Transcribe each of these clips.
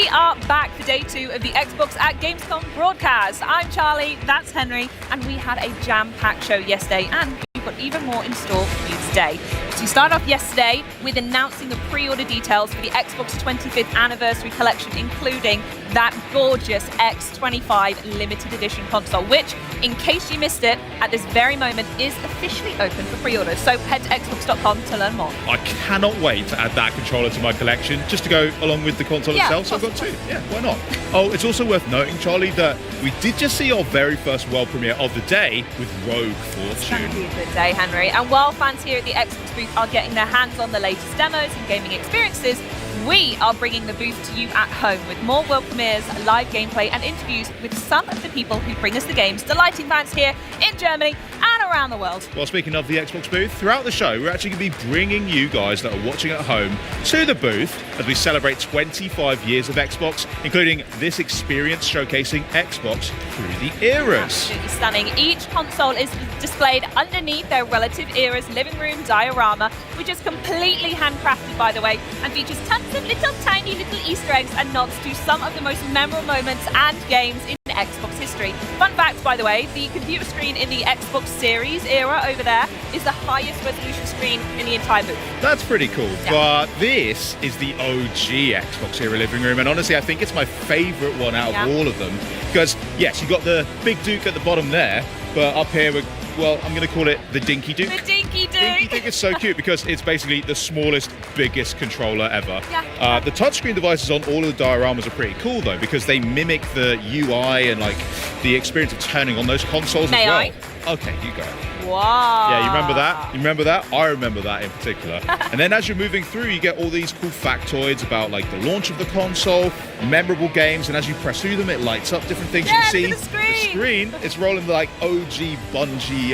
We are back for day 2 of the Xbox at Gamescom broadcast. I'm Charlie, that's Henry, and we had a jam-packed show yesterday, and we've got even more in store for you today. So we started off yesterday with announcing the pre-order details for the Xbox 25th anniversary collection, including that gorgeous X25 limited edition console, which, in case you missed it, at this very moment is officially open for pre-orders. So head to xbox.com to learn more. I cannot wait to add that controller to my collection, just to go along with the console itself. So I've got 2. Yeah, why not? Oh, it's also worth noting, Charlie, that we did just see our very first world premiere of the day with Rogue Fortune. It's going to be a good day, Henry. And while fans here at the Xbox booth are getting their hands on the latest demos and gaming experiences, we are bringing the booth to you at home with more world premieres, live gameplay and interviews with some of the people who bring us the games, delighting fans here in Germany and around the world. Well, speaking of the Xbox booth, throughout the show we're actually going to be bringing you guys that are watching at home to the booth as we celebrate 25 years of Xbox, including this experience showcasing Xbox through the eras. Absolutely stunning. Each console is displayed underneath their relative era's living room diorama, which is completely handcrafted, by the way, and features tons of little tiny little Easter eggs and nods to some of the most memorable moments and games in Xbox history. Fun fact, by the way, the computer screen in the Xbox Series era over there is the highest resolution screen in the entire booth. That's pretty cool, yeah. But this is the OG Xbox era living room, and honestly I think it's my favourite one out of all of them, because yes, you got the big Duke at the bottom there, but up here we're, well, I'm going to call it the Dinky Duke. The Dinky Duke! Dinky Duke is so cute because it's basically the smallest, biggest controller ever. Yeah. The touchscreen devices on all of the dioramas are pretty cool though, because they mimic the UI and like the experience of turning on those consoles as well. Okay, you go. Wow. Yeah, you remember that? You remember that? I remember that in particular. And then as you're moving through, you get all these cool factoids about like the launch of the console, memorable games, and as you press through them, it lights up different things. Yeah, you can see the screen. It's rolling the like OG Bungie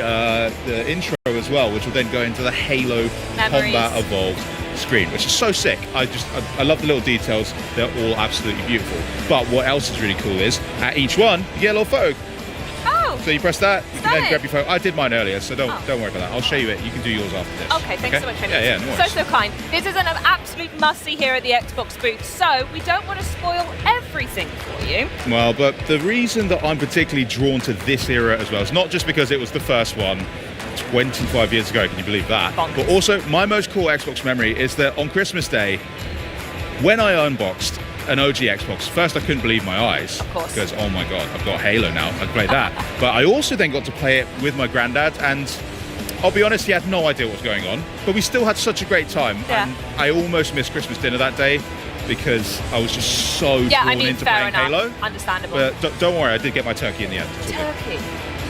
the intro as well, which will then go into the Halo Combat Evolved screen, which is so sick. I love the little details. They're all absolutely beautiful. But what else is really cool is at each one you get a little photo. So you press that, you can then grab your phone. I did mine earlier, so don't worry about that. I'll show you it. You can do yours after this. Okay, thanks so much, Henry. Yeah, no worries. So kind. This is an absolute must-see here at the Xbox booth, so we don't want to spoil everything for you. Well, but the reason that I'm particularly drawn to this era as well is not just because it was the first one 25 years ago, can you believe that? Bonkers. But also, my most cool Xbox memory is that on Christmas Day, when I unboxed an OG Xbox, first I couldn't believe my eyes. Of course. Because, oh my God, I've got Halo now, I can play that. But I also then got to play it with my granddad, and I'll be honest, he had no idea what was going on, but we still had such a great time. Yeah. And I almost missed Christmas dinner that day because I was just so drawn into playing Halo. Understandable. But don't worry, I did get my turkey in the end. Turkey?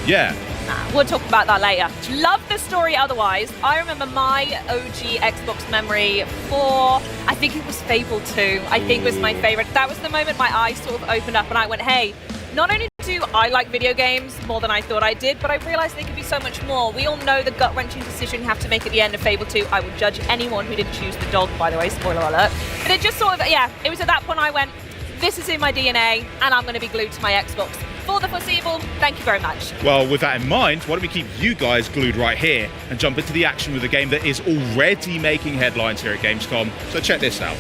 Yeah. Nah, we'll talk about that later. Love the story otherwise. I remember my OG Xbox memory for, I think it was Fable 2, I think was my favourite. That was the moment my eyes sort of opened up and I went, hey, not only do I like video games more than I thought I did, but I realised they could be so much more. We all know the gut-wrenching decision you have to make at the end of Fable 2. I would judge anyone who didn't choose the dog, by the way, spoiler alert. But it just sort of, yeah, it was at that point I went, this is in my DNA and I'm going to be glued to my Xbox for the foreseeable. Thank you very much. Well, with that in mind, why don't we keep you guys glued right here and jump into the action with a game that is already making headlines here at Gamescom. So check this out.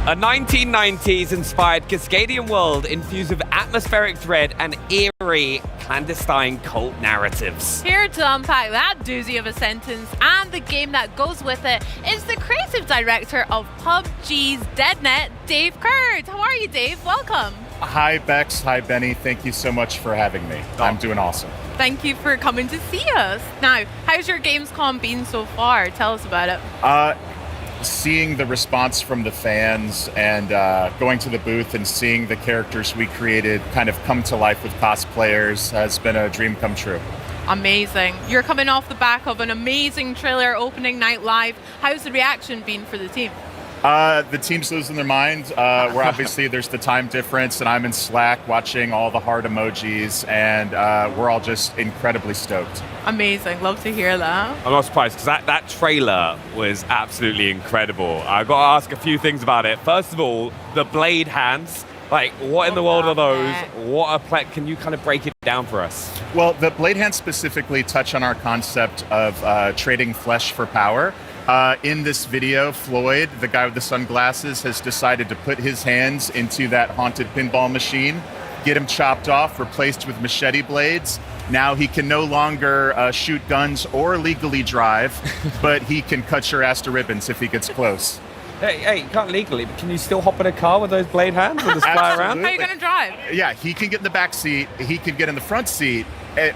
A 1990s inspired Cascadian world infused with atmospheric dread and eerie clandestine cult narratives. Here to unpack that doozy of a sentence and the game that goes with it is the creative director of PUBG's DeadNet, Dave Kurd. How are you, Dave? Welcome. Hi, Bex. Hi, Benny. Thank you so much for having me. I'm doing awesome. Thank you for coming to see us. Now, how's your Gamescom been so far? Tell us about it. Seeing the response from the fans and going to the booth and seeing the characters we created kind of come to life with cosplayers has been a dream come true. Amazing. You're coming off the back of an amazing trailer opening night live. How's the reaction been for the team? The team's losing their mind. We're obviously, there's the time difference, and I'm in Slack watching all the heart emojis, and we're all just incredibly stoked. Amazing. Love to hear that. I'm not surprised because that trailer was absolutely incredible. I've got to ask a few things about it. First of all, the blade hands. Like, what in the world are those? What a can you kind of break it down for us? Well, the blade hands specifically touch on our concept of trading flesh for power. In this video, Floyd, the guy with the sunglasses, has decided to put his hands into that haunted pinball machine, get him chopped off, replaced with machete blades. Now he can no longer shoot guns or legally drive, but he can cut your ass to ribbons if he gets close. Hey, you can't legally, but can you still hop in a car with those blade hands and just fly around? How are you going to drive? Yeah, he can get in the back seat, he can get in the front seat,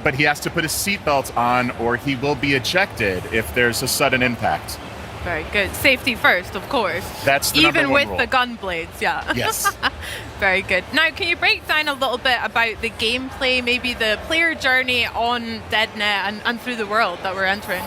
but he has to put his seatbelt on or he will be ejected if there's a sudden impact. Very good. Safety first, of course. That's the Even number one with rule. the gun blades, yeah. Yes. Very good. Now, can you break down a little bit about the gameplay, maybe the player journey on DeadNet and through the world that we're entering?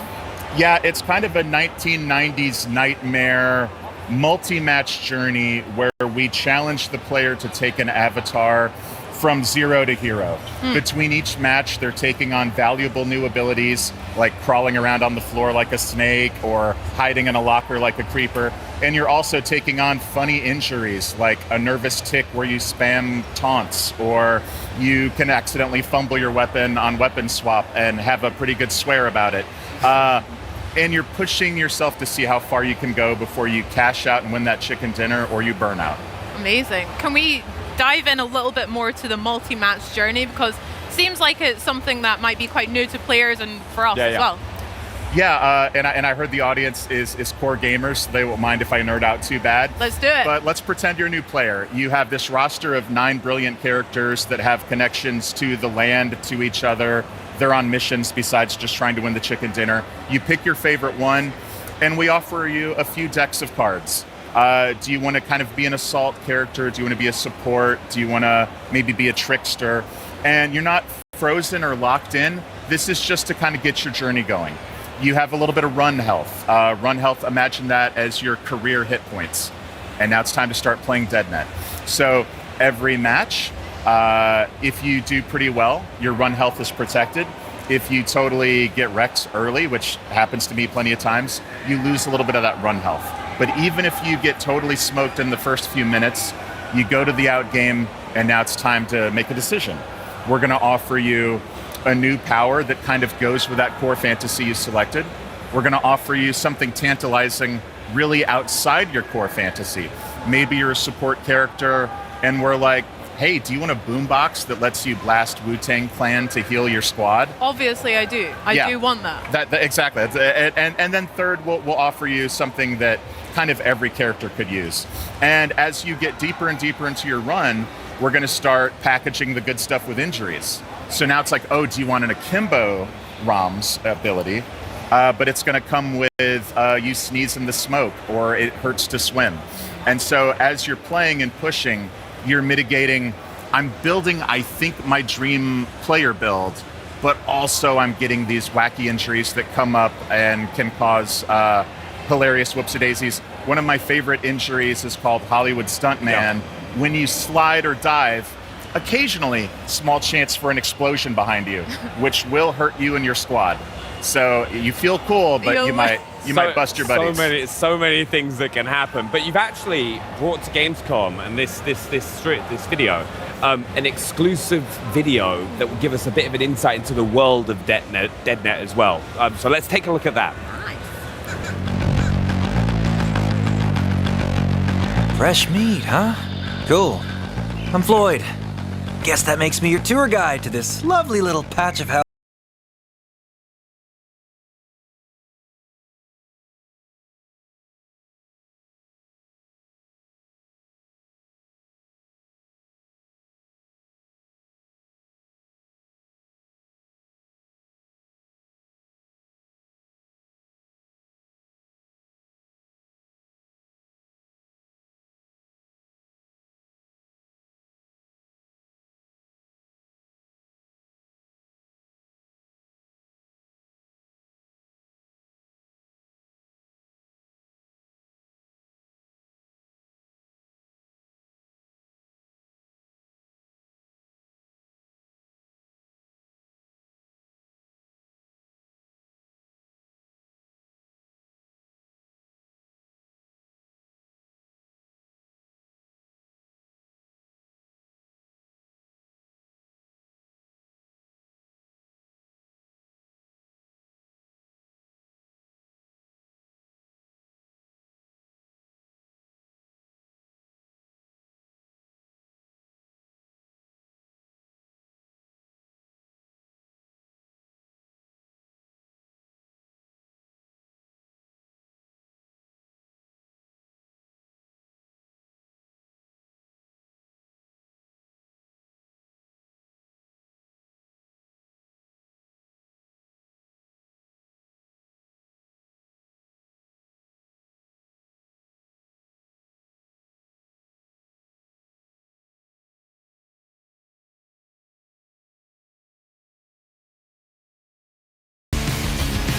Yeah, it's kind of a 1990s nightmare multi-match journey where we challenge the player to take an avatar from zero to hero. Between each match, they're taking on valuable new abilities like crawling around on the floor like a snake or hiding in a locker like a creeper. And you're also taking on funny injuries like a nervous tick where you spam taunts, or you can accidentally fumble your weapon on weapon swap and have a pretty good swear about it. And you're pushing yourself to see how far you can go before you cash out and win that chicken dinner or you burn out. Amazing. Can we dive in a little bit more to the multi-match journey, because it seems like it's something that might be quite new to players and for us as well. Yeah, and I heard the audience is core gamers, so they won't mind if I nerd out too bad. Let's do it. But let's pretend you're a new player. You have this roster of 9 brilliant characters that have connections to the land, to each other. They're on missions besides just trying to win the chicken dinner. You pick your favorite one, and we offer you a few decks of cards. Do you want to kind of be an assault character? Do you want to be a support? Do you want to maybe be a trickster? And you're not frozen or locked in. This is just to kind of get your journey going. You have a little bit of run health. Run health, imagine that as your career hit points. And now it's time to start playing DeadNet. So every match, if you do pretty well, your run health is protected. If you totally get wrecked early, which happens to me plenty of times, you lose a little bit of that run health. But even if you get totally smoked in the first few minutes, you go to the out game, and now it's time to make a decision. We're going to offer you a new power that kind of goes with that core fantasy you selected. We're going to offer you something tantalizing really outside your core fantasy. Maybe you're a support character, and we're like, hey, do you want a boombox that lets you blast Wu-Tang Clan to heal your squad? Obviously, I do. I do want that. Exactly. And then third, we'll offer you something that kind of every character could use. And as you get deeper and deeper into your run, we're going to start packaging the good stuff with injuries. So now it's like, oh, do you want an akimbo ROM's ability? But it's going to come with you sneeze in the smoke, or it hurts to swim. And so as you're playing and pushing, you're mitigating. I'm building, I think, my dream player build, but also I'm getting these wacky injuries that come up and can cause hilarious whoopsie-daisies. One of my favorite injuries is called Hollywood Stuntman. When you slide or dive, occasionally, small chance for an explosion behind you, which will hurt you and your squad. So you feel cool, but you might bust your buddies. So many things that can happen. But you've actually brought to Gamescom and this video, an exclusive video that will give us a bit of an insight into the world of DeadNet as well. So let's take a look at that. Fresh meat, huh? Cool. I'm Floyd. Guess that makes me your tour guide to this lovely little patch of house.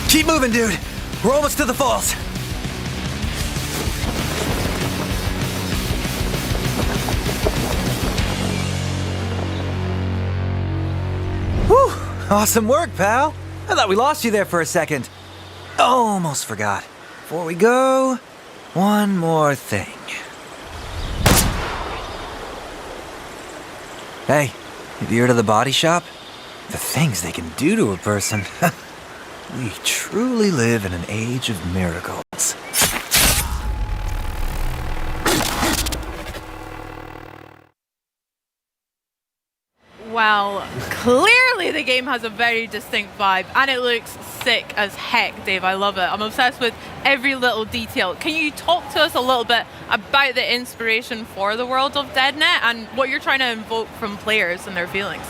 Keep moving, dude. We're almost to the falls. Whew! Awesome work, pal. I thought we lost you there for a second. Almost forgot. Before we go, one more thing. Hey, have you heard of the body shop? The things they can do to a person. We truly live in an age of miracles. Well, clearly the game has a very distinct vibe and it looks sick as heck, Dave. I love it. I'm obsessed with every little detail. Can you talk to us a little bit about the inspiration for the world of DeadNet and what you're trying to invoke from players and their feelings?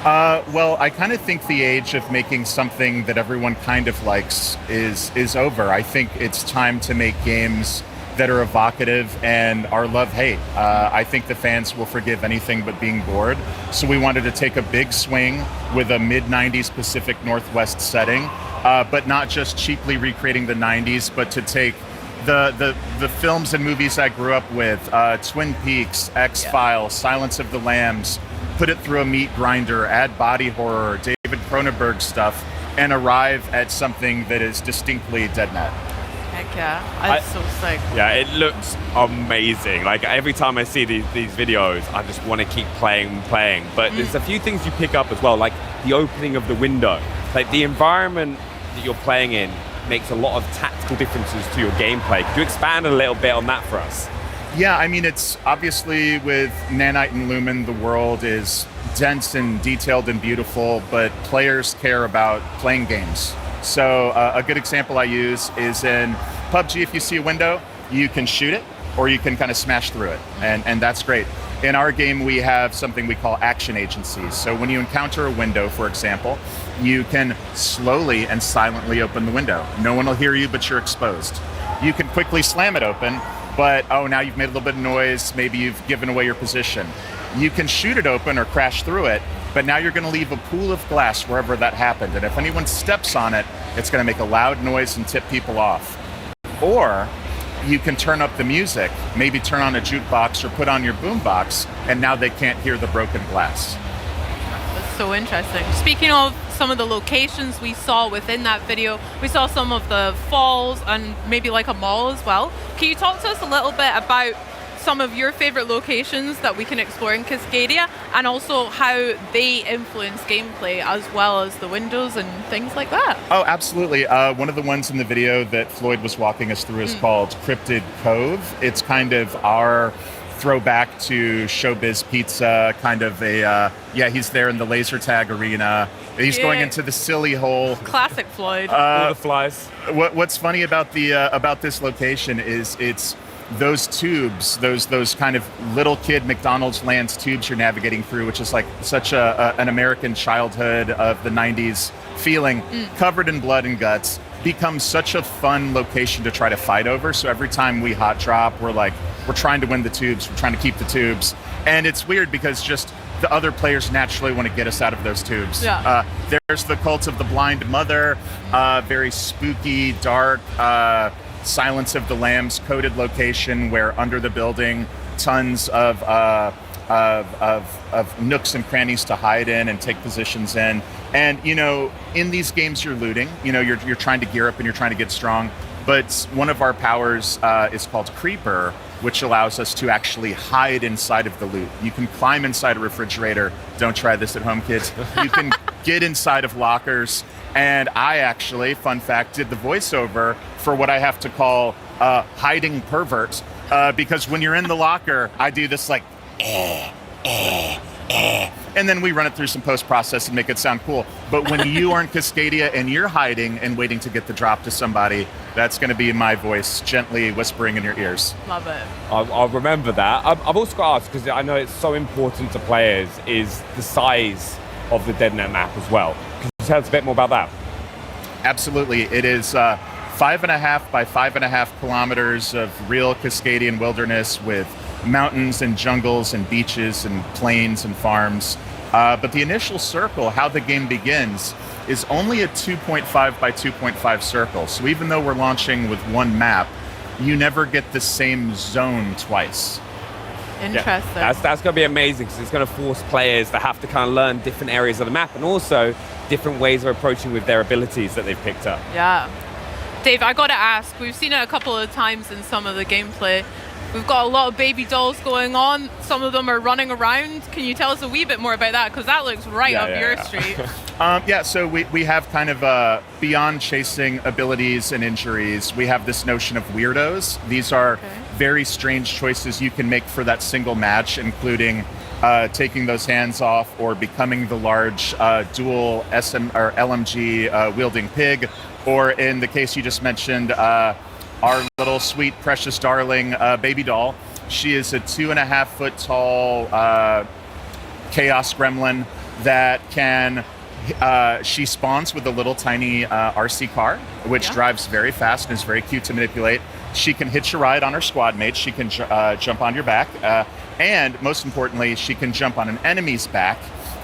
Well, I kind of think the age of making something that everyone kind of likes is over. I think it's time to make games that are evocative and are love-hate. I think the fans will forgive anything but being bored. So we wanted to take a big swing with a mid-90s Pacific Northwest setting, but not just cheaply recreating the 90s, but to take the films and movies I grew up with, Twin Peaks, X-Files, Silence of the Lambs, put it through a meat grinder, add body horror, David Cronenberg stuff, and arrive at something that is distinctly DeadNet. Heck yeah, that's so sick. Yeah, it looks amazing. Like every time I see these videos, I just want to keep playing. But there's a few things you pick up as well, like the opening of the window. Like the environment that you're playing in makes a lot of tactical differences to your gameplay. Could you expand a little bit on that for us? Yeah, I mean, it's obviously with Nanite and Lumen, the world is dense and detailed and beautiful, but players care about playing games. So a good example I use is in PUBG. If you see a window, you can shoot it or you can kind of smash through it, and that's great. In our game, we have something we call action agencies. So when you encounter a window, for example, you can slowly and silently open the window. No one will hear you, but you're exposed. You can quickly slam it open, but now you've made a little bit of noise, maybe you've given away your position. You can shoot it open or crash through it, but now you're going to leave a pool of glass wherever that happened, and if anyone steps on it, it's going to make a loud noise and tip people off. Or you can turn up the music, maybe turn on a jukebox or put on your boombox, and now they can't hear the broken glass. That's so interesting. Speaking of some of the locations we saw within that video, we saw some of the falls and maybe like a mall as well. Can you talk to us a little bit about some of your favorite locations that we can explore in Cascadia, and also how they influence gameplay as well as the windows and things like that. Oh, absolutely. One of the ones in the video that Floyd was walking us through is called Cryptid Cove. It's kind of our throwback to Showbiz Pizza, kind of a, he's there in the laser tag arena. He's going into the silly hole. Classic Floyd. All the flies. What's funny about this location is it's those tubes, those kind of little kid McDonald's Land's tubes you're navigating through, which is like such an American childhood of the 90s feeling, covered in blood and guts, becomes such a fun location to try to fight over. So every time we hot drop, we're trying to win the tubes, we're trying to keep the tubes. And it's weird because just the other players naturally want to get us out of those tubes. Yeah. There's the Cult of the Blind Mother, very spooky, dark, Silence of the Lambs coded location where under the building, tons of nooks and crannies to hide in and take positions in. And, you know, in these games you're looting, you know, you're trying to gear up and you're trying to get strong. But one of our powers is called Creeper, which allows us to actually hide inside of the loot. You can climb inside a refrigerator. Don't try this at home, kids. You can get inside of lockers. And I actually, fun fact, did the voiceover for what I have to call hiding pervert. Because when you're in the locker, I do this like, and then we run it through some post-process and make it sound cool. But when you are in Cascadia and you're hiding and waiting to get the drop to somebody, that's going to be my voice gently whispering in your ears. Love it. I'll remember that. I've also got to ask, because I know it's so important to players, is the size of the DeadNet map as well. Could you tell us a bit more about that? Absolutely. It is 5.5 by 5.5 kilometers of real Cascadian wilderness with mountains and jungles and beaches and plains and farms. But the initial circle, how the game begins, is only a 2.5 by 2.5 circle. So even though we're launching with one map, you never get the same zone twice. Interesting. Yeah, that's going to be amazing because it's going to force players to have to kind of learn different areas of the map and also different ways of approaching with their abilities that they've picked up. Yeah. Dave, I got to ask, we've seen it a couple of times in some of the gameplay. We've got a lot of baby dolls going on. Some of them are running around. Can you tell us a wee bit more about that? Because that looks right up your street. So we have kind of beyond chasing abilities and injuries, we have this notion of weirdos. These are very strange choices you can make for that single match, including taking those hands off or becoming the large dual SM or LMG wielding pig, or in the case you just mentioned, our little sweet precious darling baby doll. She is a 2.5 foot tall chaos gremlin that can she spawns with a little tiny RC car, which drives very fast and is very cute to manipulate. She can hitch a ride on her squad mates. She can jump on your back. And most importantly, she can jump on an enemy's back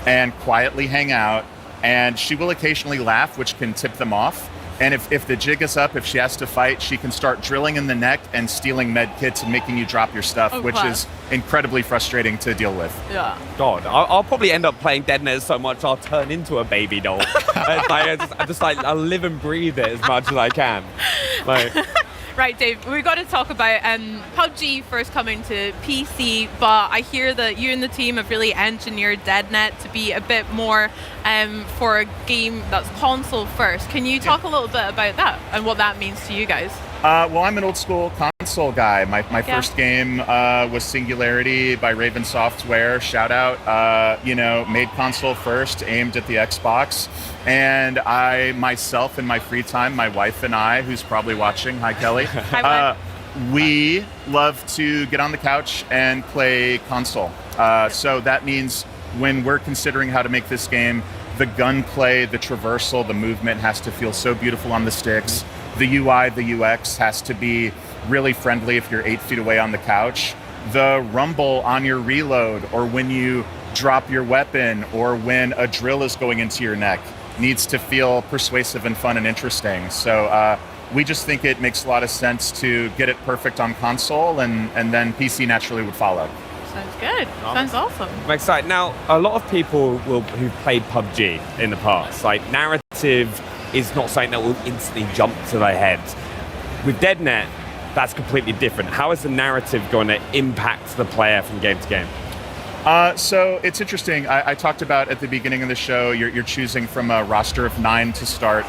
and quietly hang out. And she will occasionally laugh, which can tip them off. And if the jig is up, if she has to fight, she can start drilling in the neck and stealing med kits and making you drop your stuff, which is incredibly frustrating to deal with. Yeah. God, I'll probably end up playing DeadNet so much I'll turn into a baby doll. I just live and breathe it as much as I can. Right, Dave, we've got to talk about PUBG first coming to PC, but I hear that you and the team have really engineered DeadNet to be a bit more for a game that's console first. Can you talk a little bit about that and what that means to you guys? Well, I'm an old school console guy. My first game was Singularity by Raven Software. Shout out, made console first, aimed at the Xbox. And I myself, in my free time, my wife and I, who's probably watching, hi Kelly, Hi, we love to get on the couch and play console. So that means when we're considering how to make this game, the gunplay, the traversal, the movement has to feel so beautiful on the sticks. The UI, the UX has to be really friendly if you're 8 feet away on the couch. The rumble on your reload, or when you drop your weapon, or when a drill is going into your neck, needs to feel persuasive and fun and interesting. So we just think it makes a lot of sense to get it perfect on console, and then PC naturally would follow. Sounds good. Sounds awesome. I'm excited. Now, a lot of people who've played PUBG in the past, like narrative is not something that will instantly jump to their head. With DeadNet, that's completely different. How is the narrative going to impact the player from game to game? So it's interesting. I talked about at the beginning of the show, you're choosing from a roster of 9 to start.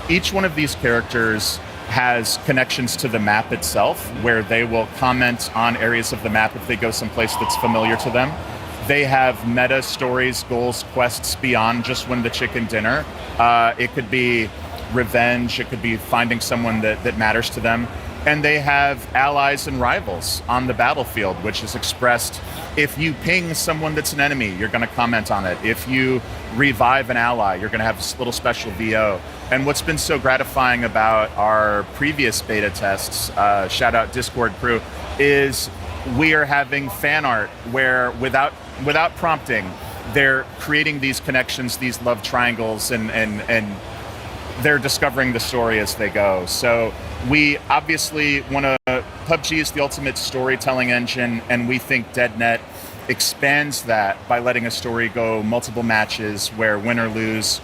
Each one of these characters has connections to the map itself, where they will comment on areas of the map if they go someplace that's familiar to them. They have meta stories, goals, quests beyond just win the chicken dinner. It could be revenge, it could be finding someone that matters to them. And they have allies and rivals on the battlefield, which is expressed. If you ping someone that's an enemy, you're going to comment on it. If you revive an ally, you're going to have this little special VO. And what's been so gratifying about our previous beta tests, shout out Discord crew, is we are having fan art where without prompting, they're creating these connections, these love triangles, and they're discovering the story as they go. So we obviously want to, PUBG is the ultimate storytelling engine, and we think DeadNet expands that by letting a story go multiple matches where win or lose,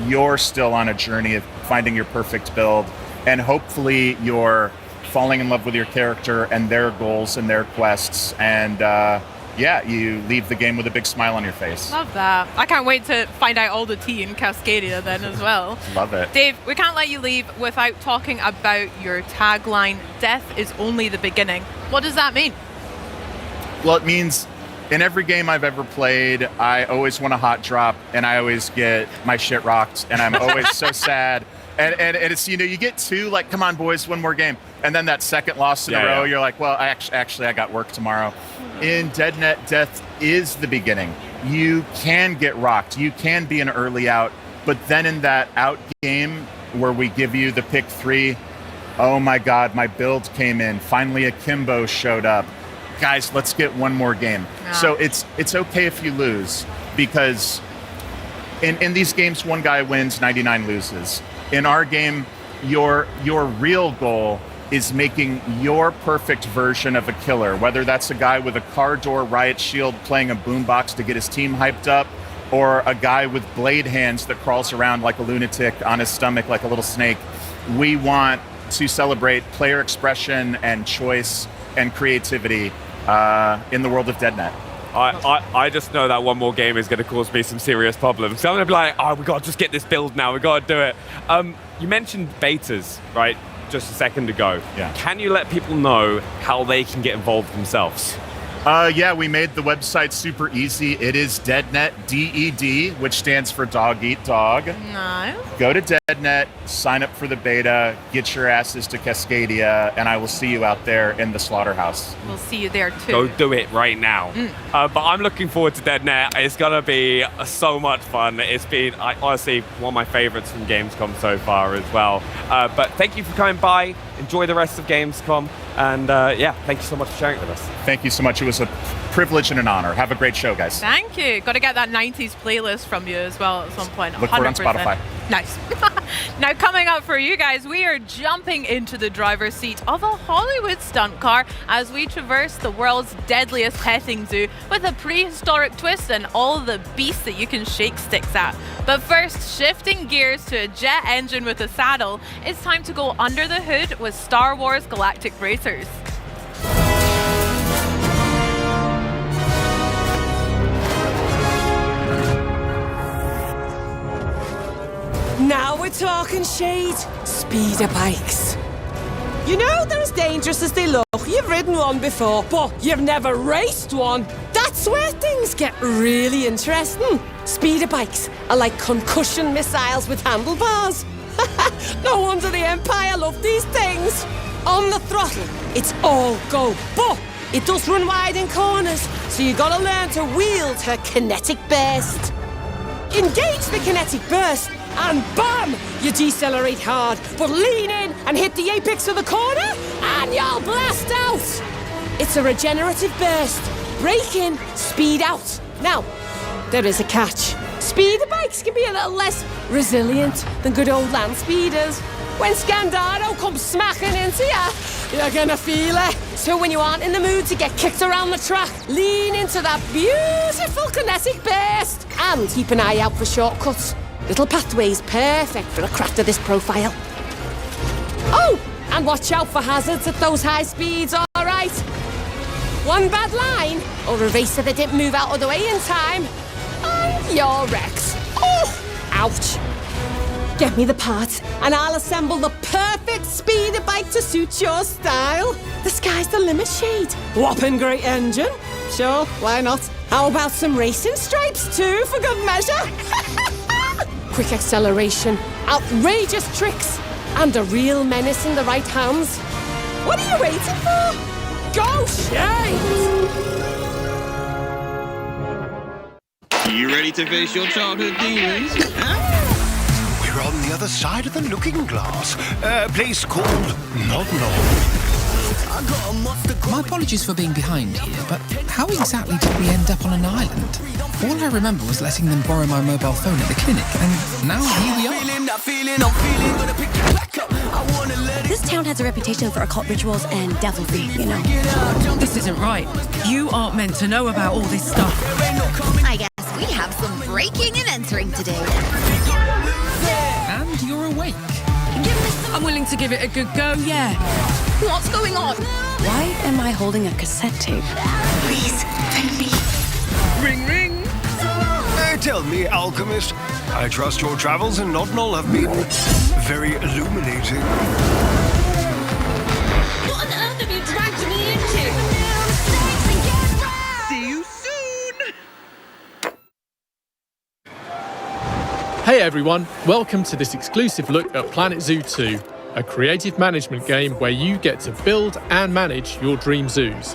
you're still on a journey of finding your perfect build, and hopefully you're falling in love with your character and their goals and their quests, and you leave the game with a big smile on your face. Love that. I can't wait to find out all the tea in Cascadia then as well. Love it. Dave, we can't let you leave without talking about your tagline, "Death is only the beginning." What does that mean? Well, it means in every game I've ever played, I always want a hot drop, and I always get my shit rocked, and I'm always so sad. And it's, you get 2, like, come on, boys, one more game. And then that second loss in a row, you're like, well, actually, I got work tomorrow. In DeadNet, death is the beginning. You can get rocked. You can be an early out. But then in that out game where we give you the pick 3, oh my God, my build came in. Finally, a Kimbo showed up. Guys, let's get one more game. Yeah. So it's okay if you lose, because in these games, one guy wins, 99 loses. In our game, your real goal is making your perfect version of a killer, whether that's a guy with a car door riot shield playing a boombox to get his team hyped up, or a guy with blade hands that crawls around like a lunatic on his stomach like a little snake. We want to celebrate player expression and choice and creativity in the world of DeadNet. I just know that one more game is going to cause me some serious problems. So I'm going to be like, oh, we got to just get this build now. We got to do it. You mentioned betas, right? Just a second ago. Yeah. Can you let people know how they can get involved themselves? We made the website super easy. It is DeadNet, DED, which stands for Dog Eat Dog. Nice. Go to DeadNet, sign up for the beta, get your asses to Cascadia, and I will see you out there in the slaughterhouse. We'll see you there too. Go do it right now. But I'm looking forward to DeadNet. It's going to be so much fun. It's been, honestly, one of my favorites from Gamescom so far as well. But thank you for coming by. Enjoy the rest of Gamescom. And thank you so much for sharing it with us. Thank you so much. It was a privilege and an honor. Have a great show, guys. Thank you. Got to get that 90s playlist from you as well at some point. Look for it on Spotify. Nice. Now, coming up for you guys, we are jumping into the driver's seat of a Hollywood stunt car as we traverse the world's deadliest petting zoo with a prehistoric twist and all the beasts that you can shake sticks at. But first, shifting gears to a jet engine with a saddle, it's time to go under the hood with Star Wars Galactic Racers. Now we're talking shade. Speeder bikes. You know they're as dangerous as they look. You've ridden one before, but you've never raced one. That's where things get really interesting. Speeder bikes are like concussion missiles with handlebars. No wonder the Empire loved these things. On the throttle, it's all go, but it does run wide in corners, so you gotta learn to wield her kinetic burst. Engage the kinetic burst, and bam! You decelerate hard, but lean in and hit the apex of the corner, and you'll blast out! It's a regenerative burst. Brake in, speed out. Now, there is a catch. Speeder bikes can be a little less resilient than good old land speeders. When Scandaro comes smacking into you, you're gonna feel it. So when you aren't in the mood to get kicked around the track, lean into that beautiful kinetic burst and keep an eye out for shortcuts. Little pathways perfect for a craft of this profile. Oh, And watch out for hazards at those high speeds, alright? One bad line, or a racer that didn't move out of the way in time, and you're wrecked. Oh, ouch. Get me the parts, and I'll assemble the perfect speeder bike to suit your style. The sky's the limit, Shade. Whopping great engine. Sure, why not? How about some racing stripes too, for good measure? Quick acceleration, outrageous tricks, and a real menace in the right hands. What are you waiting for? Go, Shade! You ready to face your childhood demons? Huh? We're on the other side of the looking glass. A place called Nod Nod. My apologies for being behind here, but how exactly did we end up on an island? All I remember was letting them borrow my mobile phone at the clinic, and now here we are. This town has a reputation for occult rituals and devilry, you know. This isn't right. You aren't meant to know about all this stuff. I guess we have some breaking and entering today. And you're awake. I'm willing to give it a good go, yeah. What's going on? Why am I holding a cassette tape? Please, baby. Ring, ring. Tell me, alchemist, I trust your travels in Nod Nod have been very illuminating. What on earth have you dragged me into? See you soon. Hey everyone, welcome to this exclusive look at Planet Zoo 2, a creative management game where you get to build and manage your dream zoos.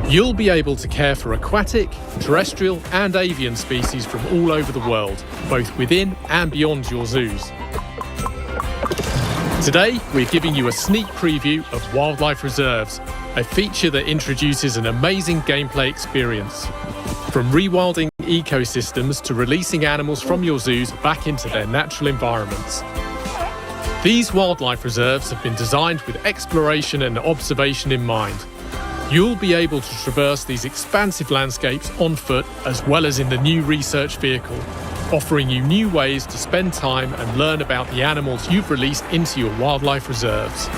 You'll be able to care for aquatic, terrestrial and avian species from all over the world, both within and beyond your zoos. Today, we're giving you a sneak preview of Wildlife Reserves, a feature that introduces an amazing gameplay experience. From rewilding ecosystems to releasing animals from your zoos back into their natural environments. These wildlife reserves have been designed with exploration and observation in mind. You'll be able to traverse these expansive landscapes on foot as well as in the new research vehicle, offering you new ways to spend time and learn about the animals you've released into your wildlife reserves.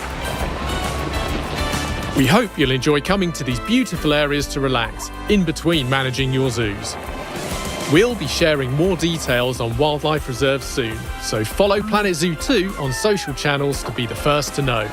We hope you'll enjoy coming to these beautiful areas to relax, in between managing your zoos. We'll be sharing more details on wildlife reserves soon, so follow Planet Zoo 2 on social channels to be the first to know.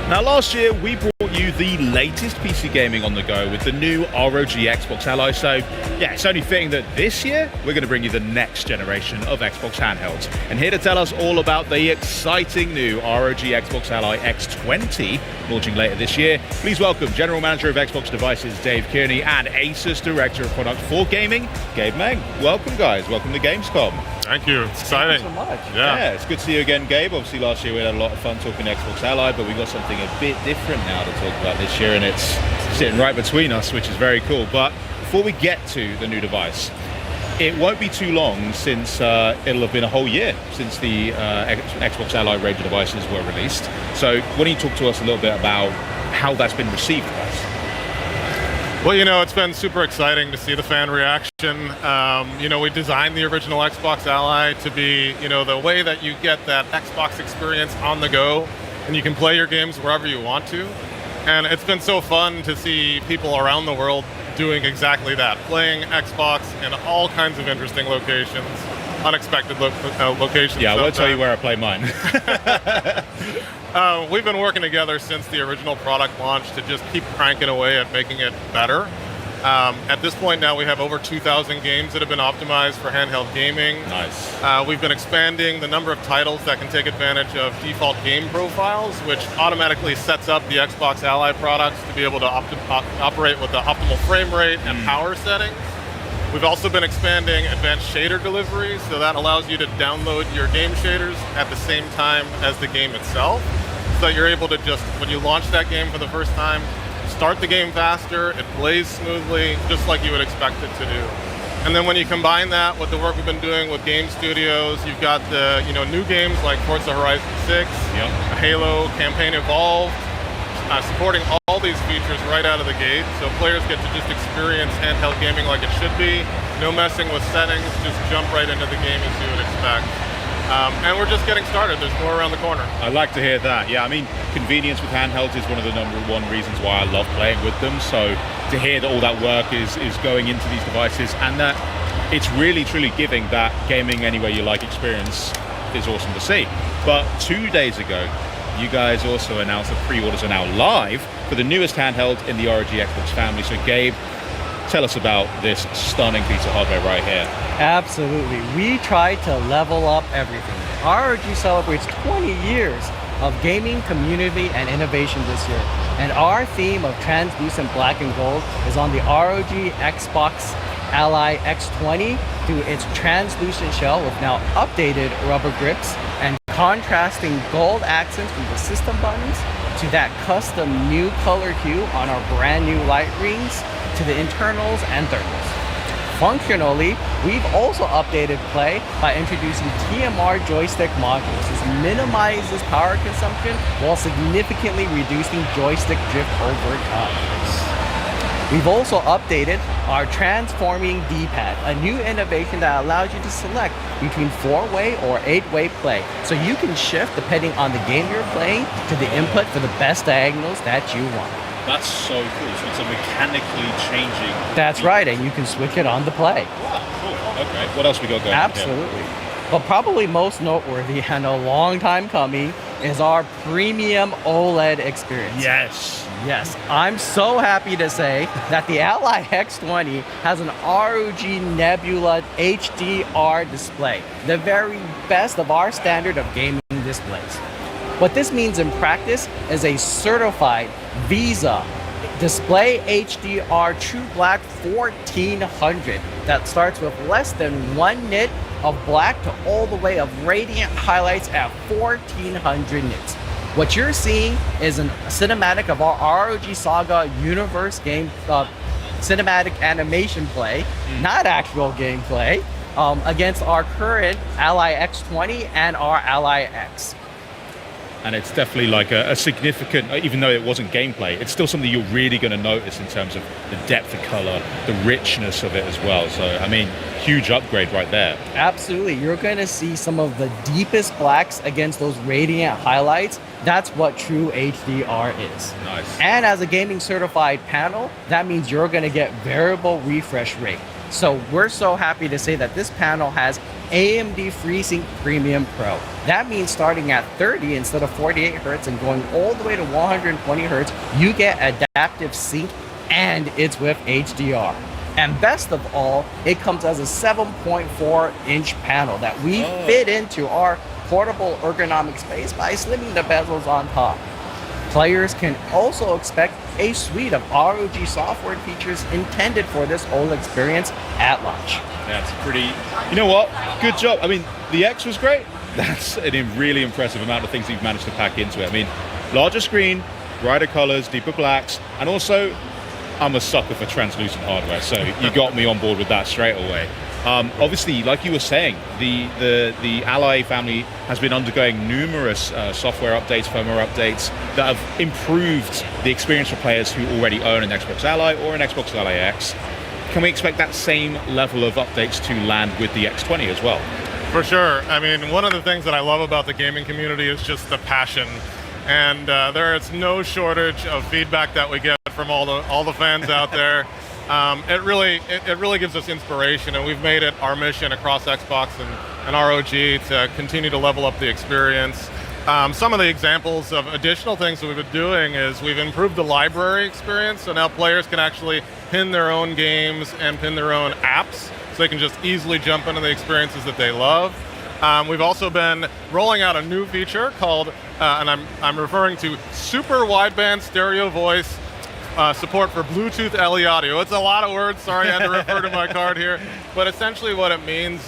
Now, last year we brought you the latest PC gaming on the go with the new ROG Xbox Ally, so yeah, it's only fitting that this year we're going to bring you the next generation of Xbox handhelds. And here to tell us all about the exciting new ROG Xbox Ally X20 launching later this year, please welcome General Manager of Xbox Devices Dave Kearney and Asus Director of Product for Gaming, Gabe Meng. Welcome guys, welcome to Gamescom. Thank you, it's exciting. Thank you so much. Yeah, it's good to see you again, Gabe. Obviously last year we had a lot of fun talking Xbox Ally, but we've got something a bit different now to talk about this year, and it's sitting right between us, which is very cool. But before we get to the new device, it won't be too long since it'll have been a whole year since the Xbox Ally range of devices were released. So why don't you talk to us a little bit about how that's been received, guys? Well, it's been super exciting to see the fan reaction. We designed the original Xbox Ally to be, the way that you get that Xbox experience on the go, and you can play your games wherever you want to. And it's been so fun to see people around the world doing exactly that, playing Xbox in all kinds of interesting locations, unexpected locations. Yeah, I won't tell you where I play mine. We've been working together since the original product launch to just keep cranking away at making it better. At this point now, we have over 2,000 games that have been optimized for handheld gaming. Nice. We've been expanding the number of titles that can take advantage of default game profiles, which automatically sets up the Xbox Ally products to be able to operate with the optimal frame rate and power settings. We've also been expanding advanced shader delivery, so that allows you to download your game shaders at the same time as the game itself. So you're able to just, when you launch that game for the first time, start the game faster, it plays smoothly, just like you would expect it to do. And then when you combine that with the work we've been doing with game studios, you've got the new games like Forza Horizon 6, Halo, Campaign Evolved, supporting all these features right out of the gate, so players get to just experience handheld gaming like it should be. No messing with settings, just jump right into the game as you would expect. And we're just getting started. There's more around the corner. I like to hear that. Yeah, I mean, convenience with handhelds is one of the #1 reasons why I love playing with them. So to hear that all that work is going into these devices and that it's really, truly giving that gaming anywhere you like experience is awesome to see. But 2 days ago, you guys also announced that pre-orders are now live for the newest handheld in the ROG Xbox family. So Gabe, tell us about this stunning piece of hardware right here. Absolutely. We tried to level up everything. ROG celebrates 20 years of gaming, community, and innovation this year. And our theme of translucent black and gold is on the ROG Xbox Ally X20 through its translucent shell with now updated rubber grips and contrasting gold accents from the system buttons to that custom new color hue on our brand new light rings to the internals and thermals. Functionally, we've also updated play by introducing TMR joystick modules. This minimizes power consumption while significantly reducing joystick drift over time. We've also updated our transforming D-pad, a new innovation that allows you to select between 4-way or 8-way play. So you can shift depending on the game you're playing to the input for the best diagonals that you want. That's so cool. So it's a mechanically changing. That's right, and you can switch it on the play. Wow, cool. Okay, what else we got going? Absolutely. But probably most noteworthy and a long time coming is our premium OLED experience. Yes. Yes, I'm so happy to say that the Ally X20 has an ROG Nebula HDR display, the very best of our standard of gaming displays. What this means in practice is a certified VISA Display HDR True Black 1400 that starts with less than 1 nit of black to all the way of radiant highlights at 1400 nits. What you're seeing is a cinematic of our ROG Saga universe game cinematic animation play, not actual gameplay, against our current Ally X20 and our Ally X. And it's definitely like a significant, even though it wasn't gameplay, it's still something you're really going to notice in terms of the depth of color, the richness of it as well. So, I mean, huge upgrade right there. Absolutely. You're going to see some of the deepest blacks against those radiant highlights. That's what true HDR is. Nice. And as a gaming certified panel, that means you're going to get variable refresh rate. So we're so happy to say that this panel has AMD FreeSync Premium Pro. That means starting at 30 instead of 48 Hz and going all the way to 120 Hz, you get adaptive sync and it's with HDR. And best of all, it comes as a 7.4-inch panel that we fit into our portable ergonomic space by slimming the bezels on top. Players can also expect a suite of ROG software features intended for this OLED experience at launch. That's pretty, you know what, good job. I mean, the X was great. That's a really impressive amount of things you've managed to pack into it. I mean, larger screen, brighter colors, deeper blacks, and also I'm a sucker for translucent hardware, so you got me on board with that straight away. Obviously, like you were saying, the Ally family has been undergoing numerous software updates, firmware updates that have improved the experience for players who already own an Xbox Ally or an Xbox Ally X. Can we expect that same level of updates to land with the X20 as well? For sure. I mean, one of the things that I love about the gaming community is just the passion. And there is no shortage of feedback that we get from all the fans out there. It really gives us inspiration, and we've made it our mission across Xbox and ROG to continue to level up the experience. Some of the examples of additional things that we've been doing is we've improved the library experience, so now players can actually pin their own games and pin their own apps, so they can just easily jump into the experiences that they love. We've also been rolling out a new feature called, and I'm referring to super wideband stereo voice support for Bluetooth LE audio. It's a lot of words, sorry I had to refer to my card here, but essentially what it means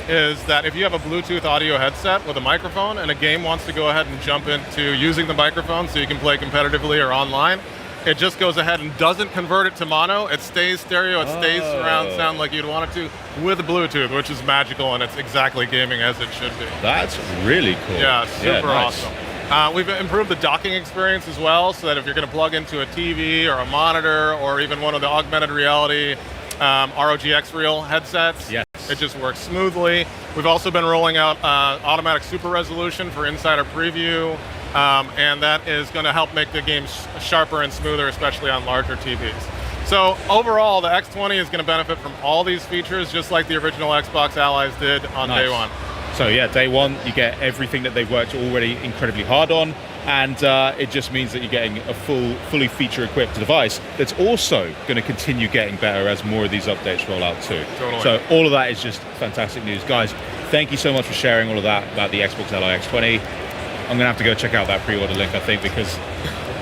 is that if you have a Bluetooth audio headset with a microphone and a game wants to go ahead and jump into using the microphone so you can play competitively or online, it just goes ahead and doesn't convert it to mono. It stays stereo, it stays surround sound like you'd want it to with Bluetooth, which is magical, and it's exactly gaming as it should be. That's really cool. Yeah, super nice. awesome. We've improved the docking experience as well, so that if you're going to plug into a TV or a monitor or even one of the augmented reality ROG X Real headsets, it just works smoothly. We've also been rolling out automatic super resolution for insider preview, and that is going to help make the game sharper and smoother, especially on larger TVs. So overall, the X20 is going to benefit from all these features, just like the original Xbox Allies did on day one. So yeah, day one, you get everything that they've worked already incredibly hard on, and it just means that you're getting a fully feature-equipped device that's also going to continue getting better as more of these updates roll out too. Totally. So all of that is just fantastic news. Guys, thank you so much for sharing all of that about the Xbox Ally X20. I'm going to have to go check out that pre-order link, I think, because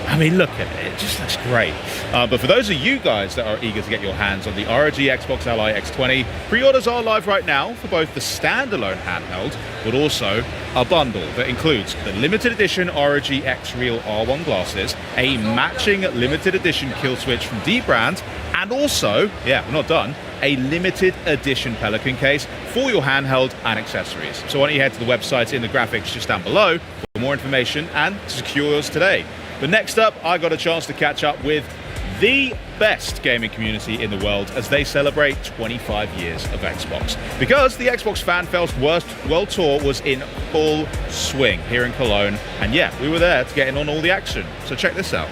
I mean, look at it. It just looks great. But for those of you guys that are eager to get your hands on the ROG Xbox Ally X20, pre-orders are live right now for both the standalone handheld, but also a bundle that includes the limited edition ROG X Real R1 glasses, a matching limited edition kill switch from D-Brand, and also, yeah, we're not done, a limited edition Pelican case for your handheld and accessories. So why don't you head to the website in the graphics just down below for more information and to secure yours today. But next up, I got a chance to catch up with the best gaming community in the world as they celebrate 25 years of Xbox. Because the Xbox FanFest World Tour was in full swing here in Cologne. And yeah, we were there to get in on all the action. So check this out.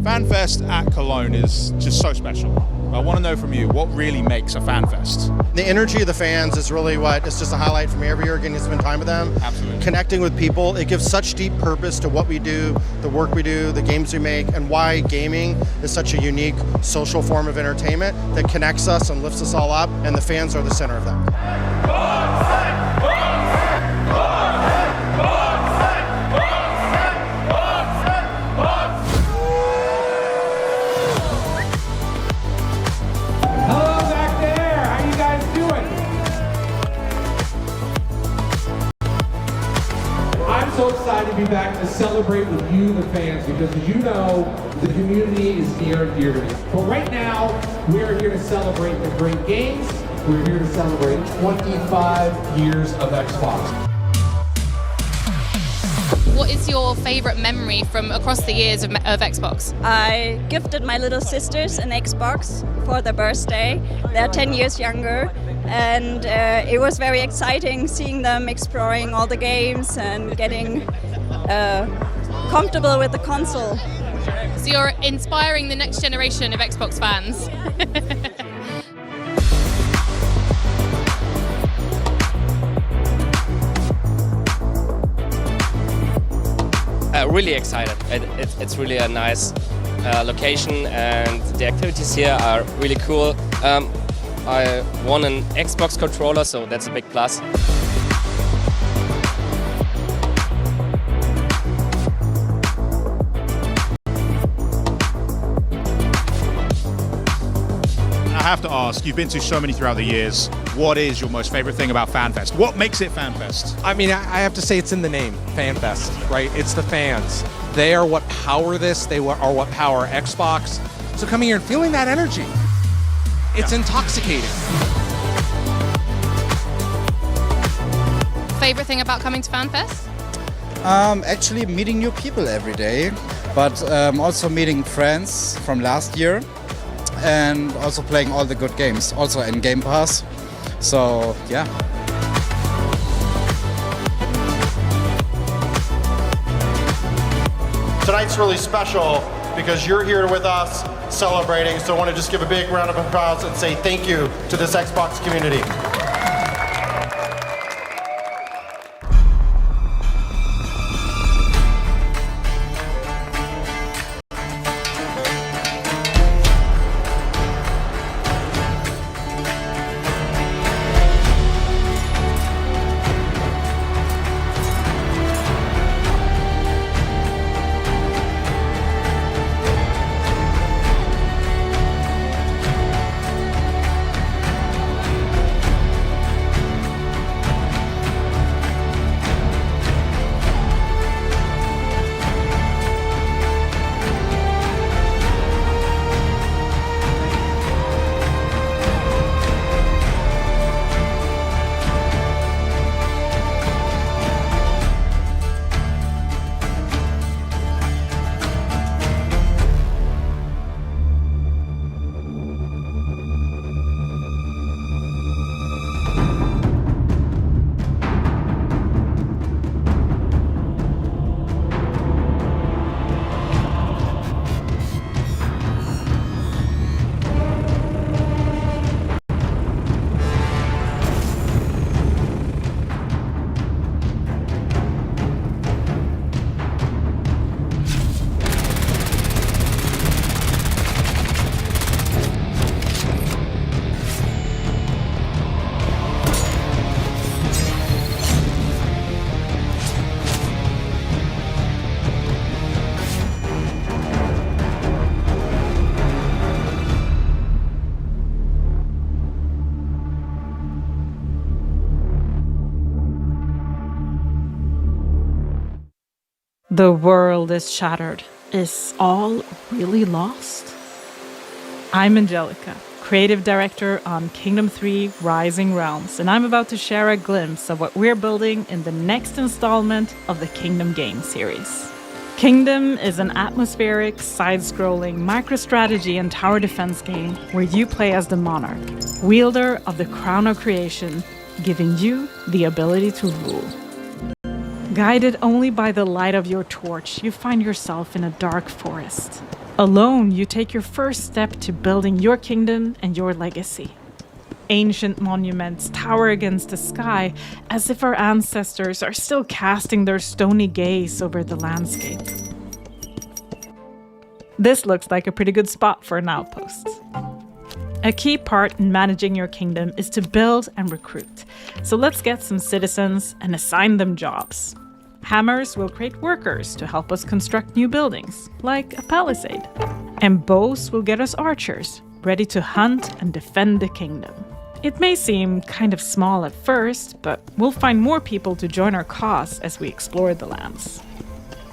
FanFest at Cologne is just so special. I want to know from you, what really makes a FanFest? The energy of the fans is really what is just a highlight for me every year, getting to spend time with them. Absolutely. Connecting with people. It gives such deep purpose to what we do, the work we do, the games we make, and why gaming is such a unique social form of entertainment that connects us and lifts us all up, and the fans are the center of that. So excited to be back to celebrate with you, the fans, because as you know, the community is near and dear to me. But right now, we are here to celebrate the great games. We're here to celebrate 25 years of Xbox. What is your favorite memory from across the years of Xbox? I gifted my little sisters an Xbox for their birthday. They're 10 years younger. And it was very exciting seeing them exploring all the games and getting comfortable with the console. So you're inspiring the next generation of Xbox fans. Really excited. It's really a nice location, and the activities here are really cool. I won an Xbox controller, so that's a big plus. I have to ask, you've been to so many throughout the years, what is your most favorite thing about FanFest? What makes it FanFest? I mean, I have to say it's in the name, FanFest, right? It's the fans. They are what power this, they are what power Xbox. So coming here and feeling that energy, It's intoxicating. Favorite thing about coming to FanFest? Actually meeting new people every day, but also meeting friends from last year and also playing all the good games, also in Game Pass. So, yeah. Tonight's really special because you're here with us celebrating, so I want to just give a big round of applause and say thank you to this Xbox community. The world is shattered. Is all really lost? I'm Angelica, creative director on Kingdom 3 Rising Realms, and I'm about to share a glimpse of what we're building in the next installment of the Kingdom game series. Kingdom is an atmospheric, side-scrolling, micro-strategy and tower defense game where you play as the monarch, wielder of the crown of creation, giving you the ability to rule. Guided only by the light of your torch, you find yourself in a dark forest. Alone, you take your first step to building your kingdom and your legacy. Ancient monuments tower against the sky as if our ancestors are still casting their stony gaze over the landscape. This looks like a pretty good spot for an outpost. A key part in managing your kingdom is to build and recruit. So let's get some citizens and assign them jobs. Hammers will create workers to help us construct new buildings, like a palisade. And bows will get us archers, ready to hunt and defend the kingdom. It may seem kind of small at first, but we'll find more people to join our cause as we explore the lands.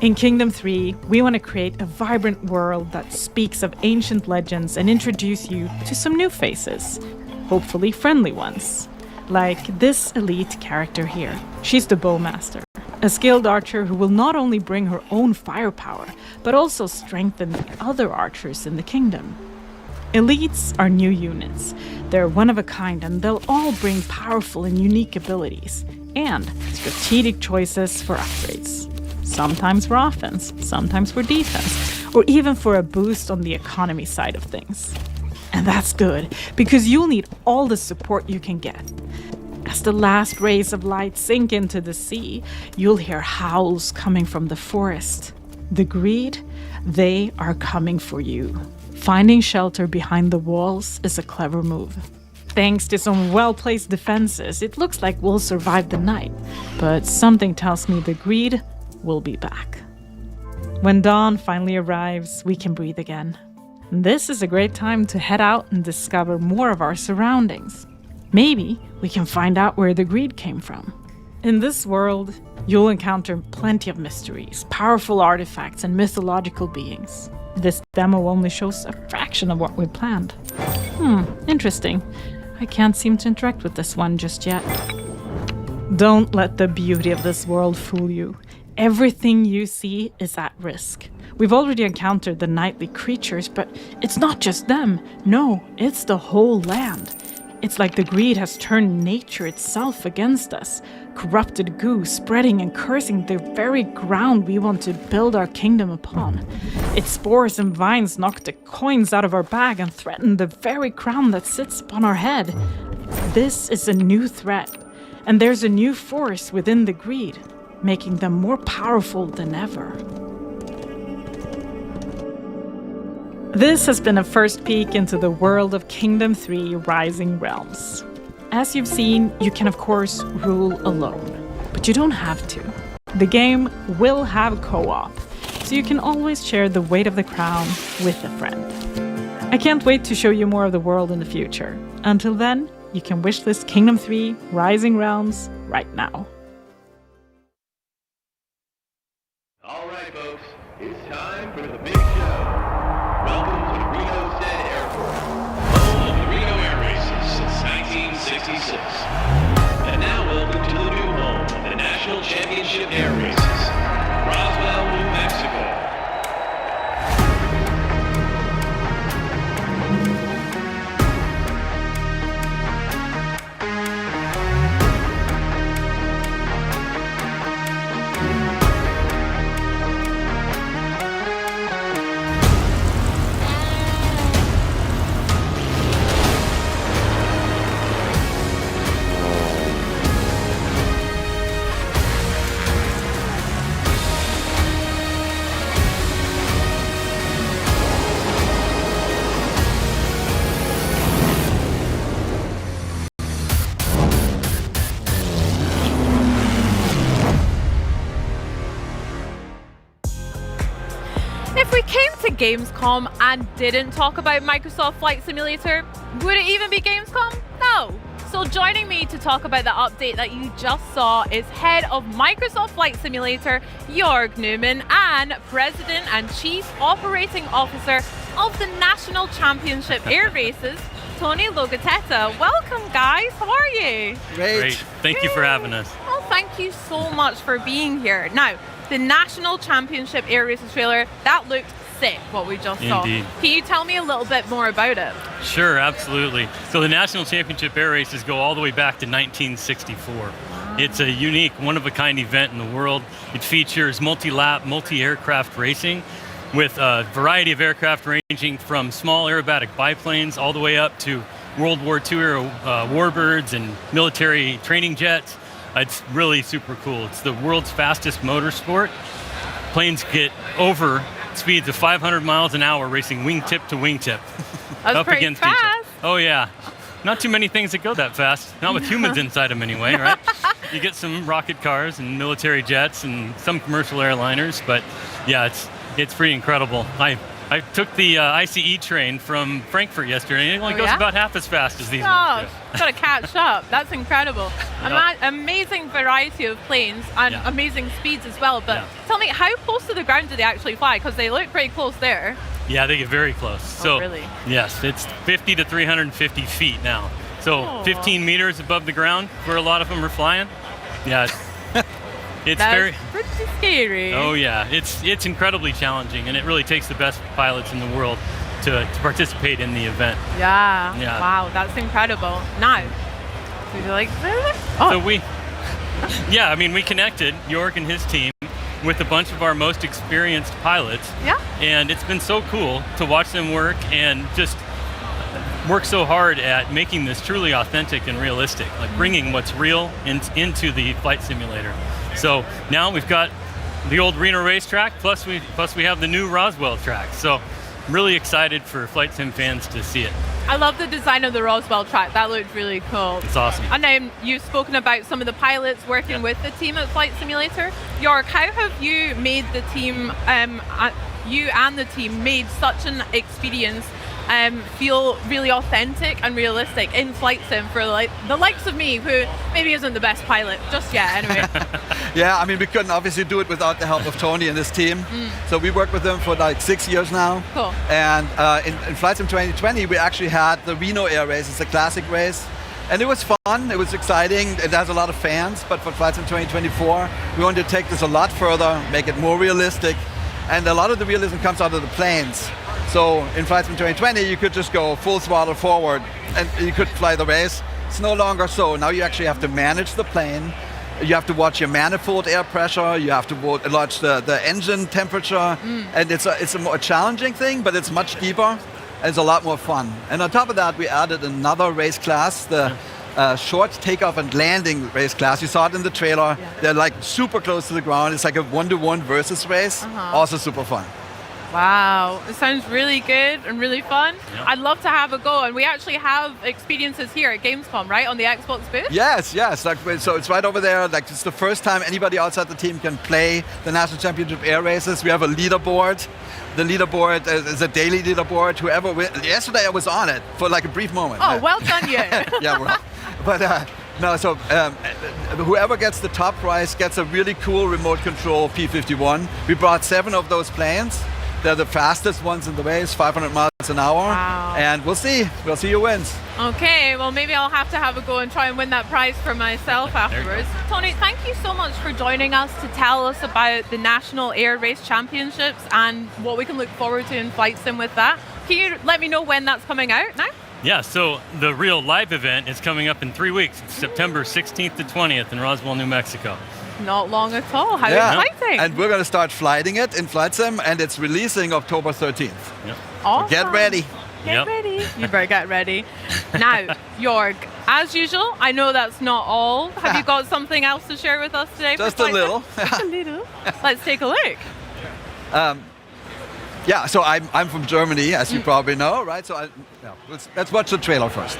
In Kingdom 3, we want to create a vibrant world that speaks of ancient legends and introduce you to some new faces, hopefully friendly ones. Like this elite character here. She's the Bowmaster, a skilled archer who will not only bring her own firepower, but also strengthen the other archers in the kingdom. Elites are new units. They're one of a kind and they'll all bring powerful and unique abilities, and strategic choices for upgrades. Sometimes for offense, sometimes for defense, or even for a boost on the economy side of things. And that's good, because you'll need all the support you can get. As the last rays of light sink into the sea, you'll hear howls coming from the forest. The greed, they are coming for you. Finding shelter behind the walls is a clever move. Thanks to some well-placed defenses, it looks like we'll survive the night. But something tells me the greed will be back. When dawn finally arrives, we can breathe again. This is a great time to head out and discover more of our surroundings. Maybe we can find out where the greed came from. In this world, you'll encounter plenty of mysteries, powerful artifacts, and mythological beings. This demo only shows a fraction of what we planned. Interesting. I can't seem to interact with this one just yet. Don't let the beauty of this world fool you. Everything you see is at risk. We've already encountered the nightly creatures, but it's not just them. No, it's the whole land. It's like the greed has turned nature itself against us. Corrupted goo spreading and cursing the very ground we want to build our kingdom upon. Its spores and vines knock the coins out of our bag and threaten the very crown that sits upon our head. This is a new threat, and there's a new force within the greed, making them more powerful than ever. This has been a first peek into the world of Kingdom 3 Rising Realms. As you've seen, you can of course rule alone, but you don't have to. The game will have co-op, so you can always share the weight of the crown with a friend. I can't wait to show you more of the world in the future. Until then, you can wishlist Kingdom 3 Rising Realms right now. All right, folks, it's time for the big show. Welcome to Reno Stead Airport, home of the Reno Air Races since 1966. And now welcome to the new home of the National Championship Air Races, Roswell, New Mexico. If we came to Gamescom and didn't talk about Microsoft Flight Simulator, would it even be Gamescom? No. So joining me to talk about the update that you just saw is head of Microsoft Flight Simulator, Jörg Newman, and President and Chief Operating Officer of the National Championship Air Races, Tony Logatetta. Welcome, guys. How are you? Great. Thank you for having us. Well, thank you so much for being here. Now, the National Championship Air Races trailer, that looked sick, what we just saw. Indeed. Can you tell me a little bit more about it? Sure, absolutely. So the National Championship Air Races go all the way back to 1964. It's a unique, one-of-a-kind event in the world. It features multi-lap, multi-aircraft racing with a variety of aircraft ranging from small aerobatic biplanes all the way up to World War II era warbirds and military training jets. It's really super cool. It's the world's fastest motorsport. Planes get over speeds of 500 miles an hour racing wingtip to wingtip. That's up pretty against fast. each other. Oh yeah. Not too many things that go that fast. Not with humans inside them anyway, right? You get some rocket cars and military jets and some commercial airliners, but yeah, it's pretty incredible. I took the ICE train from Frankfurt yesterday, and it only goes about half as fast as these ones do. Gotta catch up. That's incredible. Amazing variety of planes and amazing speeds as well. But tell me, how close to the ground do they actually fly? Because they look pretty close there. Yeah, they get very close. So, really? Yes, it's 50 to 350 feet now. So 15 meters above the ground where a lot of them are flying. Yeah, it's That's pretty scary. Oh yeah, it's incredibly challenging, and it really takes the best pilots in the world to participate in the event. Yeah. Yeah. Wow, that's incredible. Now, would you like to? So we connected Jörg and his team with a bunch of our most experienced pilots. Yeah. And it's been so cool to watch them work and just work so hard at making this truly authentic and realistic, like bringing what's real into the flight simulator. So now we've got the old Reno racetrack, plus we have the new Roswell track. So really excited for flight sim fans to see it. I love the design of the Roswell track. That looked really cool. It's awesome. And you've spoken about some of the pilots working with the team at Flight Simulator. Jörg, how have you made the team, you and the team made such an experience feel really authentic and realistic in flight sim for like the likes of me, who maybe isn't the best pilot just yet anyway. Yeah, I mean, we couldn't obviously do it without the help of Tony and his team. So we worked with them for like 6 years now. Cool. And in Flight Sim 2020, we actually had the Reno Air Race. It's a classic race. And it was fun, it was exciting, it has a lot of fans, but for Flight Sim 2024, we want to take this a lot further, make it more realistic, and a lot of the realism comes out of the planes. So in Flight Sim 2020, you could just go full throttle forward, and you could fly the race. It's no longer so. Now you actually have to manage the plane, you have to watch your manifold air pressure, you have to watch the engine temperature, and it's a more challenging thing, but it's much deeper. It's a lot more fun. And on top of that, we added another race class, the short takeoff and landing race class. You saw it in the trailer. Yeah. They're like super close to the ground. It's like a 1-to-1 versus race. Also super fun. Wow, it sounds really good and really fun. Yep. I'd love to have a go, and we actually have experiences here at Gamescom, right, on the Xbox booth? Yes. Like, so it's right over there. Like, it's the first time anybody outside the team can play the National Championship Air Races. We have a leaderboard. The leaderboard is a daily leaderboard. Yesterday I was on it for like a brief moment. Oh, well done, you. Yeah, well, but no. So whoever gets the top prize gets a really cool remote control P-51. We brought 7 of those planes. They're the fastest ones in the race, 500 miles an hour. Wow. And we'll see who wins. Okay, well maybe I'll have to have a go and try and win that prize for myself afterwards. Tony, thank you so much for joining us to tell us about the National Air Race Championships and what we can look forward to in Flight Sim with that. Can you let me know when that's coming out now? Yeah, so the real live event is coming up in 3 weeks. It's September 16th to 20th in Roswell, New Mexico. Not long at all. How exciting. And we're going to start flighting it in Flight Sim, and it's releasing October 13th. Yep. Awesome. So get ready. Get ready. You better get ready. Now, Jorg, as usual, I know that's not all. Have you got something else to share with us today? Just a little. Just a little. Let's take a look. Yeah, so I'm from Germany, as you probably know, right? So let's watch the trailer first.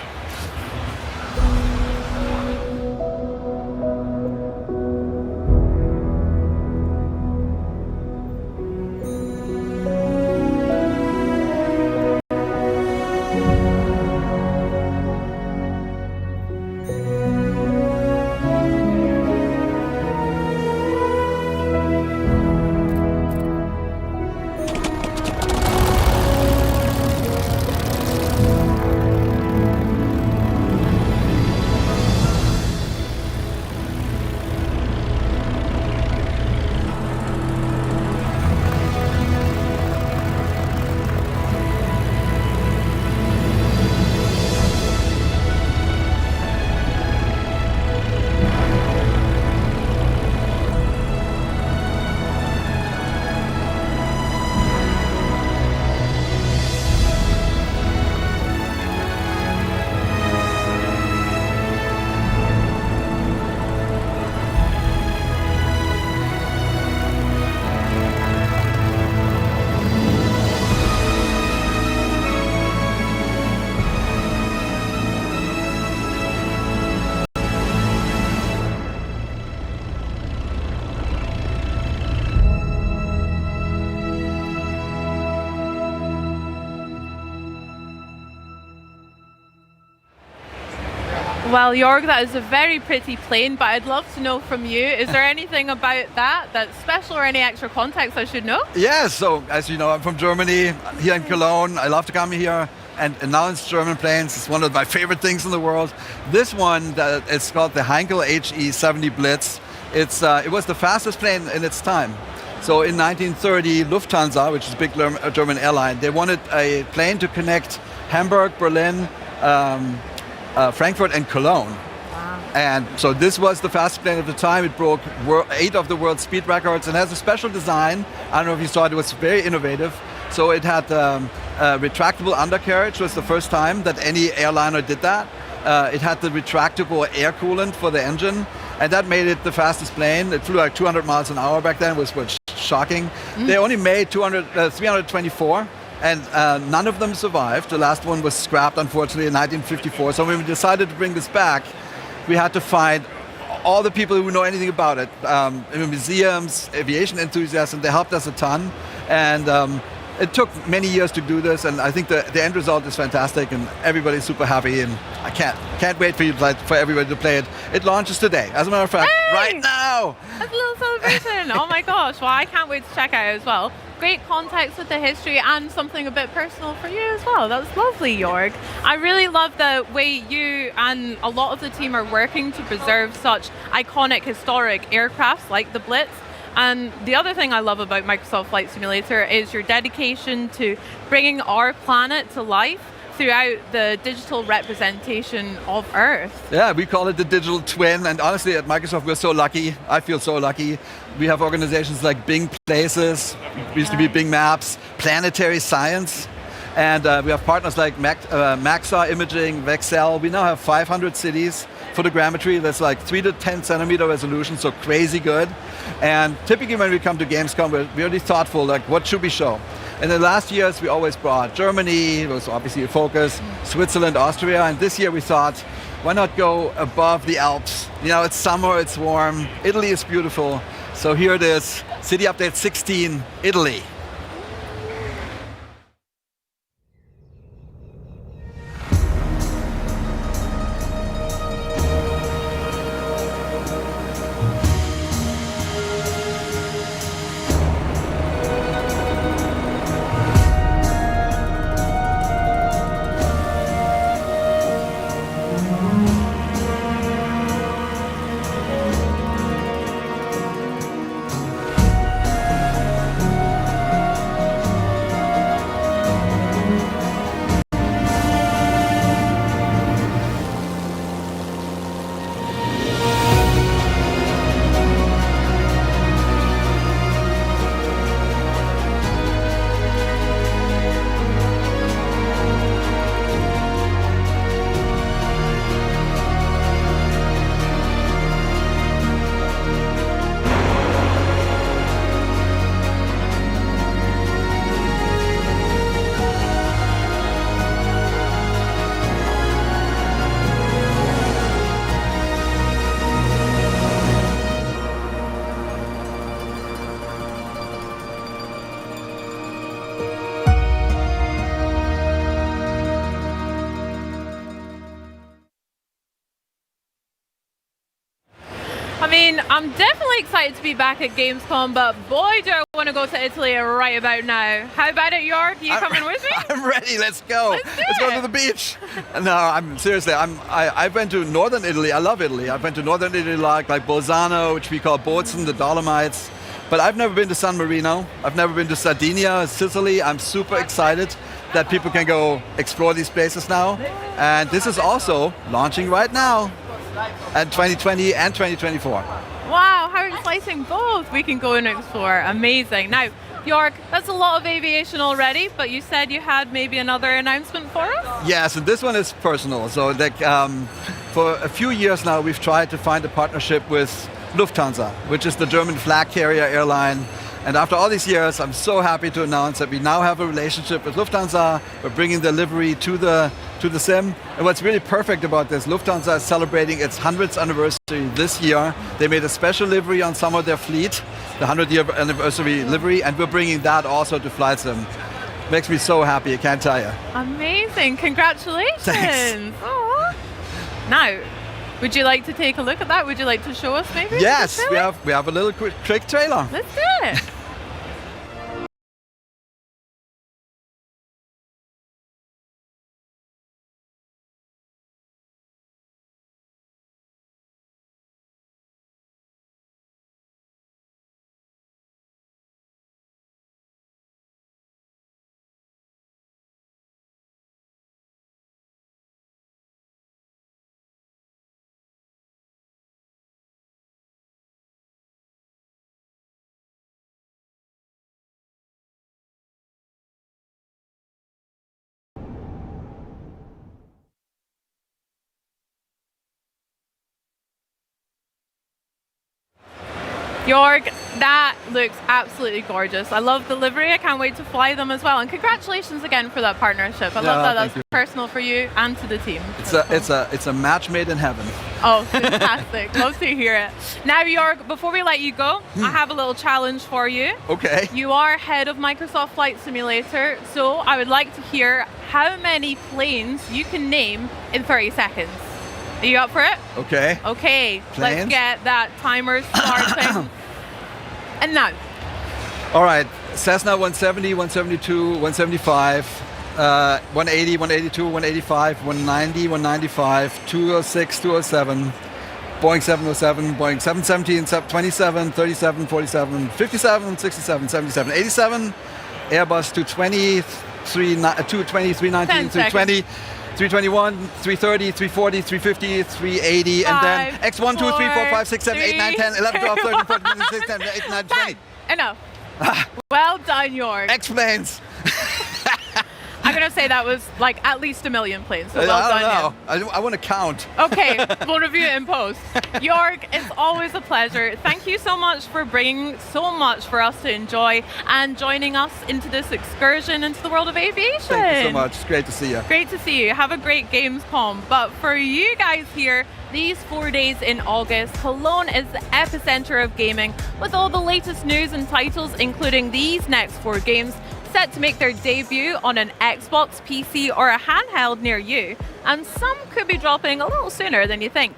Well, Jorg, that is a very pretty plane, but I'd love to know from you, is there anything about that that's special or any extra context I should know? Yeah, so as you know, I'm from Germany, here in Cologne. I love to come here and announce German planes. It's one of my favorite things in the world. This one, it's called the Heinkel HE-70 Blitz. It was the fastest plane in its time. So in 1930, Lufthansa, which is a big German airline, they wanted a plane to connect Hamburg, Berlin, Frankfurt and Cologne. Wow. And so this was the fastest plane at the time. It broke 8 of the world's speed records and has a special design. I don't know if you saw it, it was very innovative. So it had a retractable undercarriage. It was the first time that any airliner did that. It had the retractable air coolant for the engine, and that made it the fastest plane. It flew like 200 miles an hour back then, which was shocking. Mm-hmm. They only made 324. And none of them survived. The last one was scrapped, unfortunately, in 1954. So when we decided to bring this back, we had to find all the people who know anything about it, museums, aviation enthusiasts, and they helped us a ton. And it took many years to do this, and I think the end result is fantastic, and everybody's super happy, and I can't wait for everybody to play it. It launches today, as a matter of fact, right now. That's a little celebration. Oh my gosh, well, I can't wait to check out as well. Great context with the history and something a bit personal for you as well. That was lovely, Jorg. I really love the way you and a lot of the team are working to preserve such iconic historic aircrafts like the Blitz. And the other thing I love about Microsoft Flight Simulator is your dedication to bringing our planet to life throughout the digital representation of Earth. Yeah, we call it the digital twin, and honestly at Microsoft we're so lucky. I feel so lucky. We have organizations like Bing Places, used to be Bing Maps, Planetary Science, and we have partners like Maxar Imaging, Vexel. We now have 500 cities photogrammetry that's like 3 to 10 centimeter resolution, so crazy good. And typically when we come to Gamescom, we're really thoughtful, like what should we show? In the last years, we always brought Germany, it was obviously a focus, Switzerland, Austria, and this year we thought, why not go above the Alps? You know, it's summer, it's warm, Italy is beautiful. So here it is, City Update 16, Italy. I mean, I'm definitely excited to be back at Gamescom, but boy, do I want to go to Italy right about now. How about it, Jorg? You coming with me? I'm ready. Let's go. Let's go to the beach. No, I'm seriously. I've been to northern Italy. I love Italy. I've been to northern Italy, like Bolzano, which we call Bozen, the Dolomites. But I've never been to San Marino. I've never been to Sardinia, Sicily. I'm super excited that people can go explore these places now. And this is also launching right now. And 2020 and 2024. Wow, how exciting both. We can go and explore. Amazing. Now, Jorg, that's a lot of aviation already, but you said you had maybe another announcement for us? Yes, and this one is personal. So like, for a few years now, we've tried to find a partnership with Lufthansa, which is the German flag carrier airline. And after all these years, I'm so happy to announce that we now have a relationship with Lufthansa. We're bringing the livery to the sim. And what's really perfect about this, Lufthansa is celebrating its 100th anniversary this year. They made a special livery on some of their fleet, the 100-year anniversary livery, and we're bringing that also to Flight Sim. Makes me so happy, I can't tell you. Amazing, congratulations. Thanks. Aww. Now, would you like to take a look at that? Would you like to show us maybe? Yes, we have a little quick trailer. Let's do it. Jorg, that looks absolutely gorgeous. I love the livery. I can't wait to fly them as well. And congratulations again for that partnership. I love that. That's personal for you and to the team. It's a match made in heaven. Oh, fantastic. Love to hear it. Now, Jorg, before we let you go, I have a little challenge for you. Okay. You are head of Microsoft Flight Simulator, so I would like to hear how many planes you can name in 30 seconds. Are you up for it? Okay. Okay, Planes? let's get that timer starting. And now. All right. Cessna 170, 172, 175, 180, 182, 185, 190, 195, 206, 207, Boeing 707, Boeing 717, 27, 37, 47, 57, 67, 77, 87, Airbus 220, 220, 319, 320, 321, 330, 340, 350, 380, and then X1, 2, 3, 4, 5, 6, 7, 8, 9, 10, 11, 12, 13, 14, 15, 16, 17, 18, 19, 20. Enough. Well done, Jorg. X-planes. I'm going to say that was like at least 1 million planes. So well I done. don't know. I want to count. Okay, we'll review it in post. Jorg, it's always a pleasure. Thank you so much for bringing so much for us to enjoy and joining us into this excursion into the world of aviation. Thank you so much. It's great to see you. Great to see you. Have a great Gamescom. But for you guys here, these 4 days in August, Cologne is the epicenter of gaming with all the latest news and titles, including these next 4 games set to make their debut on an Xbox, PC, or a handheld near you, and some could be dropping a little sooner than you think.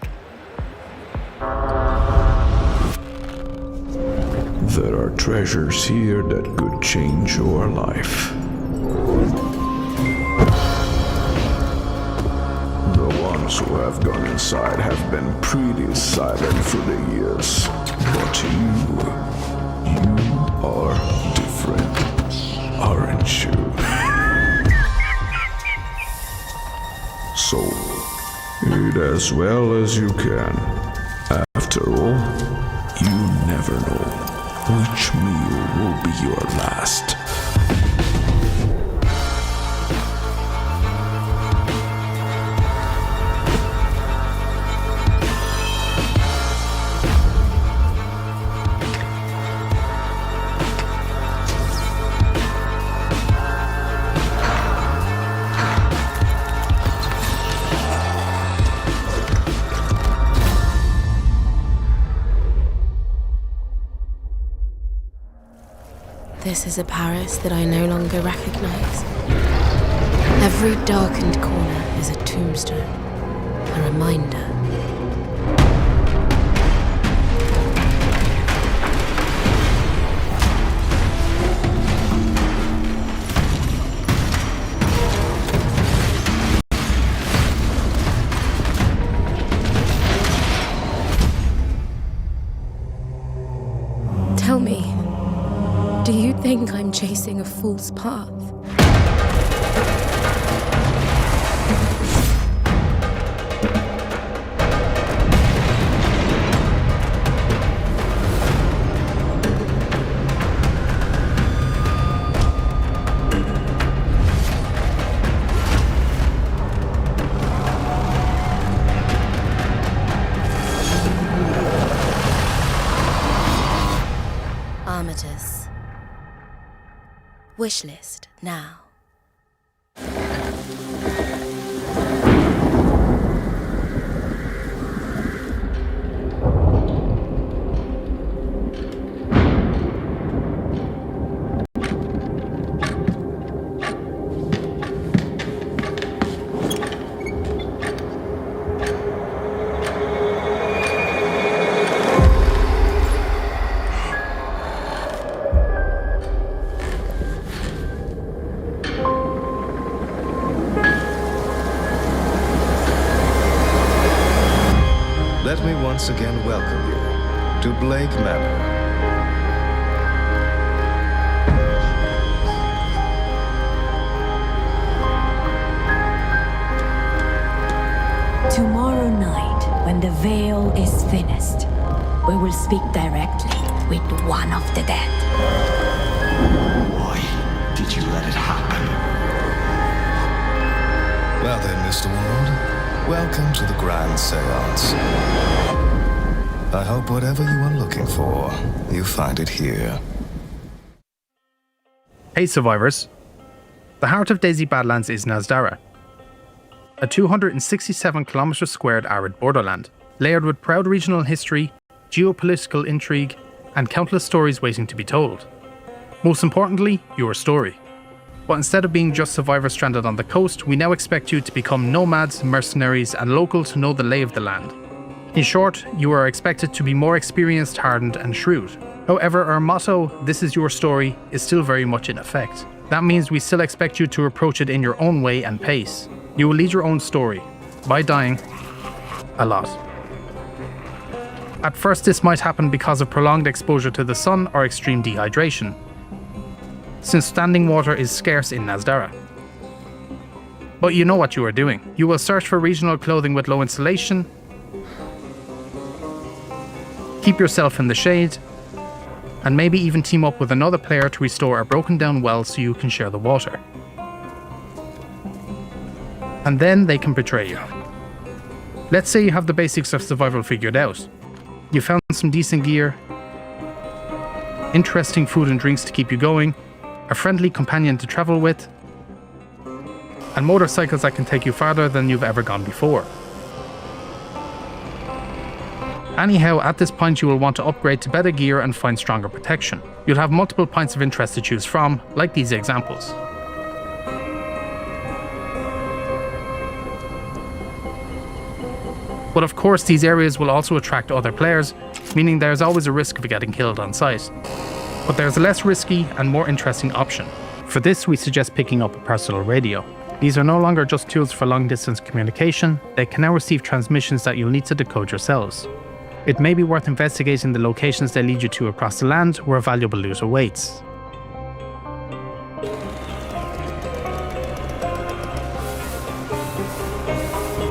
There are treasures here that could change your life. The ones who have gone inside have been pretty silent for the years, but you are different. Aren't you? So, eat as well as you can. After all, you never know which meal will be your last. This is a Paris that I no longer recognize. Every darkened corner is a tombstone, a reminder. Tell me, do you think I'm chasing a fool's path? Armitage. Wishlist now. Let me once again welcome you to Blake Manor. Tomorrow night, when the veil is thinnest, we will speak directly with one of the dead. Why did you let it happen? Well then, Mr. Ward, welcome to the Grand Seance. I hope whatever you are looking for, you find it here. Hey survivors. The heart of Daisy Badlands is Nasdara, a 267 km² arid borderland layered with proud regional history, geopolitical intrigue, and countless stories waiting to be told. Most importantly, your story. But instead of being just survivors stranded on the coast, we now expect you to become nomads, mercenaries, and local to know the lay of the land. In short, you are expected to be more experienced, hardened, and shrewd. However, our motto, "This is your story," is still very much in effect. That means we still expect you to approach it in your own way and pace. You will lead your own story, by dying a lot. At first, this might happen because of prolonged exposure to the sun or extreme dehydration, since standing water is scarce in Nasdara. But you know what you are doing. You will search for regional clothing with low insulation, keep yourself in the shade, and maybe even team up with another player to restore a broken down well so you can share the water. And then they can betray you. Let's say you have the basics of survival figured out. You found some decent gear, interesting food and drinks to keep you going, a friendly companion to travel with, and motorcycles that can take you farther than you've ever gone before. Anyhow, at this point you will want to upgrade to better gear and find stronger protection. You'll have multiple points of interest to choose from, like these examples. But of course these areas will also attract other players, meaning there's always a risk of getting killed on sight. But there's a less risky and more interesting option. For this we suggest picking up a personal radio. These are no longer just tools for long distance communication, they can now receive transmissions that you'll need to decode yourselves. It may be worth investigating the locations they lead you to across the land where valuable loot awaits.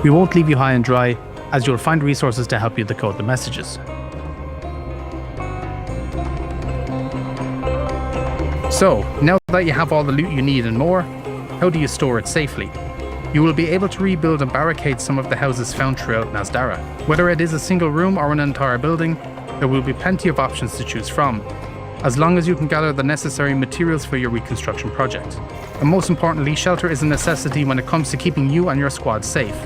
We won't leave you high and dry, as you'll find resources to help you decode the messages. So, now that you have all the loot you need and more, how do you store it safely? You will be able to rebuild and barricade some of the houses found throughout Nasdara. Whether it is a single room or an entire building, there will be plenty of options to choose from, as long as you can gather the necessary materials for your reconstruction project. And most importantly, shelter is a necessity when it comes to keeping you and your squad safe,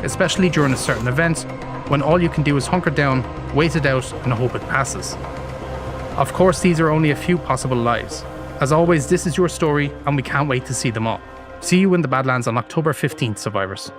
especially during a certain event, when all you can do is hunker down, wait it out, and hope it passes. Of course, these are only a few possible lives. As always, this is your story, and we can't wait to see them all. See you in the Badlands on October 15th, survivors.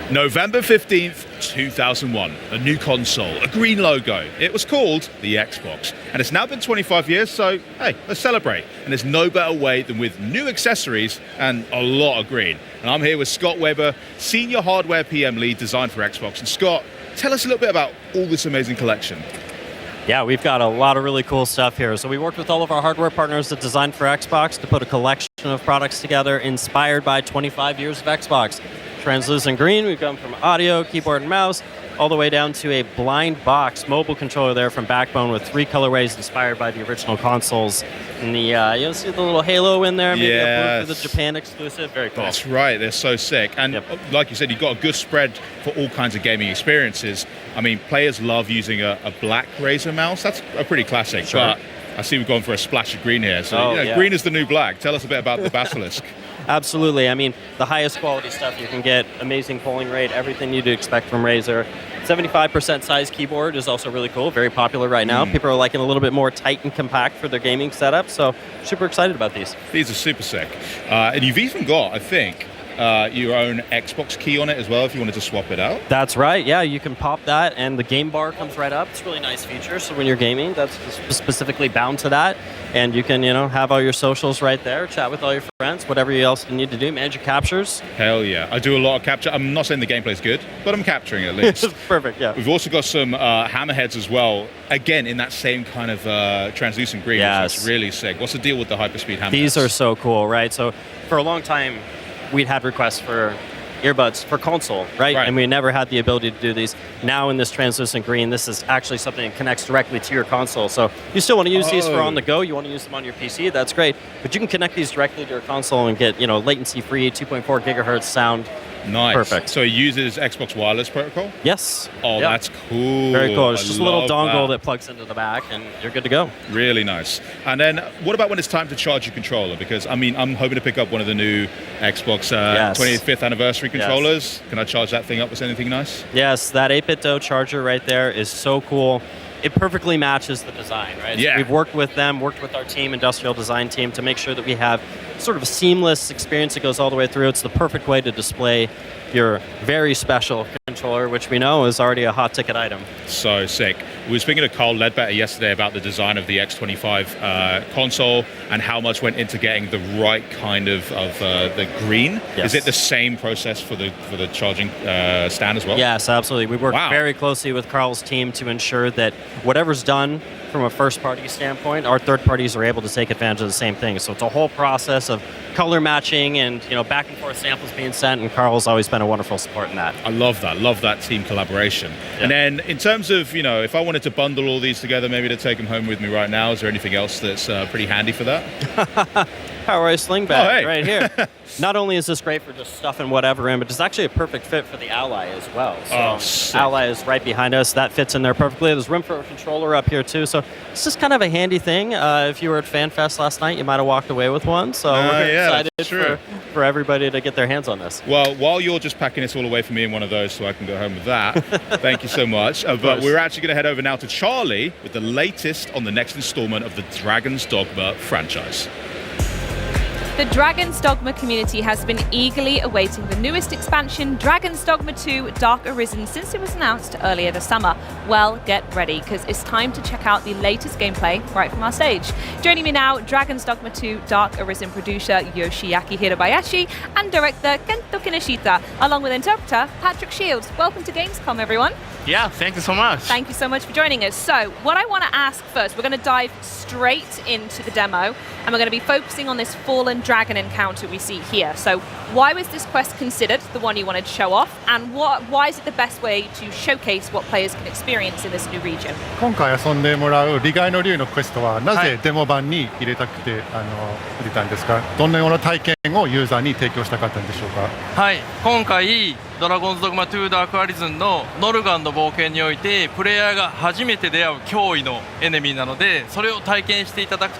November 15th, 2001. A new console, a green logo. It was called the Xbox. And it's now been 25 years, so hey, let's celebrate. And there's no better way than with new accessories and a lot of green. And I'm here with Scott Weber, Senior Hardware PM Lead Design for Xbox. And Scott, tell us a little bit about all this amazing collection. Yeah, we've got a lot of really cool stuff here. So we worked with all of our hardware partners that designed for Xbox to put a collection of products together inspired by 25 years of Xbox. Translucent green, we've gone from audio, keyboard, and mouse, all the way down to a blind box mobile controller there from Backbone with 3 colorways inspired by the original consoles. And the you'll see the little halo in there, maybe a blue for the Japan exclusive. Very cool. That's right, they're so sick. And like you said, you've got a good spread for all kinds of gaming experiences. I mean, players love using a black Razer mouse. That's a pretty classic. Sure. But I see we've gone for a splash of green here. So green is the new black. Tell us a bit about the Basilisk. Absolutely. I mean, the highest quality stuff you can get, amazing polling rate, everything you'd expect from Razer. 75% size keyboard is also really cool, very popular right now. People are liking a little bit more tight and compact for their gaming setup, so super excited about these. These are super sick. And you've even got, I think, your own Xbox key on it as well if you wanted to swap it out. That's right, yeah, you can pop that and the game bar comes right up. It's a really nice feature, so when you're gaming, that's specifically bound to that. And you can, have all your socials right there, chat with all your friends, whatever else you need to do, manage your captures. Hell yeah, I do a lot of capture. I'm not saying the gameplay's good, but I'm capturing at least. Perfect, yeah. We've also got some hammerheads as well, again in that same kind of translucent green, which is really sick. What's the deal with the hyperspeed hammerheads? These are so cool, right? So for a long time, we'd had requests for earbuds for console, right? And we never had the ability to do these. Now in this translucent green, this is actually something that connects directly to your console. So you still want to use these for on the go, you want to use them on your PC, that's great. But you can connect these directly to your console and get, latency-free 2.4 gigahertz sound Nice. Perfect. So it uses Xbox Wireless Protocol? Yes. Oh, Yep. that's cool. Very cool. It's just a little love dongle that plugs into the back, and you're good to go. Really nice. And then what about when it's time to charge your controller? Because, I mean, I'm hoping to pick up one of the new Xbox 25th anniversary controllers. Can I charge that thing up with anything nice? Yes, that 8-bit DOE charger right there is so cool. It perfectly matches the design, right? Yeah. So we've worked with them, worked with our team, industrial design team, to make sure that we have sort of a seamless experience that goes all the way through. It's the perfect way to display your very special controller, which we know is already a hot ticket item. So sick. We were speaking to Carl Ledbetter yesterday about the design of the X25 console and how much went into getting the right kind of the green. Yes. Is it the same process for the charging stand as well? Yes, absolutely. We work Wow. very closely with Carl's team to ensure that whatever's done from a first-party standpoint, our third parties are able to take advantage of the same thing. So it's a whole process of color matching and back and forth samples being sent, and Carl's always been a wonderful support in that. I love that team collaboration. Yeah. And then in terms of, if I wanted to bundle all these together, maybe to take them home with me right now, is there anything else that's pretty handy for that? Power sling bag Oh, hey. right here. Not only is this great for just stuffing whatever in, but it's actually a perfect fit for the Ally as well. So sick. Ally is right behind us. That fits in there perfectly. There's room for a controller up here too. So it's just kind of a handy thing. If you were at FanFest last night, you might have walked away with one. So we're yeah, that's excited true. for everybody to get their hands on this. Well, while you're just packing this all away for me in one of those so I can go home with that, thank you so much. But course. we're actually going to head over now to Charlie with the latest on the next installment of the Dragon's Dogma franchise. The Dragon's Dogma community has been eagerly awaiting the newest expansion, Dragon's Dogma 2 Dark Arisen, since it was announced earlier this summer. Well, get ready, because it's time to check out the latest gameplay right from our stage. Joining me now, Dragon's Dogma 2 Dark Arisen producer Yoshiaki Hirabayashi and director Kento Kinoshita, along with interpreter Patrick Shields. Welcome to Gamescom, everyone. Yeah, thank you so much. Thank you so much for joining us. So, what I want to ask first, we're going to dive straight into the demo, and we're going to be focusing on this fallen dragon encounter we see here. So, why was this quest considered the one you wanted to show off, and why is it the best way to showcase what players can experience in this new region? 今回遊んでもらう利害の竜のクエストはなぜデモ版に入れたくて入れたんですか？どんなような体験をユーザーに提供したかったんでしょうか？はい、今回ドラゴンズドグマ2ダークアリズンのノルガンの冒険においてプレイヤーが初めて出会う脅威のエネミーなので、それを体験していただき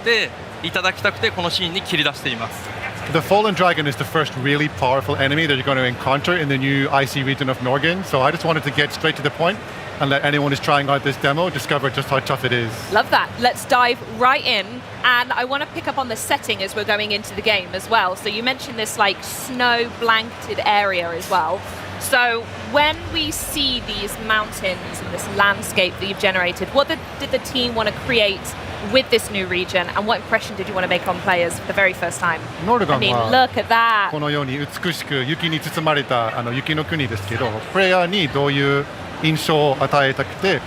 たくてこのシーンに切り出しています。The Fallen Dragon is the first really powerful enemy that you're going to encounter in the new IC region of Norgin, so I just wanted to get straight to the point and let anyone who's trying out this demo discover just how tough it is. Love that. Let's dive right in. And I want to pick up on the setting as we're going into the game as well. So you mentioned this like snow blanketed area as well. So when we see these mountains and this landscape that you've generated, what did the team want to create with this new region, and what impression did you want to make on players for the very first time? I mean, look at that. このように美しく雪に包まれた雪の国ですけど、プレイヤーにどういう印象を与えたくて、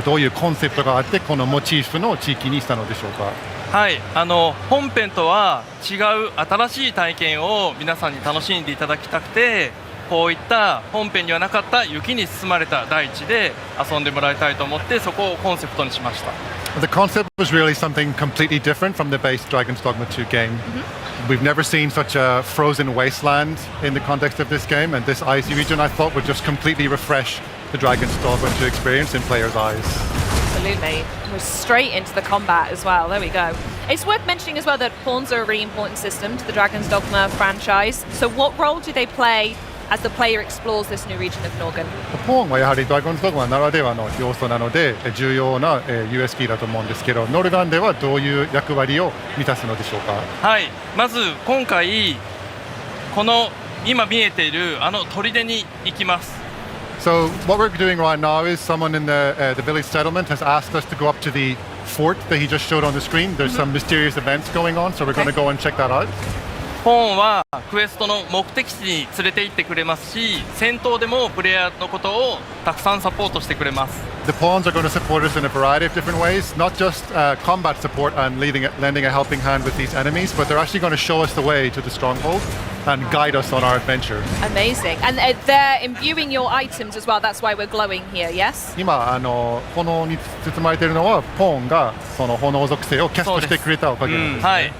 どういうコンセプトがあってこのモチーフの地域にしたのでしょうか？はい、本編とは違う新しい体験を皆さんに楽しんでいただきたくて、こういった本編にはなかった雪に包まれた大地で遊んでもらいたいと思って、そこをコンセプトにしました。The concept was really something completely different from the base Dragon's Dogma 2 game. We've never seen such a frozen wasteland in the context of this game, and this icy region I thought would just completely refresh the Dragon's Dogma 2 experience in players' eyes. Absolutely. We're straight into the combat as well. There we go. It's worth mentioning as well that pawns are a really important system to the Dragon's Dogma franchise. So what role do they play as the player explores this new region of Norgin? ポーンはやはりドラゴンズドグマならではの要素なので重要な USP だと思うんですけど、ノルガンではどういう役割を満たすのでしょうか？はい、まず今回この今見えている砦に行きます。So what we're doing right now is someone in the village settlement has asked us to go up to the fort that he just showed on the screen. There's some mysterious events going on, so we're going to go and check that out. ポーンはクエストの目的地に連れて行ってくれますし、戦闘でもプレイヤーのことをたくさんサポートしてくれます。The pawns are going to support us in a variety of different ways, not just combat support and lending a helping hand with these enemies, but they're actually going to show us the way to the stronghold and guide us on our adventure. Amazing. And they're imbuing your items as well. That's why we're glowing here, yes? 今炎に包まれているのはポーンがその炎属性をキャストしてくれたおかげなんですね。はい。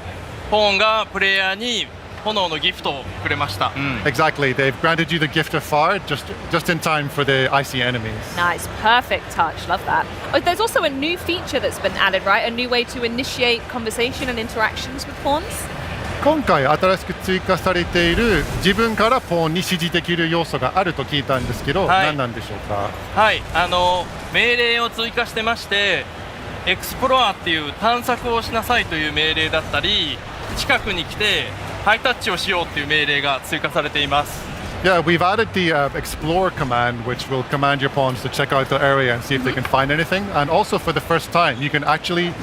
ポーンがプレイヤーに炎のギフトをくれました。Exactly, they've granted you the gift of fire just in time for the icy enemies. Nice, perfect touch, love that. Oh, there's also a new feature that's been added, right? A new way to initiate conversation and interactions with pawns? 今回新しく追加されている自分からポーンに指示できる要素があると聞いたんですけど、何なんでしょうか？はい、命令を追加してまして、エクスプロアっていう探索をしなさいという命令だったり、近くに来てハイタッチをしようっていう命令が追加されています。Yeah, we've added the explore command, which will command your pawns to check out the area and see if they can find anything. And also for the first time, you can actually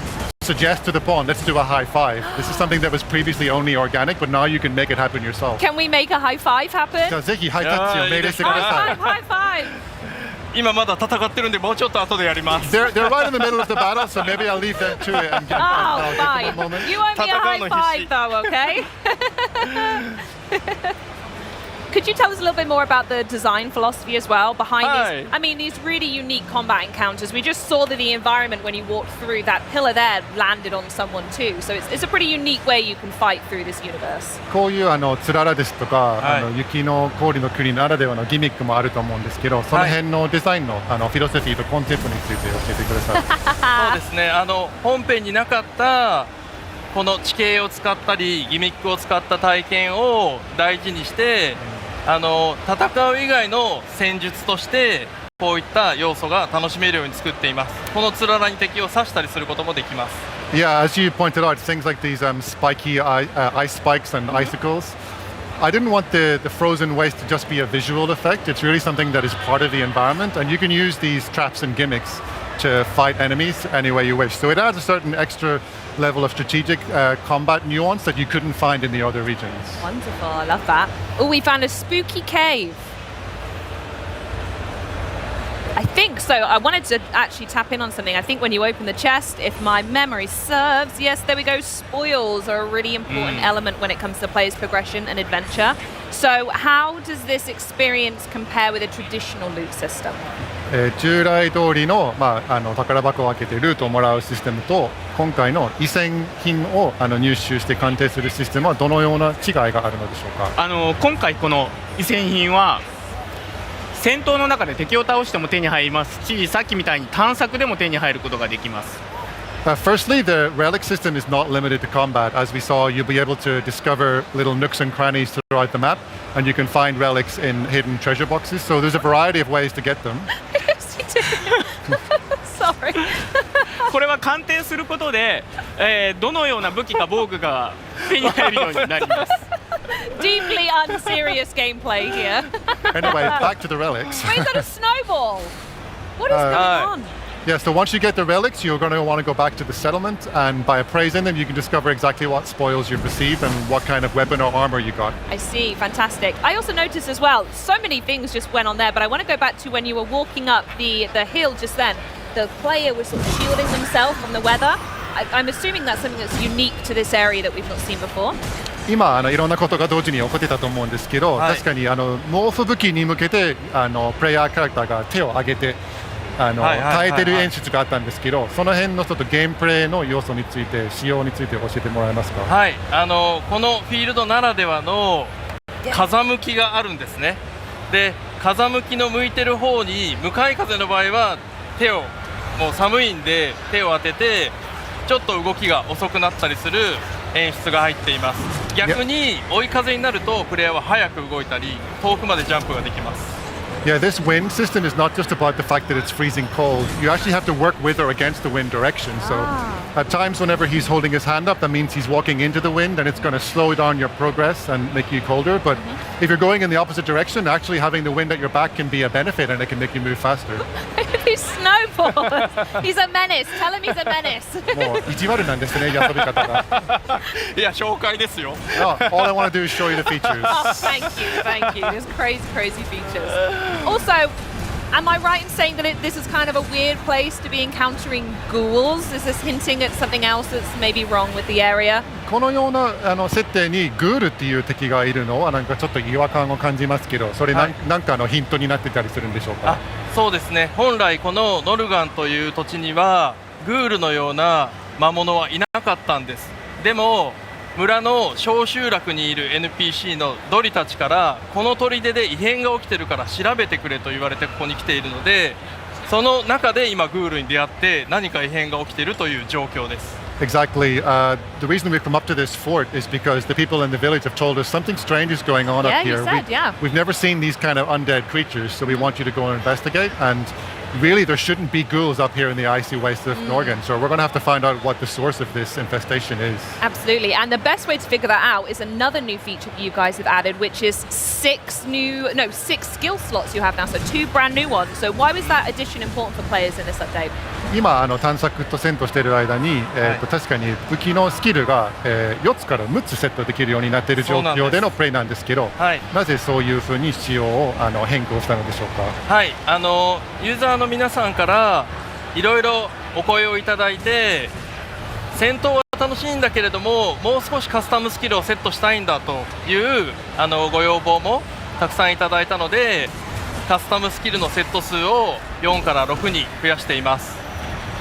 suggest to the pawn, let's do a high five. This is something that was previously only organic, but now you can make it happen yourself. Can we make a high five happen? じゃあぜひハイタッチを命令してください。High five! 今まだ戦ってるんでもうちょっと後でやります。They're right in the middle of the battle, so maybe I'll leave them to it and give fine. them a moment. You owe me a high five though, okay? Could you tell us a little bit more about the design philosophy as well behind these? I mean, these really unique combat encounters. We just saw that the environment when you walked through that pillar there landed on someone too. So it's a pretty unique way you can fight through this universe. こういうつららですとか、雪の氷の国ならではのギミックもあると思うんですけど、その辺のデザインのフィロソフィーとコンセプトについて教えてください。そうですね。本編になかったこの地形を使ったりギミックを使った体験を大事にして。戦う以外の戦術としてこういった要素が楽しめるように作っています。このつららに敵を刺したりすることもできます。Yeah, as you pointed out, things like these spiky ice spikes and icicles. I didn't want the frozen waste to just be a visual effect. It's really something that is part of the environment, and you can use these traps and gimmicks to fight enemies any way you wish. So it adds a certain extra level of strategic combat nuance that you couldn't find in the other regions. Wonderful, I love that. Oh, we found a spooky cave. I think so. I wanted to actually tap in on something. I think when you open the chest, if my memory serves, yes, there we go, spoils are a really important element when it comes to player's progression and adventure. So how does this experience compare with a traditional loot system? 従来通りの、宝箱を開けてルートをもらうシステムと今回の遺産品を入手して鑑定するシステムはどのような違いがあるのでしょうか？今回この遺産品は戦闘の中で敵を倒しても手に入りますし、さっきみたいに探索でも手に入ることができます。Firstly, the relic system is not limited to combat. As we saw, you'll be able to discover little nooks and crannies throughout the map, and you can find relics in hidden treasure boxes. So there's a variety of ways to get them. Sorry. これは鑑定することで、どのような武器か防具が手に入るようになります。Deeply unserious gameplay here. Anyway, back to the relics. Wait, is that a snowball? What is going on? Yeah, so once you get the relics, you're going to want to go back to the settlement, and by appraising them, you can discover exactly what spoils you've received and what kind of weapon or armor you got. I see, fantastic. I also noticed as well, so many things just went on there, but I want to go back to when you were walking up the hill just then. The player was sort of shielding themselves from the weather. I'm assuming that's something that's unique to this area that we've not seen before. 今いろんなことが同時に起こってたと思うんですけど、確かに毛布武器に向けてプレイヤーキャラクターが手を上げて変えてる演出があったんですけど、その辺のちょっとゲームプレイの要素について、仕様について教えてもらえますか？はい、このフィールドならではの風向きがあるんですね。で、風向きの向いてる方に向かい風の場合はもう寒いんで手を当ててちょっと動きが遅くなったりする演出が入っています。逆に追い風になるとプレイヤーは早く動いたり遠くまでジャンプができます。Yeah, this wind system is not just about the fact that it's freezing cold. You actually have to work with or against the wind direction. So at times whenever he's holding his hand up, that means he's walking into the wind and it's going to slow down your progress and make you colder. But if you're going in the opposite direction, actually having the wind at your back can be a benefit and it can make you move faster. He snowballs. He's a menace. Tell him he's a menace. もう意地悪なんですね、遊び方が。いや、紹介ですよ。All I want to do is show you the features. Oh, thank you, thank you. There's crazy, crazy features. Also, am I right in saying that this is kind of a weird place to be encountering ghouls? Is this hinting at something else that's maybe wrong with the area? このような設定にグールっていう敵がいるのはなんかちょっと違和感を感じますけど、それなんかのヒントになってたりするんでしょうか？そうですね。本来このノルガンという土地にはグールのような魔物はいなかったんです。でも村の小集落にいる NPC のドリたちからこの砦で異変が起きてるから調べてくれと言われてここに来ているので、その中で今グールに出会って何か異変が起きているという状況です。Exactly. The reason we've come up to this fort is because the people in the village have told us something strange is going on up here. We've never seen these kind of undead creatures, so we want you to go and investigate. And really, there shouldn't be ghouls up here in the icy waste of Norgan, so we're going to have to find out what the source of this infestation is. Absolutely, and the best way to figure that out is another new feature that you guys have added, which is 6 skill slots you have now, so 2 brand new ones. So why was that addition important for players in this update? 今探索と戦闘している間に、確かに武器のスキルが、4つから6つセットできるようになっている状況でのプレイなんですけど、なぜそういうふうに仕様を変更したのでしょうか。はい、ユーザーの皆さんからいろいろお声をいただいて、戦闘は楽しいんだけれどももう少しカスタムスキルをセットしたいんだというご要望もたくさんいただいたので、カスタムスキルのセット数を4から6に増やしています。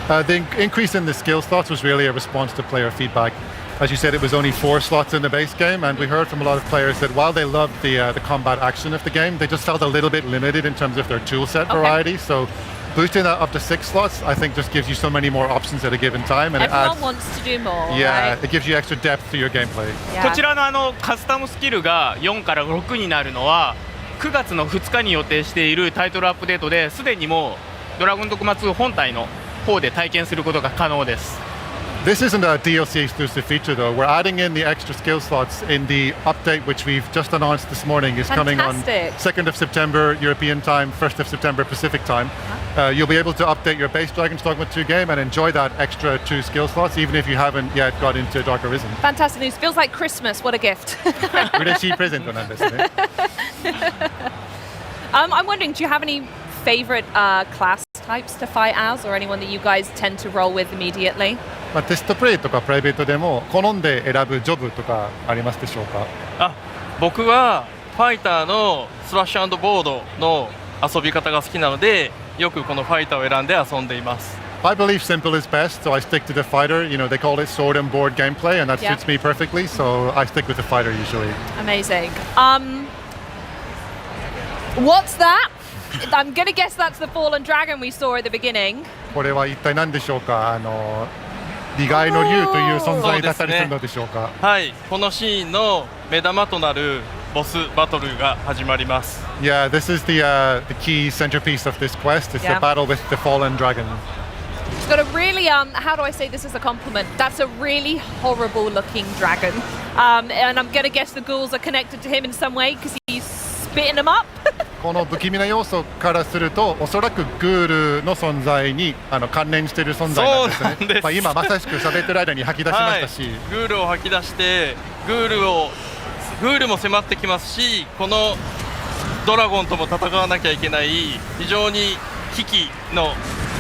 The increase in the skill slots was really a response to player feedback. As you said, it was only 4 slots in the base game, and we heard from a lot of players that while they loved the combat action of the game, they just felt a little bit limited in terms of their toolset variety. So boosting that up to 6 slots, I think, just gives you so many more options at a given time, and everyone wants to do more. Yeah, it gives you extra depth to your gameplay. こちらのカスタムスキルが4から6になるのは9月の2日に予定しているタイトルアップデートですでにもうドラゴンドグマ2本体の方で体験することが可能です。This isn't a DLC exclusive feature though. We're adding in the extra skill slots in the update which we've just announced this morning is coming on 2nd of September European time, 1st of September Pacific time. You'll be able to update your base Dragon's Dogma 2 game and enjoy that extra 2 skill slots even if you haven't yet got into Dark Arisen. Fantastic news. Feels like Christmas. What a gift. 嬉しいプレゼントなんですね。I'm wondering, do you have any favorite class types to fight as, or anyone that you guys tend to roll with immediately? テストプレイとかプライベートでも好んで選ぶジョブとかありますでしょうか。僕はファイターのスラッシュ&ボードの遊び方が好きなので、よくこのファイターを選んで遊んでいます。I believe simple is best, so I stick to the fighter. You know, they call it sword and board gameplay, and that suits me perfectly. So I stick with the fighter usually. Amazing. What's that? I'm gonna guess that's the fallen dragon we saw at the beginning. これは一体何でしょうか。利害の竜という存在だったりするのでしょうか。はい、このシーンの目玉となるボスバトルが始まります。Yeah, this is the key centerpiece of this quest. It's the battle with the fallen dragon. It's got a really how do I say this as a compliment? That's a really horrible looking dragon. And I'm gonna guess the ghouls are connected to him in some way because he's spitting them up. この不気味な要素からすると、おそらくグールの存在に関連している存在なんですね。まあ今まさしく喋ってる間に吐き出しましたし、グールを吐き出してグールも迫ってきますし、このドラゴンとも戦わなきゃいけない非常に危機の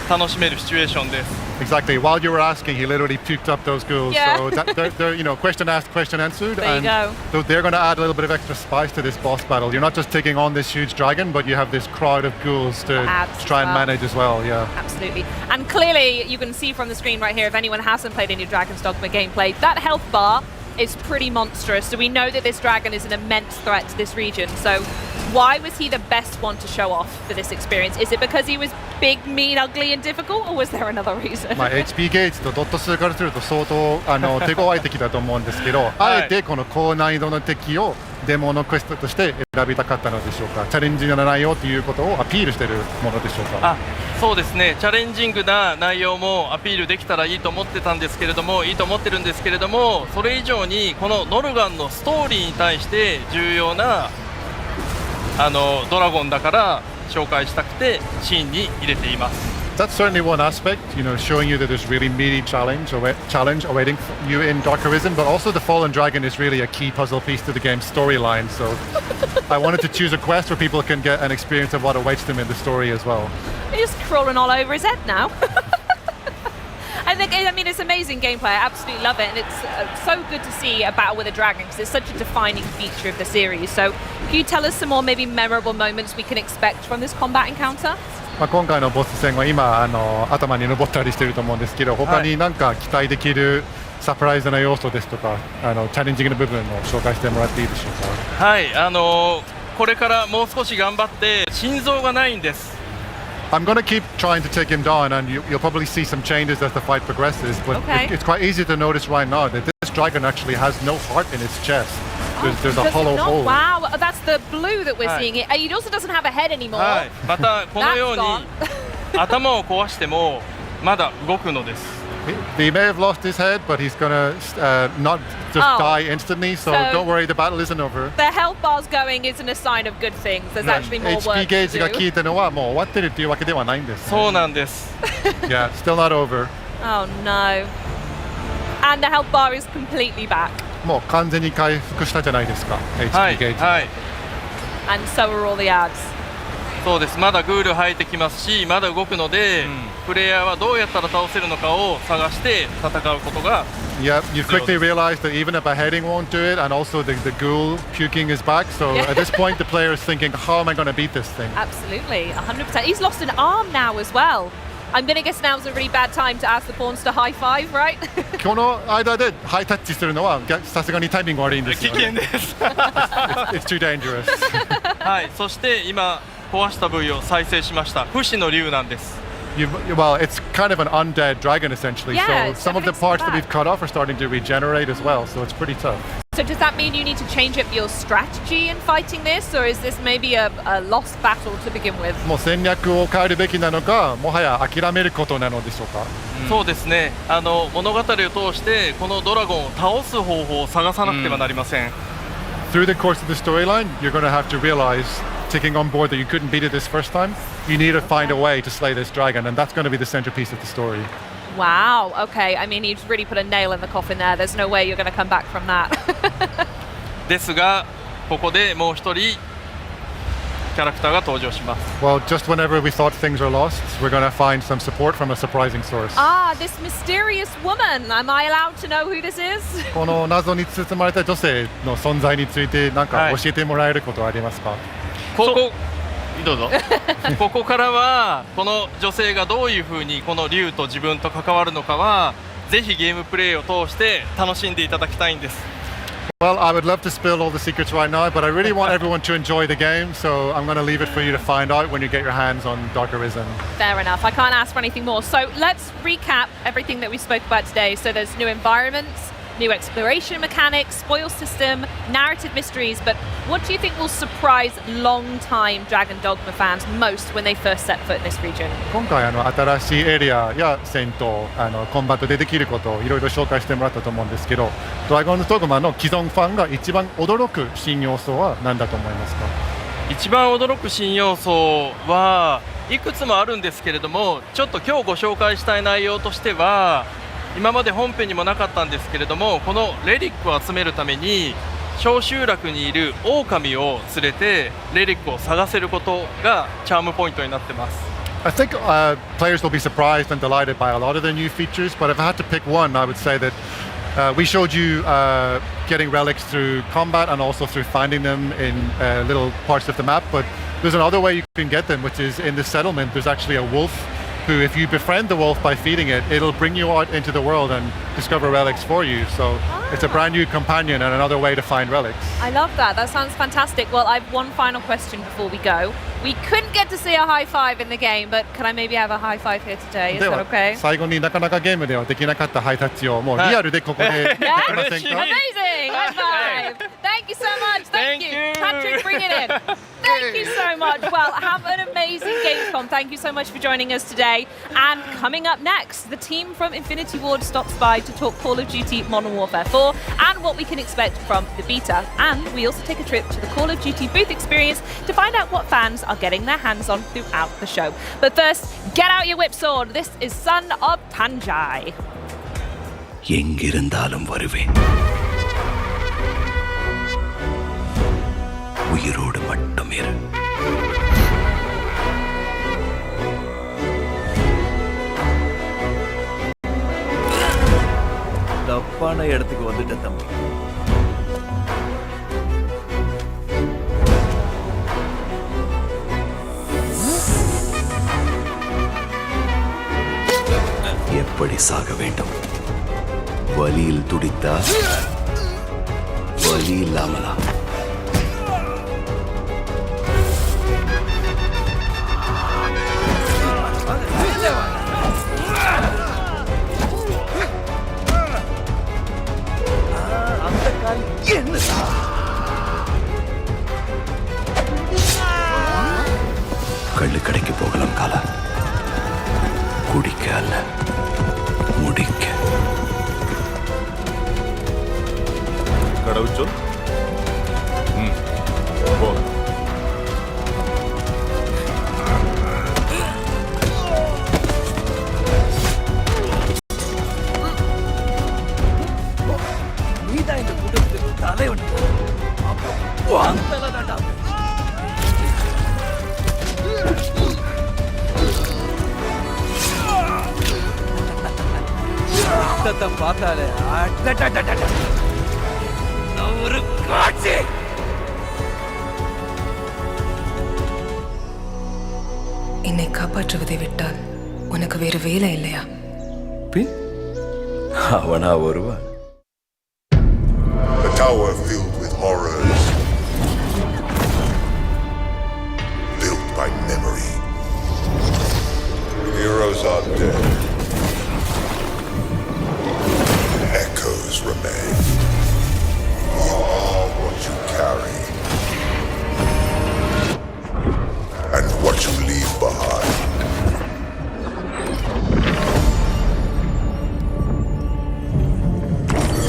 楽しめるシチュエーションです。Exactly. While you were asking, he literally puked up those ghouls. Yeah. So they're question asked, question answered. There you go. So they're going to add a little bit of extra spice to this boss battle. You're not just taking on this huge dragon, but you have this crowd of ghouls to try and manage as well. Yeah. Absolutely. And clearly, you can see from the screen right here, if anyone hasn't played any Dragon's Dogma gameplay, that health bar is pretty monstrous. So we know that this dragon is an immense threat to this region. So why was he the best one to show off for this experience? Is it because he was big, mean, ugly, and difficult, or was there another reason? まあ HP ゲージとドット数からすると相当手強い敵だと思うんですけど、あえてこの高難易度の敵をデモのクエストとして選びたかったのでしょうか。チャレンジングな内容ということをアピールしているものでしょうか。そうですね。チャレンジングな内容もアピールできたらいいと思ってたんですけれども、いいと思ってるんですけれども、それ以上にこのノルガンのストーリーに対して重要なドラゴンだから紹介したくてシーンに入れています。That's certainly one aspect, showing you that there's really meaty challenge awaiting you in Dark Arisen, but also the Fallen Dragon is really a key puzzle piece to the game's storyline. So I wanted to choose a quest where people can get an experience of what awaits them in the story as well. He's just crawling all over his head now. I mean, it's amazing gameplay. I absolutely love it, and it's so good to see a battle with a dragon because it's such a defining feature of the series. So, can you tell us some more maybe memorable moments we can expect from this combat encounter? 今回のボス戦は今頭に登ったりしてると思うんですけど、他に何か期待できるサプライズな要素ですとか、チャレンジングな部分を紹介してもらっていいでしょうか。はい、これからもう少し頑張って心臓がないんです。I'm going to keep trying to take him down, and you'll probably see some changes as the fight progresses. But it's quite easy to notice right now that this dragon actually has no heart in its chest. There's a hollow hole. Wow, that's the blue that we're seeing. It also doesn't have a head anymore. はい、またこのように頭を壊してもまだ動くのです。He may have lost his head, but he's gonna not just die instantly. So don't worry, the battle isn't over. The health bar's going isn't a sign of good things. There's actually more work HP ゲー to ジが効 do. いたのはもう終わってるっていうわけではないんです。そうなんです。Yeah, still not over. Oh no. And the health bar is completely back. もう完全に回復したじゃないですか。HP ゲージ。はい。And so are all the ads. そうです。まだグール入ってきますし、まだ動くので、プレイヤーはどうやったら倒せるのかを探して戦うことが。Yeah, you quickly realize that even a beheading won't do it, and also the ghoul puking is back. So at this point, the player is thinking, how am I going to beat this thing? Absolutely, 100%. He's lost an arm now as well. I'm going to guess now's a really bad time to ask the pawns to high five, right? この間でハイタッチするのはさすがにタイミング悪いんですよ。危険です。It's too dangerous. はい、そして今壊した部位を再生しました。不死の竜なんです。Well, it's kind of an undead dragon essentially. Yeah, so some of the parts that we've cut off are starting to regenerate as well. So it's pretty tough. So does that mean you need to change up your strategy in fighting this, or is this maybe a lost battle to begin with? もう戦略を変えるべきなのか、もはや諦めることなのでしょうか。そうですね。物語を通してこのドラゴンを倒す方法を探さなくてはなりません。Through the course of the storyline, you're going to have to realize, taking on board that you couldn't beat it this first time, you need to find a way to slay this dragon, and that's going to be the centerpiece of the story. Wow, okay. I mean, he's really put a nail in the coffin there. There's no way you're going to come back from that. ですが、ここでもう一人キャラクターが登場します。Well, just whenever we thought things were lost, we're going to find some support from a surprising source. Ah, this mysterious woman. Am I allowed to know who this is? この謎に包まれた女性の存在について何か教えてもらえることはありますか？どうぞ。ここからはこの女性がどういうふうにこの竜と自分と関わるのかはぜひゲームプレイを通して楽しんでいただきたいんです。Well, I would love to spill all the secrets right now, but I really want everyone to enjoy the game, so I'm going to leave it for you to find out when you get your hands on Dark Arisen. Fair enough. I can't ask for anything more. So let's recap everything that we spoke about today. So there's new environments, new exploration mechanics, spoil system, narrative mysteries, but what do you think will surprise long-time Dragon Dogma fans most when they first set foot in this region? 今回新しいエリアや戦闘、コンバットでできることをいろいろ紹介してもらったと思うんですけど、ドラゴンズドグマの既存ファンが一番驚く新要素は何だと思いますか？一番驚く新要素はいくつもあるんですけれども、ちょっと今日ご紹介したい内容としては今まで本編にもなかったんですけれども、このレリックを集めるために小集落にいる狼を連れてレリックを探せることがチャームポイントになってます。I think players will be surprised and delighted by a lot of the new features, but if I had to pick one, I would say that we showed you getting relics through combat and also through finding them in little parts of the map, but there's another way you can get them, which is in the settlement. There's actually a wolf who, if you befriend the wolf by feeding it, it'll bring you out into the world and discover relics for you. So it's a brand new companion and another way to find relics. I love that. That sounds fantastic. Well, I have one final question before we go. We couldn't get to see a high five in the game, but can I maybe have a high five here today? Is that okay? 最後になかなかゲームではできなかったハイタッチをもうリアルでここでできませんか？ Amazing! High five! Thank you so much. Thank you. Patrick, bring it in. Thank you so much. Well, have an amazing Gamescom. Thank you so much for joining us today. And coming up next, the team from Infinity Ward stops by to talk Call of Duty Modern Warfare 4 and what we can expect from the beta. And we also take a trip to the Call of Duty booth experience to find out what fans are getting their hands on throughout the show. But first, get out your whipsword. This is Son of Tanjai. எங்கிருந்தாலும் வருவேன். உயிரோடு மட்டும் இரு. தப்பான இடத்துக்கு வந்துட்ட தம்பி. எப்படி சாக வேண்டும் വലിയിൽ തുടിത്ത വലിയില്ലാമല കള്ളിക്കടയ്ക്ക് പോകണം കാല കുടിക്കല്ല മുടിക്ക കടവുച്ചോ നീതാ എന്റെ കൂട്ടത്തിൽ തലയുണ്ട് பார்த்தாலே ஒரு காட்சி என்னை காப்பாற்றுவதை விட்டால் உனக்கு வேறு வேலை இல்லையா? அவனா வருவான். A tower filled with horrors, built by memory. Heroes are dead. Echoes remain. You are what you carry, and what you leave behind.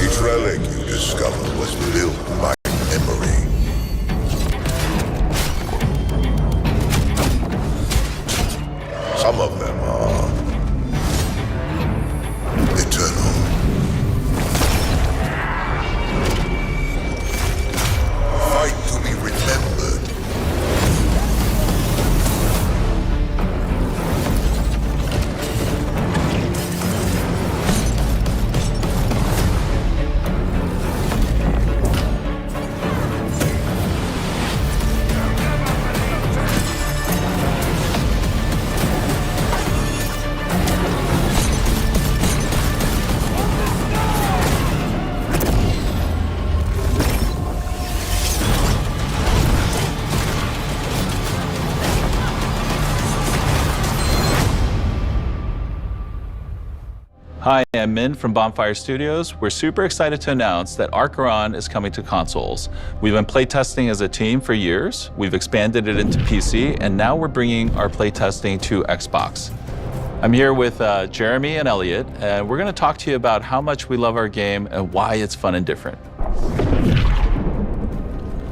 Each relic you discover was built by memory. Some of them are eternal. Fight to be remembered. Hi, I'm Min from Bonfire Studios. We're super excited to announce that Archeron is coming to consoles. We've been playtesting as a team for years. We've expanded it into PC, and now we're bringing our playtesting to Xbox. I'm here with Jeremy and Elliot, and we're going to talk to you about how much we love our game and why it's fun and different.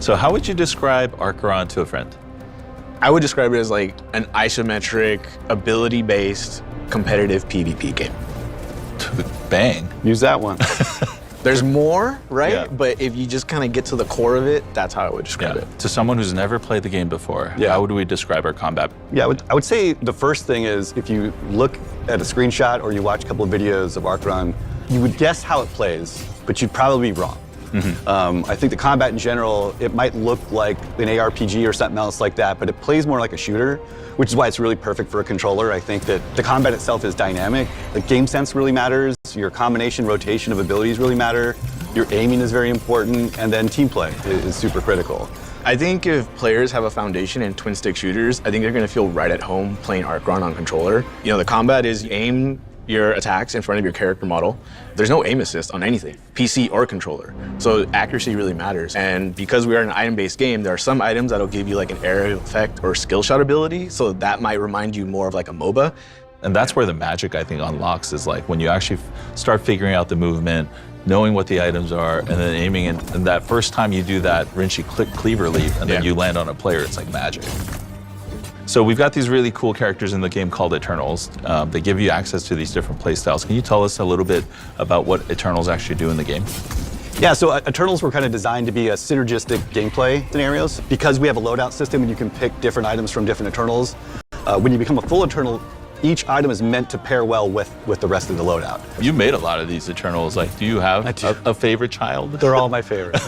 So how would you describe Archeron to a friend? I would describe it as like an isometric, ability-based, competitive PvP game. Bang. Use that one. There's more, right? Yeah. But if you just kind of get to the core of it, that's how I would describe it. To someone who's never played the game before, how would we describe our combat? Yeah, I would say the first thing is if you look at a screenshot or you watch a couple of videos of Archeron, you would guess how it plays, but you'd probably be wrong. I think the combat in general, it might look like an ARPG or something else like that, but it plays more like a shooter, which is why it's really perfect for a controller. I think that the combat itself is dynamic. The game sense really matters. Your combination, rotation of abilities really matter. Your aiming is very important, and then team play is super critical. I think if players have a foundation in twin stick shooters, I think they're going to feel right at home playing Archeron on controller. You know, the combat is you aim your attacks in front of your character model. There's no aim assist on anything, PC or controller. So accuracy really matters. And because we are an item-based game, there are some items that'll give you like an aerial effect or skill shot ability. So that might remind you more of like a MOBA. And that's where the magic, I think, unlocks is like when you actually start figuring out the movement, knowing what the items are, and then aiming. And that first time you do that Rinchi cleaver leap, and then you land on a player, it's like magic. So we've got these really cool characters in the game called Eternals. They give you access to these different playstyles. Can you tell us a little bit about what Eternals actually do in the game? Yeah, so Eternals were kind of designed to be a synergistic gameplay scenarios. Because we have a loadout system and you can pick different items from different Eternals, when you become a full Eternal, each item is meant to pair well with the rest of the loadout. You made a lot of these Eternals. Like, do you have a favorite child? They're all my favorite.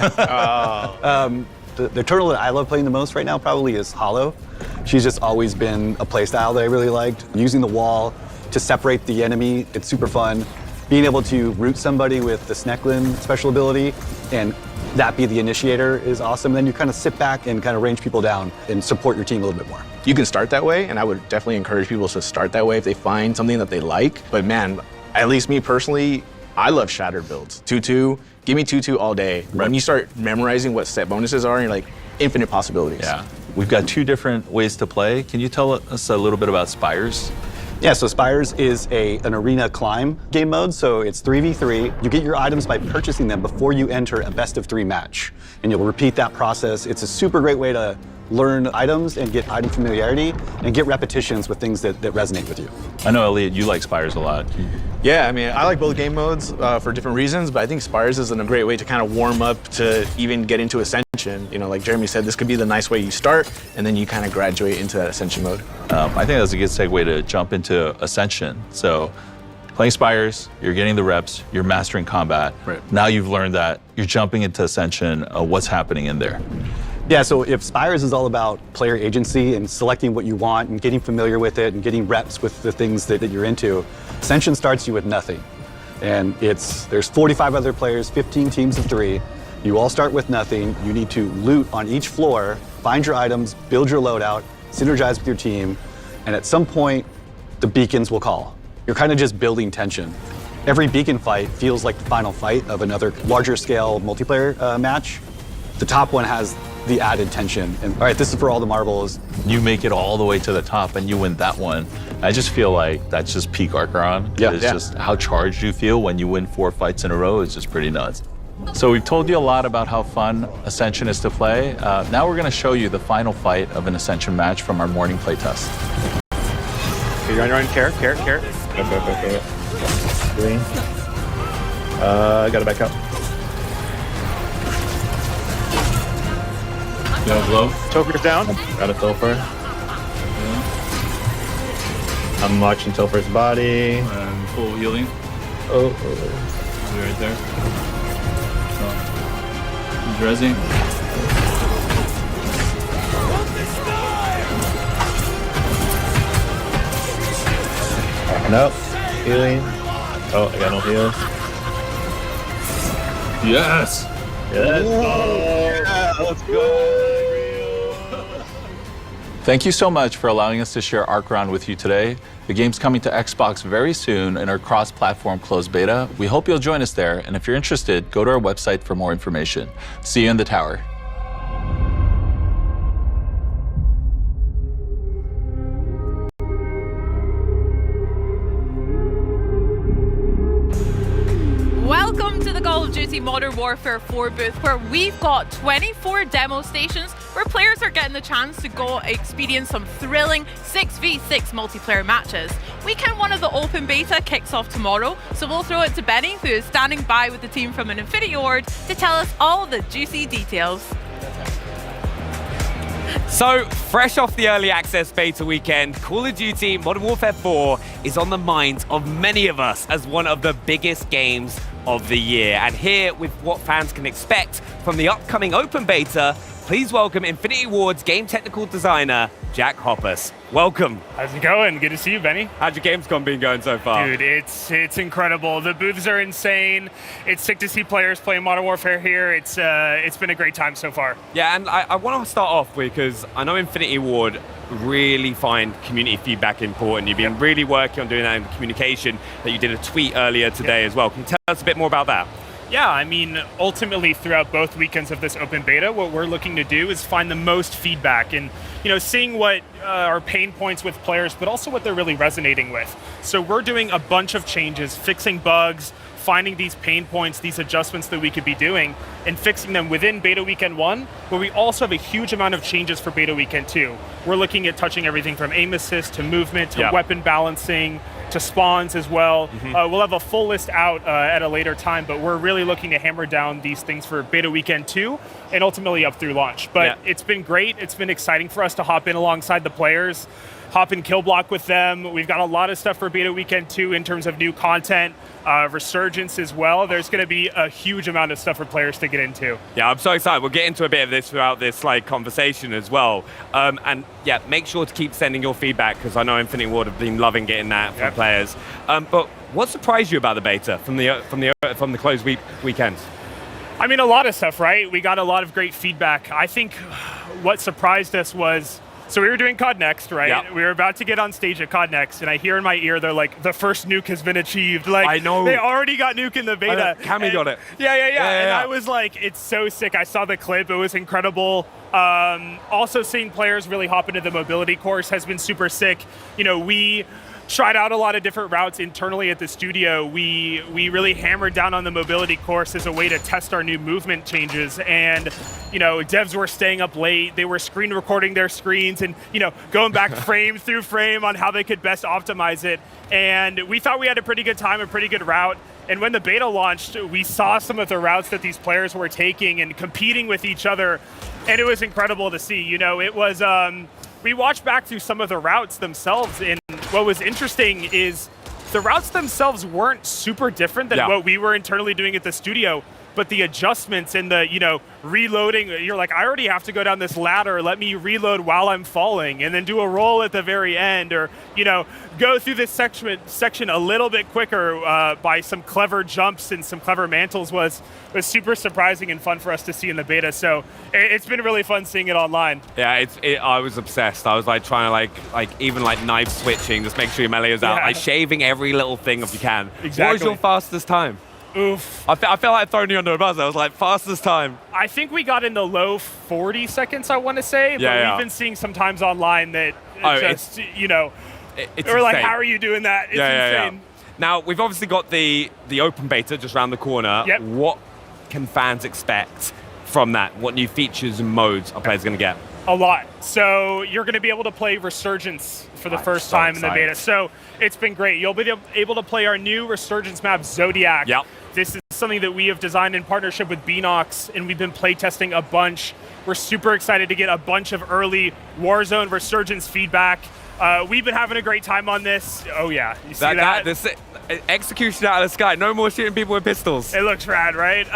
The Eternal that I love playing the most right now probably is Hollow. She's just always been a playstyle that I really liked. Using the wall to separate the enemy, it's super fun. being able to root somebody with the Sneklin special ability and that be the initiator is awesome. Then you kind of sit back and kind of range people down and support your team a little bit more. You can start that way, and I would definitely encourage people to start that way if they find something that they like. But man, at least me personally, I love shattered builds. 2-2, give me 2-2 all day. Right. When you start memorizing what set bonuses are, you're like, infinite possibilities. Yeah. We've got 2 different ways to play. Can you tell us a little bit about Spires? Yeah, so Spires is an arena climb game mode, so it's 3v3. You get your items by purchasing them before you enter a best of 3 match, and you'll repeat that process. It's a super great way to learn items and get item familiarity and get repetitions with things that resonate with you. I know, Elliot, you like Spires a lot. Yeah, I mean, I like both game modes for different reasons, but I think Spires is a great way to kind of warm up to even get into Ascension. You know, like Jeremy said, this could be the nice way you start, and then you kind of graduate into that Ascension mode. I think that's a good segue to jump into Ascension. So, playing Spires, you're getting the reps, you're mastering combat. Right. Now you've learned that, you're jumping into Ascension. What's happening in there? Yeah, so if Spires is all about player agency and selecting what you want and getting familiar with it and getting reps with the things that you're into, Ascension starts you with nothing. And there's 45 other players, 15 teams of 3. You all start with nothing. You need to loot on each floor, find your items, build your loadout, synergize with your team, and at some point, the beacons will call. You're kind of just building tension. Every beacon fight feels like the final fight of another larger scale multiplayer match. The top one has the added tension. And all right, this is for all the marbles. You make it all the way to the top and you win that one. I just feel like that's just peak Archeron. Yeah, it's just how charged you feel when you win 4 fights in a row is just pretty nuts. So we've told you a lot about how fun Ascension is to play. Now we're gonna show you the final fight of an Ascension match from our morning playtest. Okay, you're on your own. Carrot. Go. Green. Gotta back up. No blow. Toker's down. Got a Topher. I'm watching Topher's body. Full healing. Oh. Right there. He's rezzing. Backing up. Healing. Oh, I got no heals. Yes! Yeah, let's go! Thank you so much for allowing us to share Archeron with you today. The game's coming to Xbox very soon in our cross-platform closed beta. We hope you'll join us there, and if you're interested, go to our website for more information. See you in the tower. Welcome to the Call of Duty Modern Warfare 4 booth, where we've got 24 demo stations where players are getting the chance to go experience some thrilling 6v6 multiplayer matches. Weekend 1 of the open beta kicks off tomorrow, so we'll throw it to Benny, who is standing by with the team from an Infinity Ward, to tell us all the juicy details. So, fresh off the early access beta weekend, Call of Duty Modern Warfare 4 is on the minds of many of us as one of the biggest games of the year. And here, with what fans can expect from the upcoming open beta, please welcome Infinity Ward's game technical designer, Jack Hoppus. Welcome. How's it going? Good to see you, Benny. How's your Gamescom been going so far? Dude, it's incredible. The booths are insane. It's sick to see players playing Modern Warfare here. It's been a great time so far. Yeah, and I want to start off because I know Infinity Ward really find community feedback important. You've been really working on doing that in communication, that you did a tweet earlier today as well. Can you tell us a bit more about that? Yeah, I mean, ultimately throughout both weekends of this open beta, what we're looking to do is find the most feedback and, seeing what are pain points with players, but also what they're really resonating with. So we're doing a bunch of changes, fixing bugs, finding these pain points, these adjustments that we could be doing, and fixing them within beta weekend 1, but we also have a huge amount of changes for beta weekend 2. We're looking at touching everything from aim assist to movement to weapon balancing, to spawns as well. We'll have a full list out at a later time, but we're really looking to hammer down these things for beta weekend 2 and ultimately up through launch. But it's been great. It's been exciting for us to hop in alongside the players, hop in kill block with them. We've got a lot of stuff for beta weekend 2 in terms of new content, Resurgence as well. There's going to be a huge amount of stuff for players to get into. Yeah, I'm so excited. We'll get into a bit of this throughout this conversation as well. And yeah, make sure to keep sending your feedback because I know Infinity Ward have been loving getting that from players. But What surprised you about the beta from the closed weekend? I mean, a lot of stuff, right? We got a lot of great feedback. I think what surprised us was, so we were doing COD Next, right? Yep. We were about to get on stage at COD Next, and I hear in my ear, they're like, the first nuke has been achieved. Like, I know. They already got nuke in the beta. Cammy got it. Yeah. And I was like, it's so sick. I saw the clip. It was incredible. Also seeing players really hop into the mobility course has been super sick. You know, we tried out a lot of different routes internally at the studio. We really hammered down on the mobility course as a way to test our new movement changes. And, you know, devs were staying up late. They were screen recording their screens and, you know, going back frame through frame on how they could best optimize it. And we thought we had a pretty good time, a pretty good route. And when the beta launched, we saw some of the routes that these players were taking and competing with each other. And it was incredible to see. You know, it was, we watched back through some of the routes themselves, and what was interesting is the routes themselves weren't super different than what we were internally doing at the studio, but the adjustments and the, you know, reloading, you're like, I already have to go down this ladder, let me reload while I'm falling, and then do a roll at the very end, or, you know, go through this section a little bit quicker by some clever jumps and some clever mantles was super surprising and fun for us to see in the beta. So it's been really fun seeing it online. Yeah, I was obsessed. I was like trying to like even like knife switching, just make sure your melee was out, like shaving every little thing if you can. Exactly. What was your fastest time? Oof. I feel like throwing you under a bus. I was like, fastest time. I think we got in the low 40 seconds, I want to say, but we've been seeing sometimes online that it's you know, we're like, how are you doing that? It's insane. Now, we've obviously got the open beta just around the corner. Yep. What can fans expect from that? What new features and modes are players going to get? A lot. So you're going to be able to play Resurgence for the first time in the beta. So it's been great. You'll be able to play our new Resurgence map, Zodiac. Yep. This is something that we have designed in partnership with Beanox, and we've been playtesting a bunch. We're super excited to get a bunch of early Warzone Resurgence feedback. We've been having a great time on this. Oh yeah, you see that? This execution out of the sky. No more shooting people with pistols. It looks rad, right?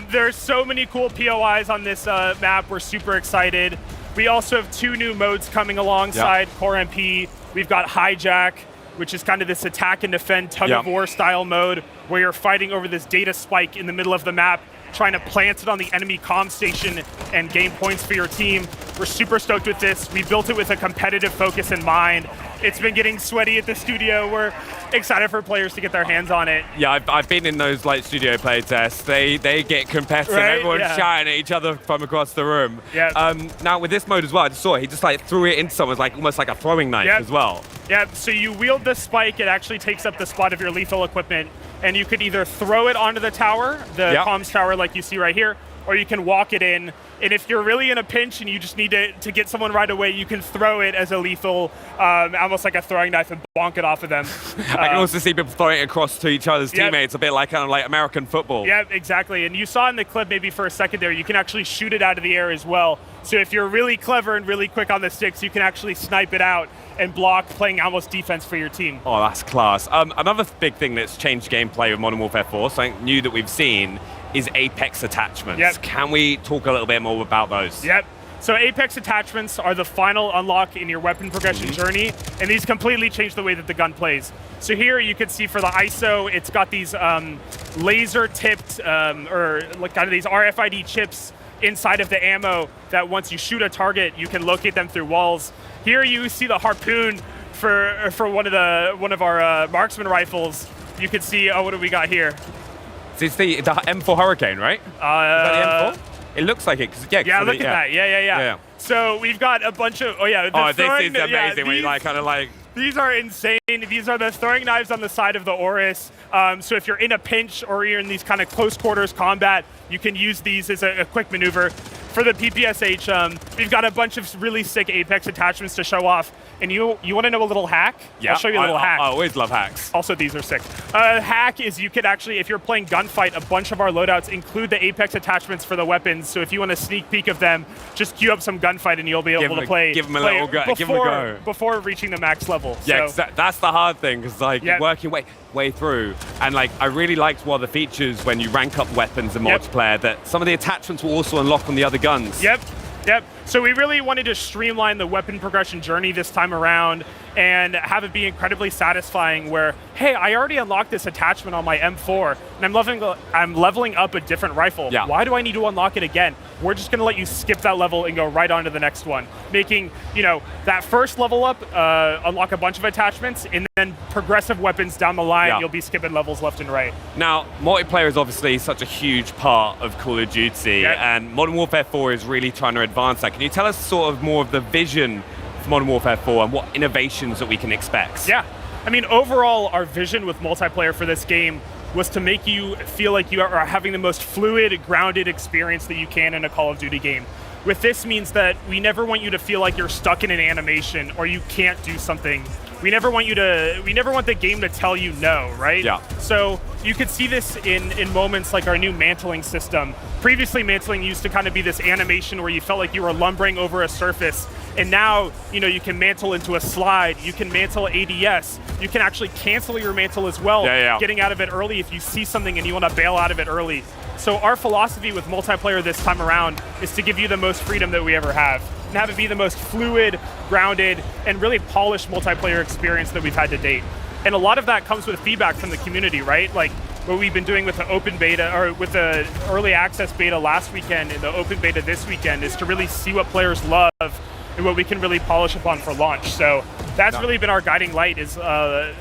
There's so many cool POIs on this map. We're super excited. We also have 2 new modes coming alongside Core MP. We've got Hijack, which is kind of this attack and defend tug-of-war style mode where you're fighting over this data spike in the middle of the map, trying to plant it on the enemy comm station and gain points for your team. We're super stoked with this. We built it with a competitive focus in mind. It's been getting sweaty at the studio. We're excited for players to get their hands on it. Yeah, I've been in those like studio play tests. They get competitive. Right? Everyone's shouting at each other from across the room. Yeah. Now with this mode as well, I just saw it. He just like threw it into someone, like almost like a throwing knife as well. Yeah. So you wield the spike. It actually takes up the spot of your lethal equipment, and you could either throw it onto the tower, the comms tower, like you see right here, or you can walk it in. And if you're really in a pinch and you just need to get someone right away, you can throw it as a lethal, almost like a throwing knife, and bonk it off of them. I can also see people throwing it across to each other's teammates, a bit like kind of like American football. Yeah, exactly. And you saw in the clip maybe for a second there, you can actually shoot it out of the air as well. So if you're really clever and really quick on the sticks, you can actually snipe it out and block, playing almost defense for your team. Oh, that's class. Another big thing that's changed gameplay with Modern Warfare 4, something new that we've seen, is Apex attachments. Yep. Can we talk a little bit more about those? Yep. So Apex attachments are the final unlock in your weapon progression journey, and these completely change the way that the gun plays. So here you can see for the ISO, it's got these laser-tipped, or like kind of these RFID chips inside of the ammo that once you shoot a target, you can locate them through walls. Here you see the harpoon for one of our marksman rifles. You can see, what do we got here? It's the M4 Hurricane, right? Is that the M4? It looks like it. Yeah, look at that. Yeah. So we've got a bunch of, this is amazing when you like kind of like... These are insane. These are the throwing knives on the side of the Oris. So if you're in a pinch or you're in these kind of close quarters combat, you can use these as a quick maneuver. For the PPSH, we've got a bunch of really sick Apex attachments to show off. And you want to know a little hack? Yeah, I'll show you a little hack. I always love hacks. Also, these are sick. Hack is you could actually, if you're playing gunfight, a bunch of our loadouts include the Apex attachments for the weapons. So if you want a sneak peek of them, just queue up some gunfight and you'll be able to play. Give them a little go. Give them a go. Before reaching the max level. Yeah, so, that's the hard thing, because like working way through. And like I really liked one of the features when you rank up weapons in multiplayer, that some of the attachments will also unlock on the other guns. Yep. Yep. So we really wanted to streamline the weapon progression journey this time around and have it be incredibly satisfying where, hey, I already unlocked this attachment on my M4 and I'm leveling up a different rifle. Yeah. Why do I need to unlock it again? We're just going to let you skip that level and go right on to the next one, making, that first level up, unlock a bunch of attachments, and then progressive weapons down the line, you'll be skipping levels left and right. Now, multiplayer is obviously such a huge part of Call of Duty, and Modern Warfare 4 is really trying to advance that. Can you tell us sort of more of the vision for Modern Warfare 4 and what innovations that we can expect? Yeah. I mean, overall, our vision with multiplayer for this game was to make you feel like you are having the most fluid, grounded experience that you can in a Call of Duty game. With this means that we never want you to feel like you're stuck in an animation or you can't do something. We never want the game to tell you no, right? Yeah. So you could see this in moments like our new mantling system. Previously, mantling used to kind of be this animation where you felt like you were lumbering over a surface. And now, you can mantle into a slide, you can mantle ADS, you can actually cancel your mantle as well, getting out of it early if you see something and you want to bail out of it early. So our philosophy with multiplayer this time around is to give you the most freedom that we ever have and have it be the most fluid, grounded, and really polished multiplayer experience that we've had to date. And a lot of that comes with feedback from the community, right? Like what we've been doing with the open beta, or with the early access beta last weekend and the open beta this weekend, is to really see what players love and what we can really polish upon for launch. So that's really been our guiding light, is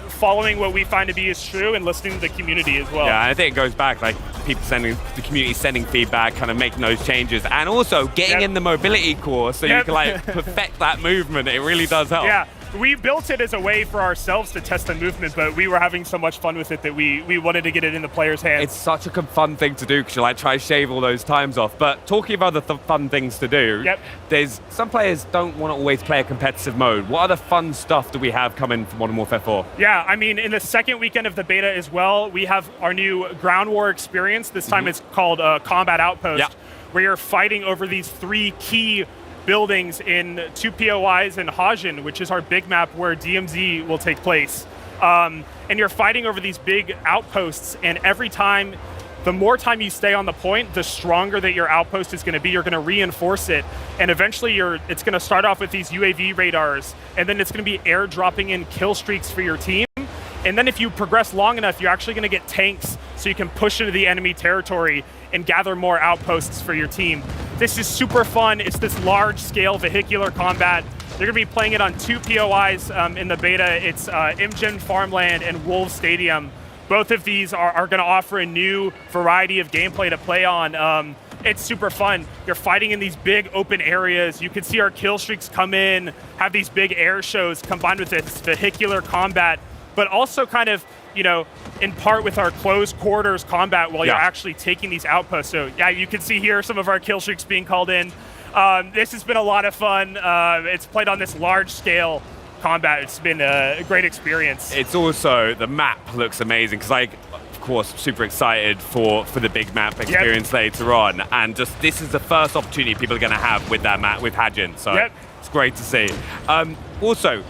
following what we find to be is true and listening to the community as well. Yeah, I think it goes back, like the community sending feedback, kind of making those changes, and also getting in the mobility course so you can like perfect that movement. It really does help. Yeah. We built it as a way for ourselves to test the movement, but we were having so much fun with it that we wanted to get it in the players' hands. It's such a fun thing to do because you try to shave all those times off. But talking about other fun things to do, there's some players don't want to always play a competitive mode. What other fun stuff do we have coming for Modern Warfare 4? Yeah, I mean, in the second weekend of the beta as well, we have our new ground war experience. This time it's called Combat Outpost, where you're fighting over these 3 key buildings in 2 POIs in Hajin, which is our big map where DMZ will take place. And you're fighting over these big outposts, and every time, the more time you stay on the point, the stronger that your outpost is going to be. You're going to reinforce it, and eventually it's going to start off with these UAV radars, and then it's going to be airdropping in kill streaks for your team. And then if you progress long enough, you're actually going to get tanks so you can push into the enemy territory and gather more outposts for your team. This is super fun. It's this large-scale vehicular combat. They're going to be playing it on 2 POIs in the beta. It's Imgen Farmland and Wolves Stadium. Both of these are going to offer a new variety of gameplay to play on. It's super fun. You're fighting in these big open areas. You can see our kill streaks come in, have these big air shows combined with this vehicular combat, but also kind of, in part with our close quarters combat while you're actually taking these outposts. So yeah, you can see here some of our kill streaks being called in. This has been a lot of fun. It's played on this large scale combat. It's been a great experience. It's also, the map looks amazing because of course, super excited for the big map experience later on. And just this is the first opportunity people are going to have with that map, with Hajin. So it's great to see. Also,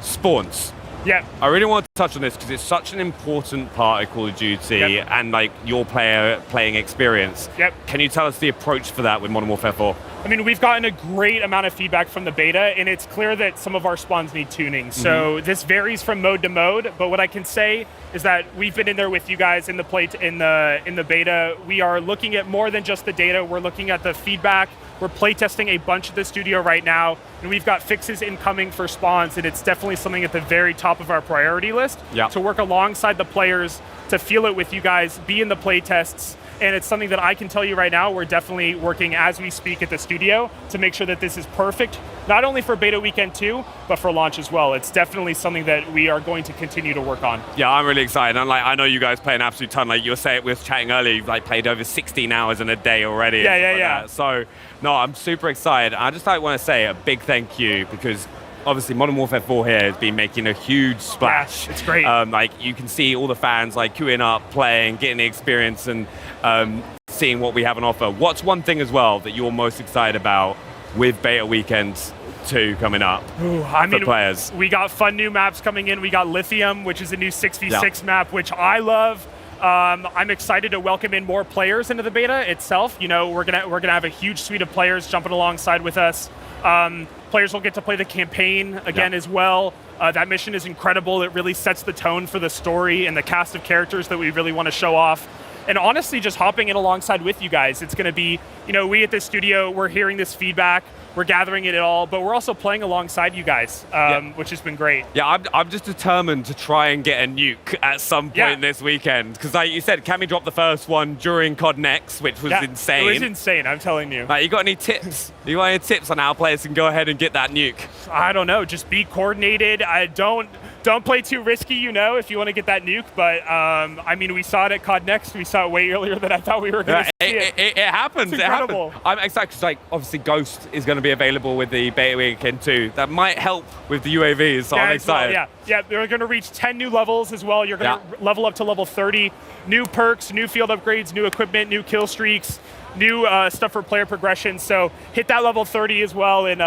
spawns. Yeah. I really want to touch on this because it's such an important part of Call of Duty and like your playing experience. Can you tell us the approach for that with Modern Warfare 4? I mean, we've gotten a great amount of feedback from the beta, and it's clear that some of our spawns need tuning. So this varies from mode to mode, but what I can say is that we've been in there with you guys in the beta. We are looking at more than just the data. We're looking at the feedback. We're playtesting a bunch of the studio right now, and we've got fixes incoming for spawns, and it's definitely something at the very top of our priority list to work alongside the players, to feel it with you guys, be in the playtests. And it's something that I can tell you right now, we're definitely working as we speak at the studio to make sure that this is perfect, not only for beta weekend 2, but for launch as well. It's definitely something that we are going to continue to work on. Yeah, I'm really excited. And I know you guys play an absolute ton. Like you were saying, we were chatting earlier, you've played over 16 hours in a day already. Yeah. So, no, I'm super excited. I just want to say a big thank you because obviously Modern Warfare 4 here has been making a huge splash. It's great. You can see all the fans queuing up, playing, getting the experience, and seeing what we have on offer. What's one thing as well that you're most excited about with Beta Weekend 2 coming up for players? We got fun new maps coming in. We got Lithium, which is a new 6v6 map, which I love. I'm excited to welcome in more players into the beta itself. You know, we're gonna have a huge suite of players jumping alongside with us. Players will get to play the campaign again as well. That mission is incredible. It really sets the tone for the story and the cast of characters that we really want to show off. And honestly, just hopping in alongside with you guys, it's going to be, you know, we at this studio, we're hearing this feedback, we're gathering it all, but we're also playing alongside you guys, which has been great. Yeah, I'm just determined to try and get a nuke at some point this weekend. Because like you said, Cammy dropped the first one during COD Next, which was insane. It was insane, I'm telling you. You got any tips? You got any tips on how players can go ahead and get that nuke? I don't know, just be coordinated. Don't play too risky, you know, if you want to get that nuke. But, I mean, we saw it at COD Next. We saw it way earlier than I thought we were going to see it. It happens. It's incredible. It happens. I'm excited because, like, obviously Ghost is going to be available with the beta weekend too. That might help with the UAVs, so I'm excited. Yeah, they're going to reach 10 new levels as well. You're going to level up to level 30. New perks, new field upgrades, new equipment, new kill streaks, new stuff for player progression. So hit that level 30 as well, and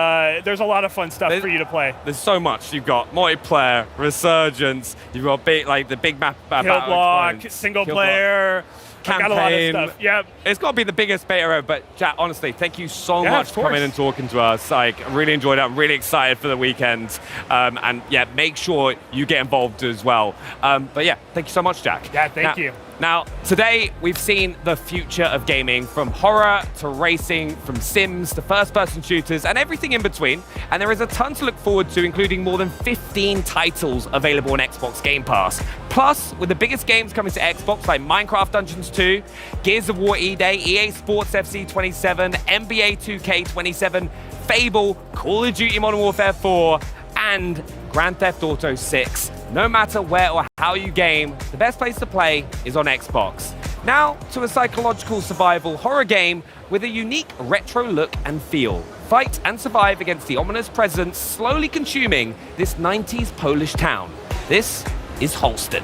there's a lot of fun stuff for you to play. There's so much. You've got multiplayer, resurgence. You've got the big map kill block, single player. Campaign. Got a lot of stuff. Yep. It's got to be the biggest beta ever. But Jack, honestly, thank you so much for coming and talking to us. Like, I really enjoyed it. I'm really excited for the weekend. And yeah, make sure you get involved as well. But yeah, thank you so much, Jack. Yeah, thank you. Now, today we've seen the future of gaming, from horror to racing, from sims to first-person shooters, and everything in between. And there is a ton to look forward to, including more than 15 titles available on Xbox Game Pass. Plus, with the biggest games coming to Xbox like Minecraft Dungeons 2, Gears of War E-Day, EA Sports FC 27, NBA 2K 27, Fable, Call of Duty Modern Warfare 4, and Grand Theft Auto 6. No matter where or how you game, the best place to play is on Xbox. Now to a psychological survival horror game with a unique retro look and feel. Fight and survive against the ominous presence slowly consuming this 90s Polish town. This is Holston.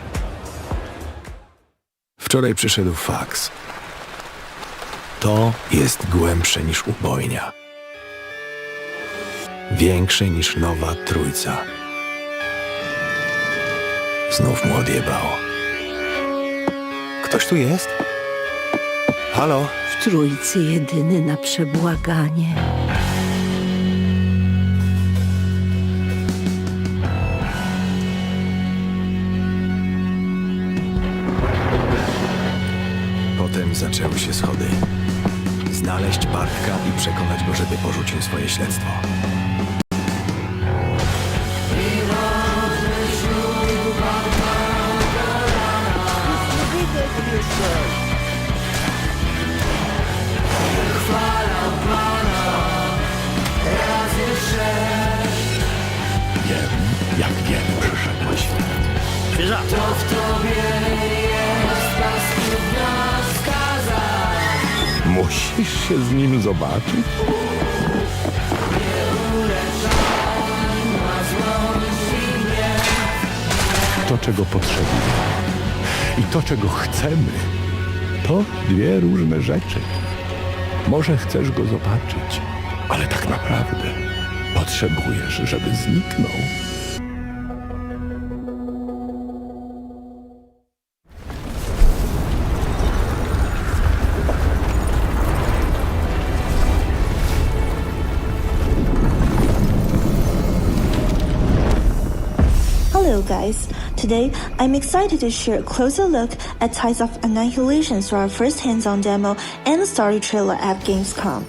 Wczoraj przyszedł faks. To jest głębsze niż ubojnia. Większe niż nowa trójca. Znów mu odjebało. Ktoś tu jest? Halo? W trójcy jedyny na przebłaganie. Potem zaczęły się schody. Znaleźć Bartka i przekonać go, żeby porzucił swoje śledztwo. Wiem, jak wiele przyszedłeś. To w tobie jest paskudna skaza. Musisz się z nim zobaczyć. To, czego potrzebujemy i to, czego chcemy, to dwie różne rzeczy. Może chcesz go zobaczyć, ale tak naprawdę potrzebujesz, żeby zniknął. Hello guys, today I'm excited to share a closer look at Tides of Annihilation through our first hands-on demo and story trailer at Gamescom.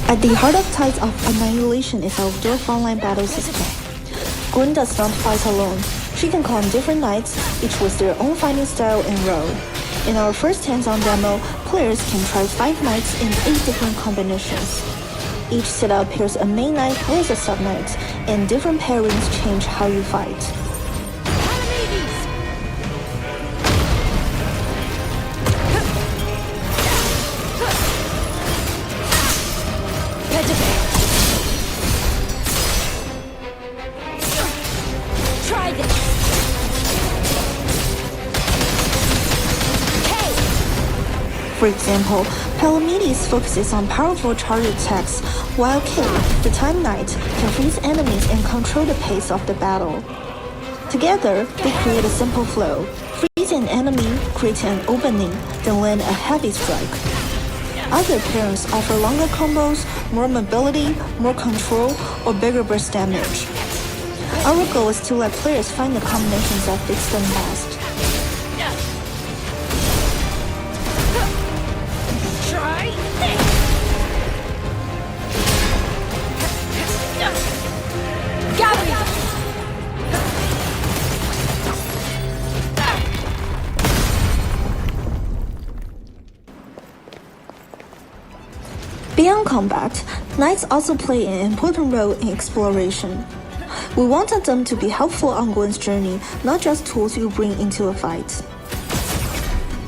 At the heart of Tides of Annihilation is our dual frontline battle system. Gwen does not fight alone. She can call on different knights, each with their own fighting style and role. In our first hands-on demo, players can try 5 knights in 8 different combinations. Each setup pairs a main knight with a sub-knight, and different pairings change how you fight. Try this. For example, Palamedes focuses on powerful charge attacks, while Kay, the Time Knight, can freeze enemies and control the pace of the battle. Together, they create a simple flow. Freeze an enemy, create an opening, then land a heavy strike. Other pairings offer longer combos, more mobility, more control, or bigger burst damage. Our goal is to let players find the combinations that fits them best. Try Gabby! Beyond combat, knights also play an important role in exploration. We wanted them to be helpful on Gwen's journey, not just tools you bring into a fight.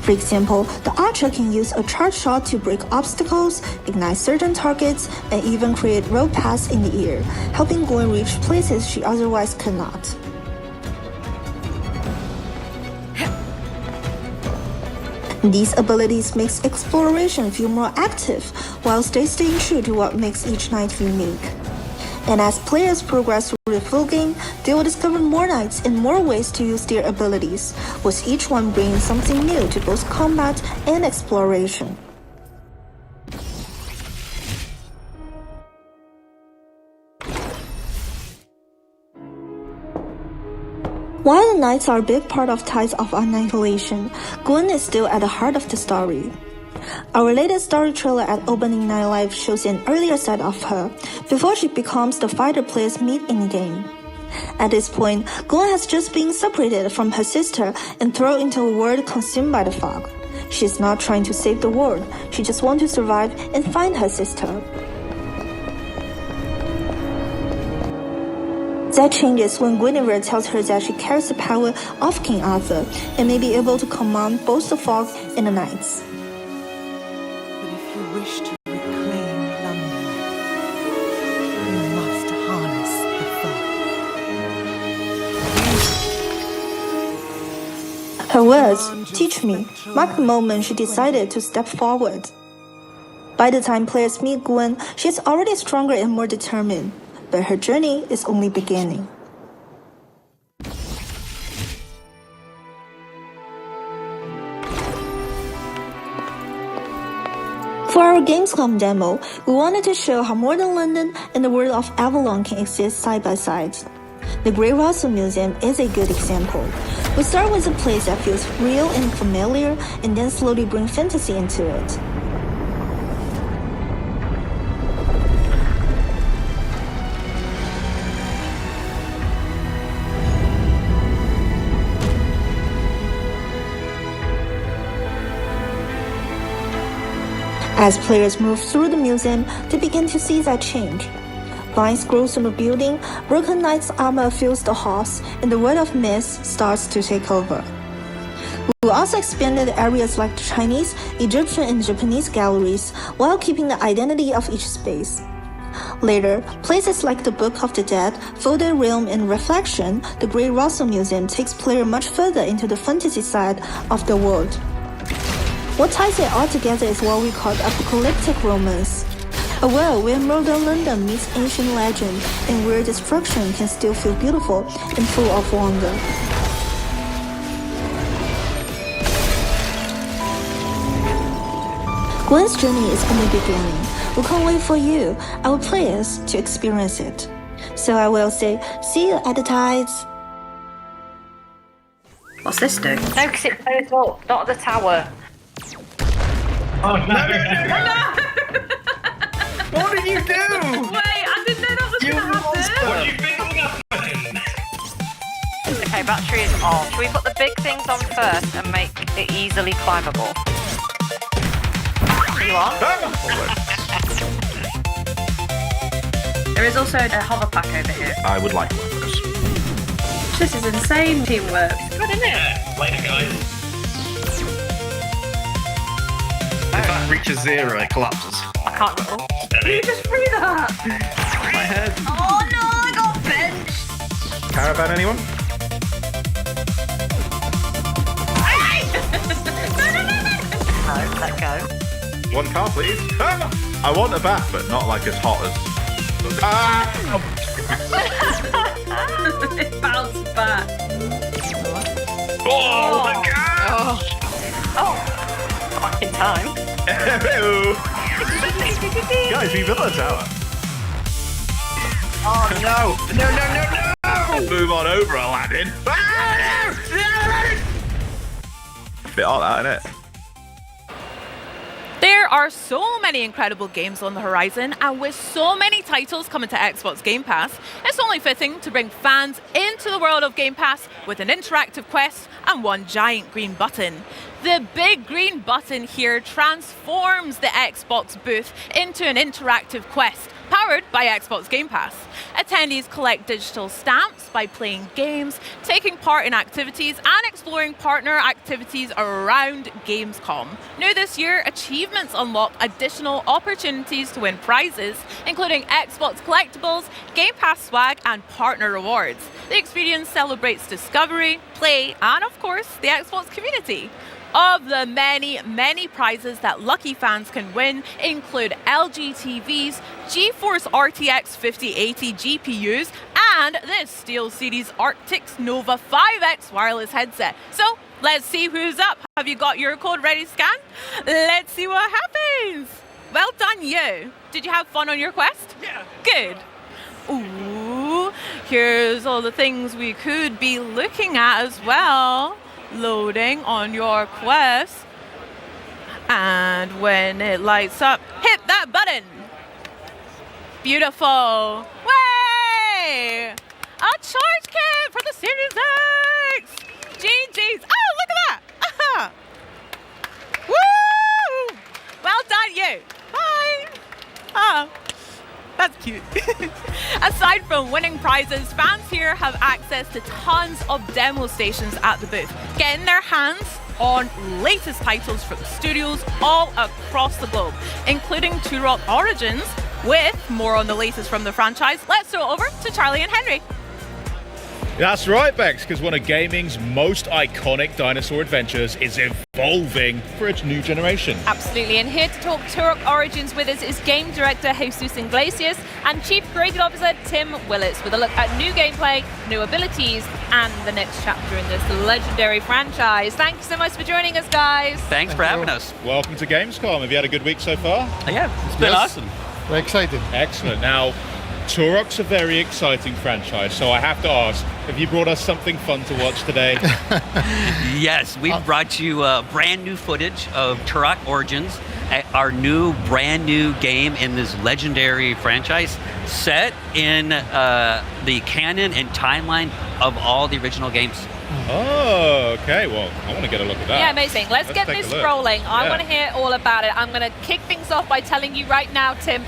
For example, the archer can use a charge shot to break obstacles, ignite certain targets, and even create road paths in the air, helping Gwen reach places she otherwise could not. These abilities makes exploration feel more active, while staying true to what makes each knight unique. And as players progress through the full game, they will discover more knights and more ways to use their abilities, with each one bringing something new to both combat and exploration. While the knights are a big part of Tides of Annihilation, Gwen is still at the heart of the story. Our latest story trailer at Opening Night Live shows an earlier side of her, before she becomes the fighter players meet in the game. At this point, Gwen has just been separated from her sister and thrown into a world consumed by the fog. She's not trying to save the world, she just wants to survive and find her sister. That changes when Guinevere tells her that she carries the power of King Arthur and may be able to command both the fog and the knights. But if you wish to reclaim London, you must harness the fog. Her words, "teach me," mark the moment she decided to step forward. By the time players meet Gwen, she is already stronger and more determined. But her journey is only beginning. For our Gamescom demo, we wanted to show how modern London and the world of Avalon can exist side by side. The Grey Russell Museum is a good example. We start with a place that feels real and familiar, and then slowly bring fantasy into it. As players move through the museum, they begin to see that change. Vines grow through the building, broken knight's armor fills the halls, and the world of myths starts to take over. We also expanded areas like the Chinese, Egyptian, and Japanese galleries, while keeping the identity of each space. Later, places like the Book of the Dead, Folded Realm, and Reflection, the Grey Russell Museum takes players much further into the fantasy side of the world. What ties it all together is what we call apocalyptic romance. A world where modern London meets ancient legend and where destruction can still feel beautiful and full of wonder. Gwen's journey is only beginning. We can't wait for you, our players, to experience it. So I will say, see you at the Tides. What's this do? No, because it goes up, not the tower. Oh, no. What did you do? Wait, I didn't know that was going to happen. What do you think will happen? Okay, battery is off. Should we put the big things on first and make it easily climbable? Are you on? There is also a hover pack over here. I would like one of those. This is insane teamwork. Good, isn't it? Yeah, later, guys. If that reaches zero, it collapses. I can't roll. You just free that! My head. Oh no, I got benched! Caravan, anyone? No, let go. One car, please. I want a bat, but not like as hot as. It bounced back. Oh my god! Oh, back in time. Guys, we built a tower. Oh no! No, no, no, no! Move on over, Aladdin. Bit all that, innit? There are so many incredible games on the horizon, and with so many titles coming to Xbox Game Pass, it's only fitting to bring fans into the world of Game Pass with an interactive quest and one giant green button. The big green button here transforms the Xbox booth into an interactive quest, powered by Xbox Game Pass. Attendees collect digital stamps by playing games, taking part in activities, and exploring partner activities around Gamescom. New this year, achievements unlock additional opportunities to win prizes, including Xbox collectibles, Game Pass swag, and partner rewards. The experience celebrates discovery, play, and of course, the Xbox community. Of the many, many prizes that lucky fans can win include LG TVs, GeForce RTX 5080 GPUs, and this SteelSeries Arctis Nova 5X wireless headset. So let's see who's up. Have you got your code ready to scan? Let's see what happens. Well done, you. Did you have fun on your quest? Yeah. Good. Ooh, here's all the things we could be looking at as well. Loading on your quest, and when it lights up, hit that button. Beautiful. Way! A charge kit for the Series X. GG's. Oh, look at that. Aha. Woo! Well done, you. Bye. Oh. That's cute. Aside from winning prizes, fans here have access to tons of demo stations at the booth, getting their hands on latest titles from studios all across the globe, including Turok Origins. With more on the latest from the franchise, let's throw it over to Charlie and Henry. That's right, Bex, because one of gaming's most iconic dinosaur adventures is evolving for its new generation. Absolutely, and here to talk Turok Origins with us is game director Jesus Iglesias and chief creative officer Tim Willits with a look at new gameplay, new abilities, and the next chapter in this legendary franchise. Thank you so much for joining us, guys. Thanks for having us. Welcome to Gamescom. Have you had a good week so far? Yeah, it's been awesome. We're excited. Excellent. Now, Turok's a very exciting franchise, so I have to ask, have you brought us something fun to watch today? Yes, we brought you brand new footage of Turok Origins, our new brand new game in this legendary franchise set in the canon and timeline of all the original games. Oh, okay. Well, I want to get a look at that. Yeah, amazing. Let's get this rolling. I want to hear all about it. I'm going to kick things off by telling you right now, Tim,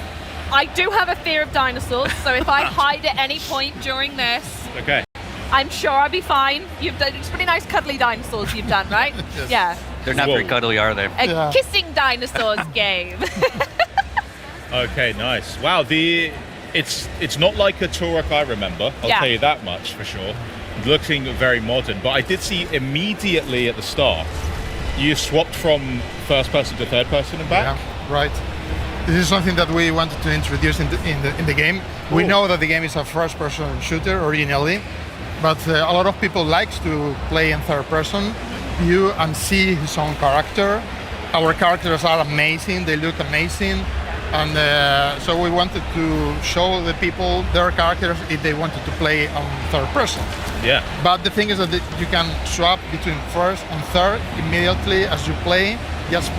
I do have a fear of dinosaurs, so if I hide at any point during this, okay, I'm sure I'll be fine. You've done it's pretty nice cuddly dinosaurs you've done, right? Yes. Yeah. They're not very cuddly, are they? A kissing dinosaurs game. Okay, nice. Wow, it's not like a Turok I remember. I'll tell you that much for sure. Looking very modern, but I did see immediately at the start you swapped from first person to third person and back. Yeah, right. This is something that we wanted to introduce in the game. We know that the game is a first-person shooter originally, but a lot of people likes to play in third-person view and see his own character. Our characters are amazing; they look amazing, and so we wanted to show the people their characters if they wanted to play on third-person. Yeah. But the thing is that you can swap between first and third immediately as you play, just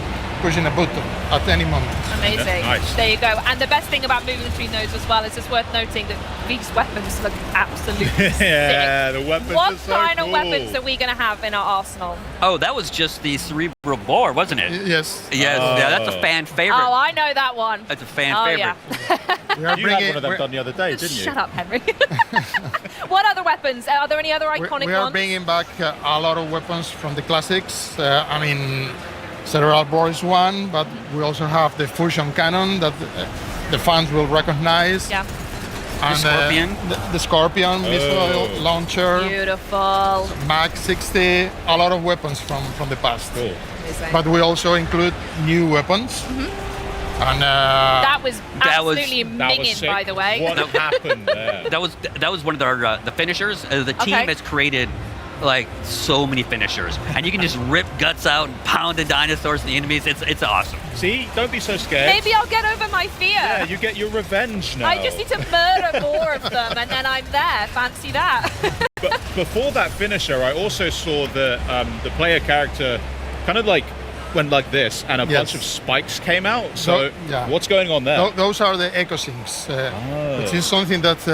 pushing a button at any moment. Amazing. Nice. There you go. And the best thing about moving between those as well is it's worth noting that these weapons look absolutely Yeah, sick. the weapons What are so kind of cool. weapons are we going to have in our arsenal? Oh, that was just the cerebral bore, wasn't it? Yes. Yes, yeah, that's a fan favorite. Oh, I know that one. That's a fan Yeah. favorite. You had one of them done the other day, didn't you? Shut up, Henry. What other weapons? Are there any other iconic We are ones? bringing back a lot of weapons from the classics. I mean, Cerebral Bore is one, but we also have the fusion cannon that the fans will recognize. Yeah. And, the Scorpion. The Scorpion missile launcher. Beautiful. Mag 60, a lot of weapons from the past. Cool. Amazing. But we also include new weapons. And that was absolutely that was minging, sick. by the way. What happened there? That was one of the finishers. The team Okay. has created like so many finishers, and you can just rip guts out and pound the dinosaurs and the enemies. It's awesome. See, don't be so scared. Maybe I'll get over my fear. Yeah, you get your revenge now. I just need to murder more of them, and then I'm there. Fancy that. But before that finisher, I also saw the player character kind of like went like this, and a bunch of spikes came out. So what's going on there? Those are the echo sinks. Which is something that,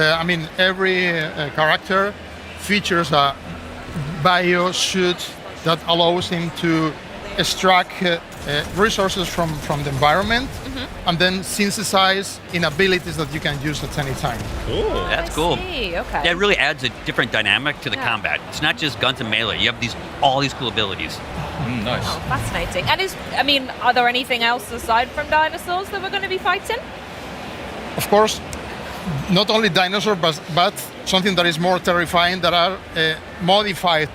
every character features a bio suit that allows him to extract resources from the environment and then synthesize in abilities that you can use at any time. Cool. That's cool. Okay. Yeah, it really adds a different dynamic to the combat. It's not just guns and melee. You have all these cool abilities. Nice. Oh, fascinating. And are there anything else aside from dinosaurs that we're going to be fighting? Of course, not only dinosaurs, but something that is more terrifying, that are modified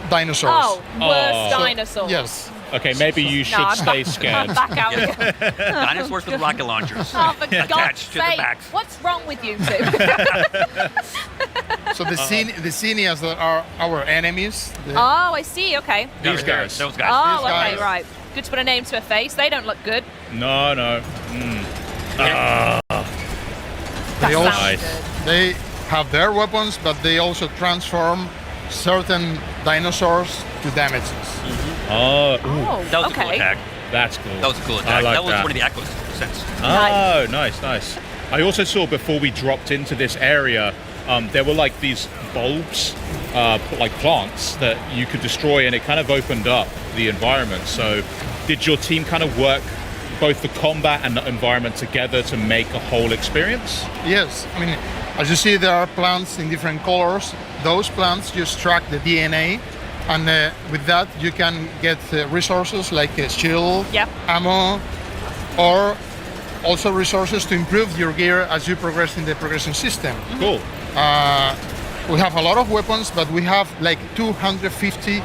dinosaurs. Oh, worse dinosaurs. Yes. Okay, maybe you should stay scared. I'm back out again. Dinosaurs with rocket launchers Oh, for God's attached to the sake, backs. what's wrong with you two? So the Xenias that are our enemies. Oh, I see. Okay. These guys. Those guys. Oh, These okay, guys. right. Good to put a name to a face. They don't look good. No. They also sounds good. they have their weapons, but they also transform certain dinosaurs to damages. Oh, That was a cool okay. attack. that's cool. That was a cool I attack. like That was that. one of the echo sets. Oh, nice. I also saw before we dropped into this area, there were like these bulbs, like plants that you could destroy, and it kind of opened up the environment. So, did your team kind of work both the combat and the environment together to make a whole experience? Yes, as you see, there are plants in different colors. Those plants you extract the DNA, and with that you can get resources like shield, ammo, or also resources to improve your gear as you progress in the progression system. Cool. We have a lot of weapons, but we have like 250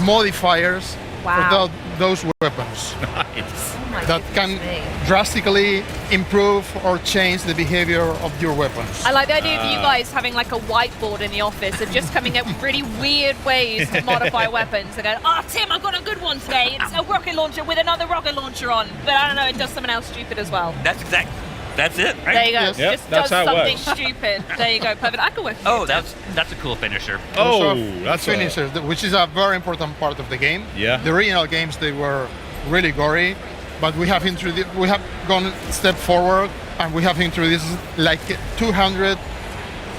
modifiers for those weapons. Nice. That can drastically improve or change the behavior of your weapons. I like the idea of you guys having like a whiteboard in the office and just coming up with really weird ways to modify weapons. And go, Tim, I've got a good one today. It's a rocket launcher with another rocket launcher on. But I don't know, it does something else stupid as well. That's it. Right? There you go. Yep, Just that's does how it something works. stupid. There you go. Perfect. I can work with Oh, you, Tim. that's a cool finisher. Oh, that's finishers, which is a very important part of the game. Yeah. The original games, they were really gory, but we have gone a step forward, and we have introduced like 200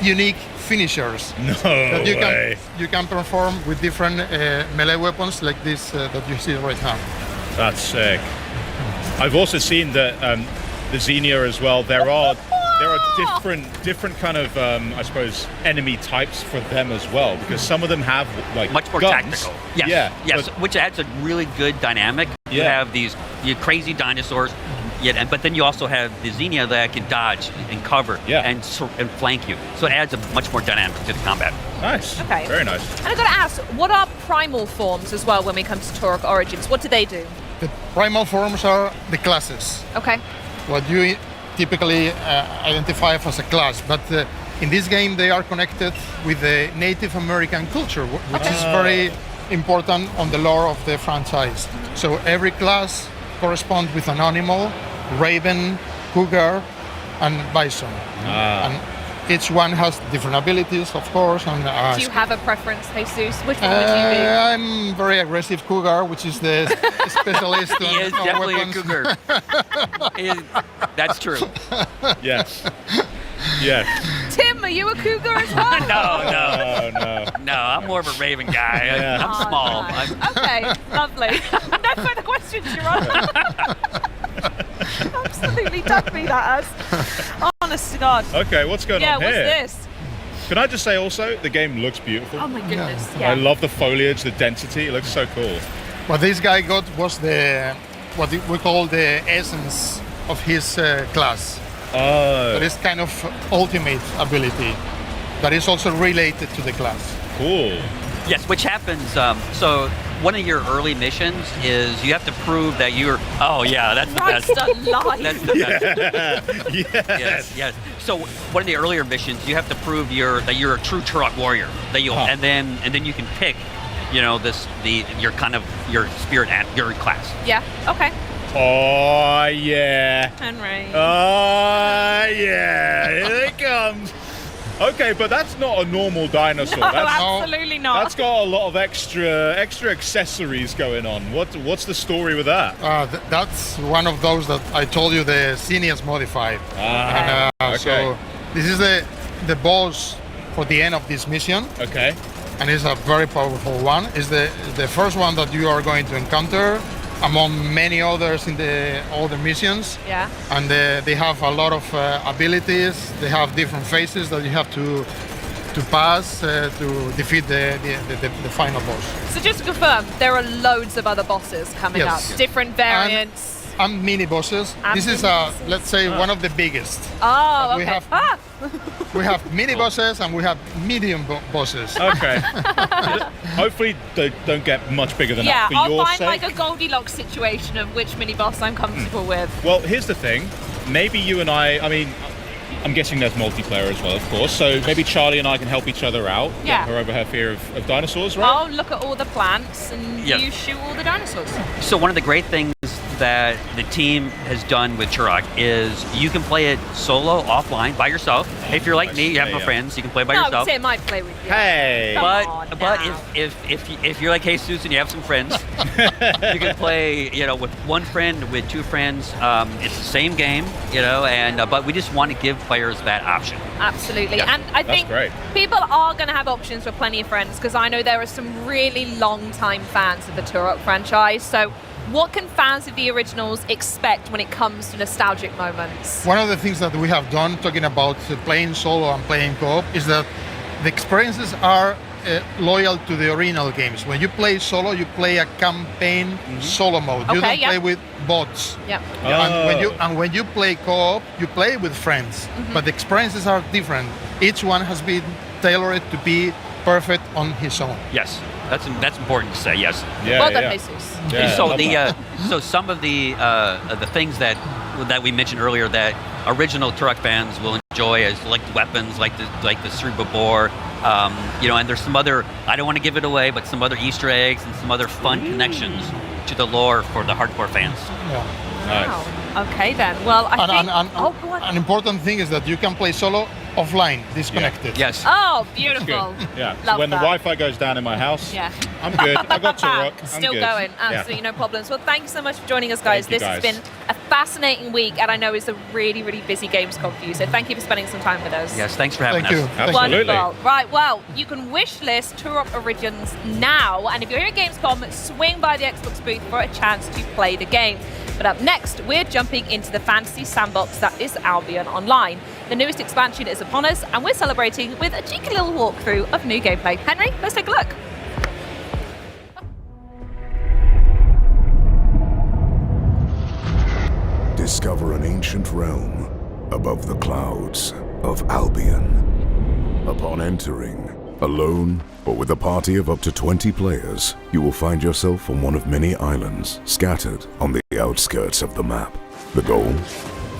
unique finishers that you can perform with different melee weapons like this that you see right now. That's sick. I've also seen that the Xenia as well. There are different kind of I suppose enemy types for them as well, because some of them have like Much more guns. tactical. Yes. Yeah. Yes, but- which adds a really good dynamic. You Yeah. have these crazy dinosaurs, but then you also have the Xenia that can dodge and cover and flank you. So it adds a much more dynamic to the combat. Nice. Okay. Very nice. And I've got to ask, what are primal forms as well when we come to Turok Origins? What do they do? The primal forms are the classes. Okay. What you typically identify as a class, but in this game they are connected with the Native American culture, which is very important on the lore of the franchise. So every class corresponds with an animal: raven, cougar, and bison. And each one has different abilities, of course. And Do you have a preference, Jesus? Which one would you be? I'm very aggressive cougar, which is the specialist He on is on definitely weapons. a cougar. That's true. Yes. Yes. Tim, are you a cougar as well? No, I'm more of a raven guy. Yeah. I'm small. Nice. Okay, lovely. No further questions, Your Honor. Absolutely dug me that as. Honest to God. Okay, what's going Yeah, on what's here? this? Can I just say also, the game looks beautiful. Oh my goodness. Yeah. I love the foliage, the density. It looks so cool. What this guy got was what we call the essence of his class. That is kind of ultimate ability that is also related to the class. Cool. Yes, which happens. So one of your early missions is you have to prove that you're. Oh yeah, that's the best. Live. That's the best. Yes. Yes. So one of the earlier missions, you have to prove that you're a true Turok warrior. That you and then you can pick, your spirit and your class. Yeah. Okay. Oh yeah. Henry. Oh yeah. Here it comes. Okay, but that's not a normal dinosaur. No, that's absolutely not. That's got a lot of extra accessories going on. What's the story with that? That's one of those that I told you, the Seniors modified. Okay. So this is the boss for the end of this mission. Okay. And it's a very powerful one. It's the first one that you are going to encounter among many others in all the missions. Yeah. And they have a lot of abilities. They have different phases that you have to pass to defeat the final boss. So just to confirm, there are loads of other bosses coming up, different variants. And mini bosses. This is let's say one of the biggest. Oh, okay. We have mini bosses and we have medium bosses. Okay. Hopefully they don't get much bigger than that for I'll your find sake. like a Goldilocks situation of which mini boss I'm comfortable with. Well, here's the thing. Maybe you and I mean, I'm guessing there's multiplayer as well, of course. So maybe Charlie and I can help each other out. Yeah. Get her over her fear of dinosaurs, right? I'll look at all the plants and you shoot all the dinosaurs. So one of the great things that the team has done with Turok is you can play it solo, offline, by yourself. If you're like me, you have no friends, you can play by yourself. I would say I might play with you. Hey! But if you're like Jesus and you have some friends, you can play, with one friend, with two friends. It's the same game, and but we just want to give players that option. Absolutely. Yeah. And I think great. people are going to have options for plenty of friends because I know there are some really long-time fans of the Turok franchise. So what can fans of the originals expect when it comes to nostalgic moments? One of the things that we have done, talking about playing solo and playing co-op, is that the experiences are loyal to the original games. When you play solo, you play a campaign solo mode. You don't play with bots. Yeah. And when you play co-op, you play with friends. But the experiences are different. Each one has been tailored to be perfect on his own. Yes, that's important to say. Yes. Well done, Jesus. Yeah, So some of the things that we mentioned earlier that original Turok fans will enjoy is like weapons, like the cerebral bore, and there's some other, I don't want to give it away, but some other Easter eggs and some other fun connections to the lore for the hardcore fans. Yeah. Wow. Okay then. Well, I think. Go on. An important thing is that you can play solo offline, disconnected. Yes. Oh, beautiful. Yeah. So Love when that. the Wi-Fi goes down in my house, Yeah. I'm good. I got Turok. I'm Still good. going. Absolutely no problems. Well, thank you so much for joining us, guys. Thank you, This has been a fascinating week, and I know it's a really, really busy Gamescom for you. So thank you for spending some time with us. Yes, thanks for having Thank us. you. Absolutely. Wonderful. Right, well, you can wish list Turok Origins now, and if you're here at Gamescom, swing by the Xbox booth for a chance to play the game. But up next, we're jumping into the fantasy sandbox that is Albion Online. The newest expansion is upon us, and we're celebrating with a cheeky little walkthrough of new gameplay. Henry, let's take a look. Discover an ancient realm above the clouds of Albion. Upon entering, alone or with a party of up to 20 players, you will find yourself on one of many islands scattered on the outskirts of the map. The goal?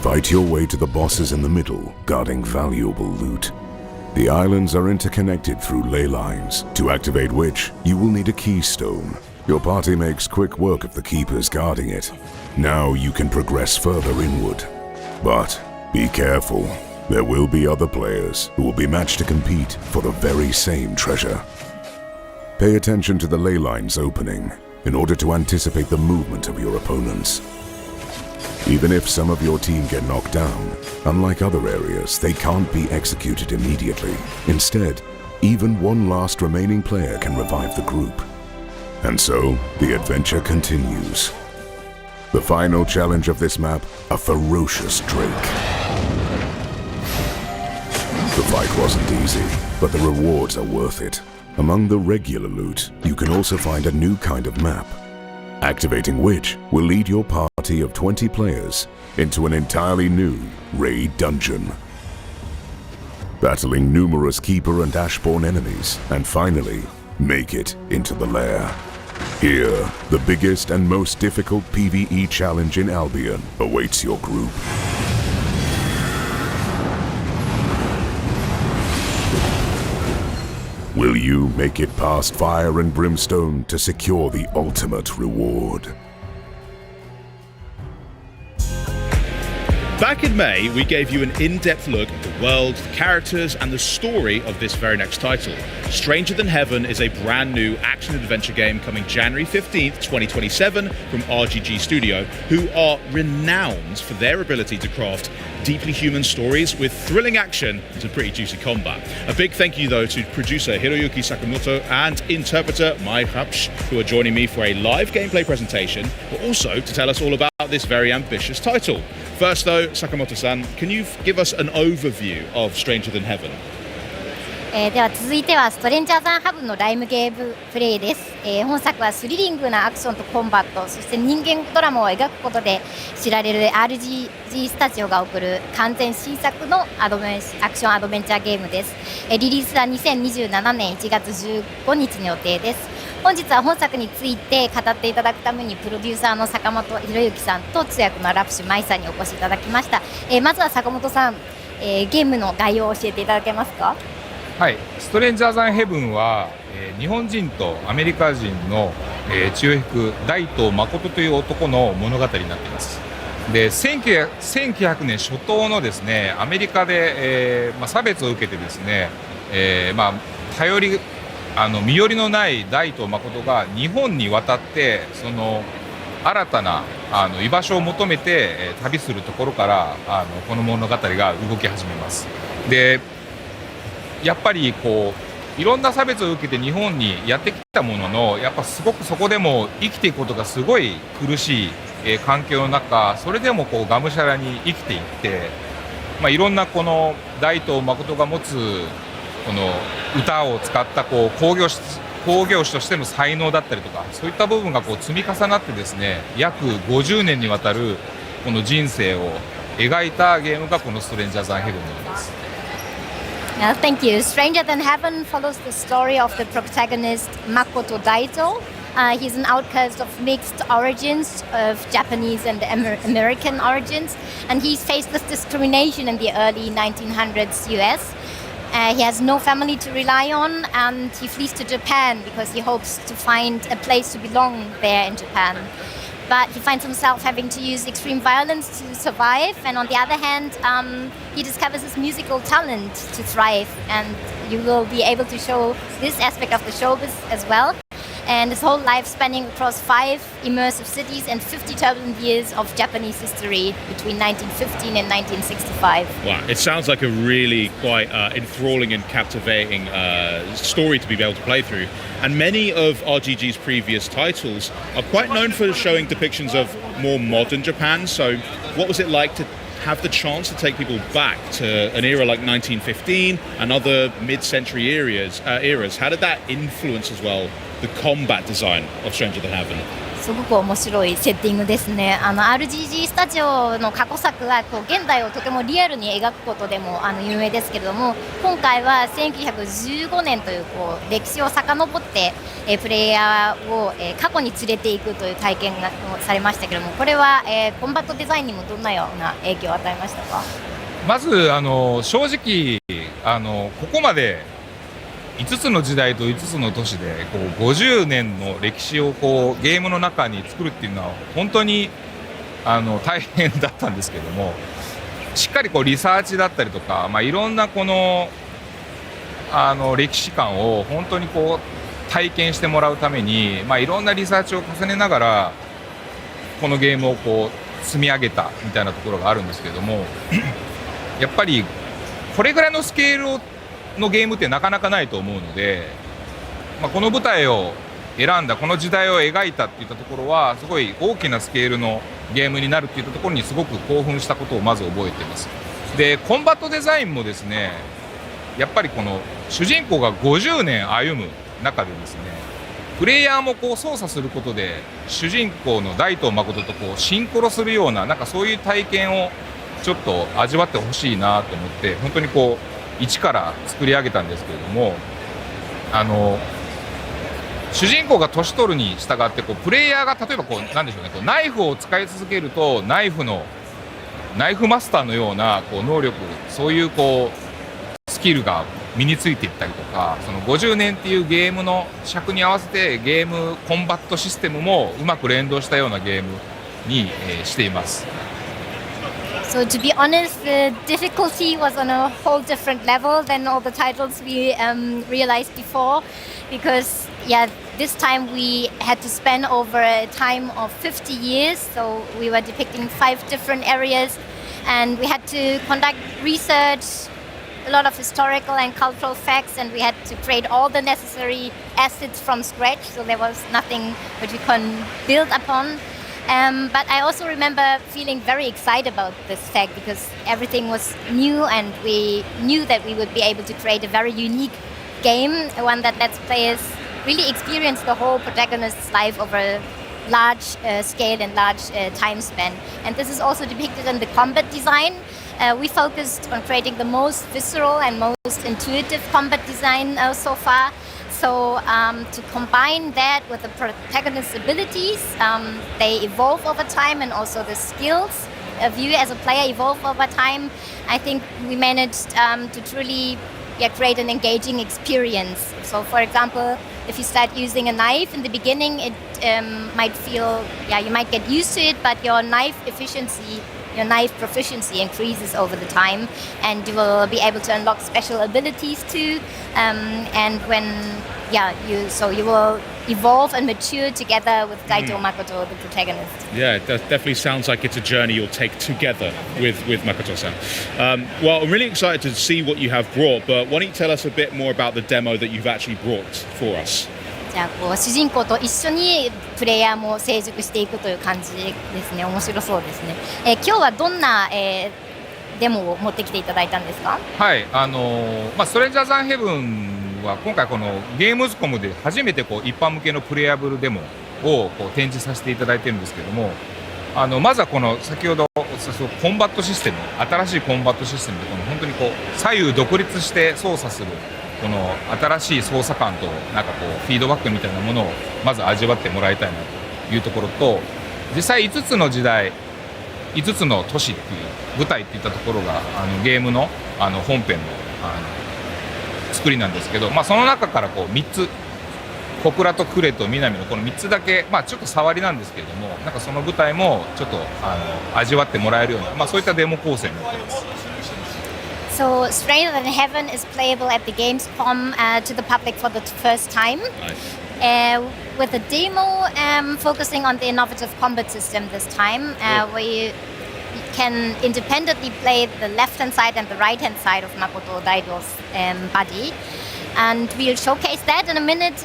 Fight your way to the bosses in the middle, guarding valuable loot. The islands are interconnected through ley lines, to activate which, you will need a keystone. Your party makes quick work of the keepers guarding it. Now you can progress further inward. But be careful. There will be other players who will be matched to compete for the very same treasure. Pay attention to the ley lines opening in order to anticipate the movement of your opponents. Even if some of your team get knocked down, unlike other areas, they can't be executed immediately. Instead, even one last remaining player can revive the group. And so, the adventure continues. The final challenge of this map, a ferocious Drake. The fight wasn't easy, but the rewards are worth it. Among the regular loot, you can also find a new kind of map, activating which will lead your party of 20 players into an entirely new raid dungeon. Battling numerous Keeper and Ashborn enemies, and finally, make it into the lair. Here, the biggest and most difficult PvE challenge in Albion awaits your group. Will you make it past fire and brimstone to secure the ultimate reward? Back in May, we gave you an in-depth look at the world, the characters, and the story of this very next title. Stranger Than Heaven is a brand new action-adventure game coming January 15th, 2027 from RGG Studio, who are renowned for their ability to craft deeply human stories with thrilling action and some pretty juicy combat. A big thank you, though, to producer Hiroyuki Sakamoto and interpreter Mai Hapsh, who are joining me for a live gameplay presentation, but also to tell us all about this very ambitious title. First, though, Sakamoto-san, can you give us an overview of Stranger Than Heaven? では続いてはストレンジャーザンハブのライムゲームプレイです。本作はスリリングなアクションとコンバット、そして人間ドラマを描くことで知られる RGG スタジオが送る完全新作のアクションアドベンチャーゲームです。リリースは2027年1月15日の予定です。本日は本作について語っていただくためにプロデューサーの坂本博之さんと通訳のラプシュ舞さんにお越しいただきました。まずは坂本さん、ゲームの概要を教えていただけますか？はい、ストレンジャーザンヘブンは、日本人とアメリカ人の、血を引く大東誠という男の物語になっています。で、1900年初頭のですね、アメリカで、差別を受けてですね、身寄りのない大東誠が日本に渡ってその新たな居場所を求めて、旅するところからこの物語が動き始めます。でやっぱりこういろんな差別を受けて日本にやってきたもののやっぱすごくそこでも生きていくことがすごい苦しい、環境の中それでもこうがむしゃらに生きていって、いろんなこの大東誠が持つこの歌を使ったこう興行師としての才能だったりとかそういった部分がこう積み重なってですね約50年にわたるこの人生を描いたゲームがこのストレンジャーザンヘブンになります。Thank you. Stranger Than Heaven follows the story of the protagonist Makoto Daito. He's an outcast of mixed origins, of Japanese and American origins, and he's faced with discrimination in the early 1900s US. He has no family to rely on, and he flees to Japan because he hopes to find a place to belong there in Japan. But he finds himself having to use extreme violence to survive, and on the other hand, he discovers his musical talent to thrive, and you will be able to show this aspect of the showbiz as well. And his whole life spanning across 5 immersive cities and 50 turbulent years of Japanese history between 1915 and 1965. Wow, it sounds like a really quite enthralling and captivating story to be able to play through. And many of RGG's previous titles are quite known for showing depictions of more modern Japan. So what was it like to have the chance to take people back to an era like 1915 and other mid-century eras? How did that influence as well the combat design of Stranger Than Heaven? すごく面白いセッティングですね。RGG スタジオの過去作はこう現代をとてもリアルに描くことでも有名ですけれども、今回は1915年という、こう歴史を遡って、プレイヤーを、過去に連れていくという体験がされましたけれども、これは、コンバットデザインにもどんなような影響を与えましたか？まず正直ここまで5つの時代と5つの都市でこう50年の歴史をこうゲームの中に作るっていうのは本当に大変だったんですけども、しっかりこうリサーチだったりとか、いろんなこの歴史観を本当にこう体験してもらうために、いろんなリサーチを重ねながらこのゲームをこう積み上げたみたいなところがあるんですけどもやっぱりこれぐらいのスケールのゲームってなかなかないと思うので、この舞台を選んだこの時代を描いたっていったところはすごい大きなスケールのゲームになるっていったところにすごく興奮したことをまず覚えています。でコンバットデザインもですねやっぱりこの主人公が50年歩む中でですねプレイヤーもこう操作することで主人公の大東誠とこうシンクロするようなそういう体験をちょっと味わってほしいなと思って本当にこう一から作り上げたんですけれども、主人公が年取るに従ってこうプレイヤーが例えばこうなんでしょうね、こうナイフを使い続けるとナイフマスターのようなこう能力、そういうこうスキルが身についていったりとか、その50年っていうゲームの尺に合わせてゲームコンバットシステムもうまく連動したようなゲームに、しています。So to be honest, the difficulty was on a whole different level than all the titles we realized before, because this time we had to spend over a time of 50 years. So we were depicting 5 different areas, and we had to conduct research, a lot of historical and cultural facts, and we had to create all the necessary assets from scratch. So there was nothing which we can build upon. But I also remember feeling very excited about this fact because everything was new and we knew that we would be able to create a very unique game, one that lets players really experience the whole protagonist's life over a large scale and large time span. And this is also depicted in the combat design. We focused on creating the most visceral and most intuitive combat design so far. So to combine that with the protagonist's abilities, they evolve over time, and also the skills of you as a player evolve over time. I think we managed to truly create an engaging experience. So for example, if you start using a knife in the beginning, it might feel, you might get used to it, but your knife proficiency increases over the time, and you will be able to unlock special abilities too. And when you will evolve and mature together with Gaito Makoto, the protagonist. Yeah, it definitely sounds like it's a journey you'll take together with Makoto-san. Well, I'm really excited to see what you have brought, but why don't you tell us a bit more about the demo that you've actually brought for us? じゃあこう主人公と一緒にプレイヤーも成熟していくという感じですね。面白そうですね。今日はどんな、デモを持ってきていただいたんですか？はい、ストレンジャーズ・アンヘブンは今回このゲームズコムで初めてこう一般向けのプレイヤブルデモをこう展示させていただいてるんですけども、まずはこの先ほどコンバットシステム、新しいコンバットシステムでこの本当にこう左右独立して操作するこの新しい操作感となんかこうフィードバックみたいなものをまず味わってもらいたいなというところと、実際5つの時代5つの都市っていう舞台っていったところがゲームの本編の作りなんですけど、その中からこう3つ小倉と呉と南のこの3つだけ、ちょっと触りなんですけれども、なんかその舞台もちょっと味わってもらえるような、そういったデモ構成になってます。So Stranger Than Heaven is playable at the gamescom to the public for the first time. Nice. With a demo focusing on the innovative combat system this time, where you can independently play the left-hand side and the right-hand side of Makoto Daido's body. And we'll showcase that in a minute.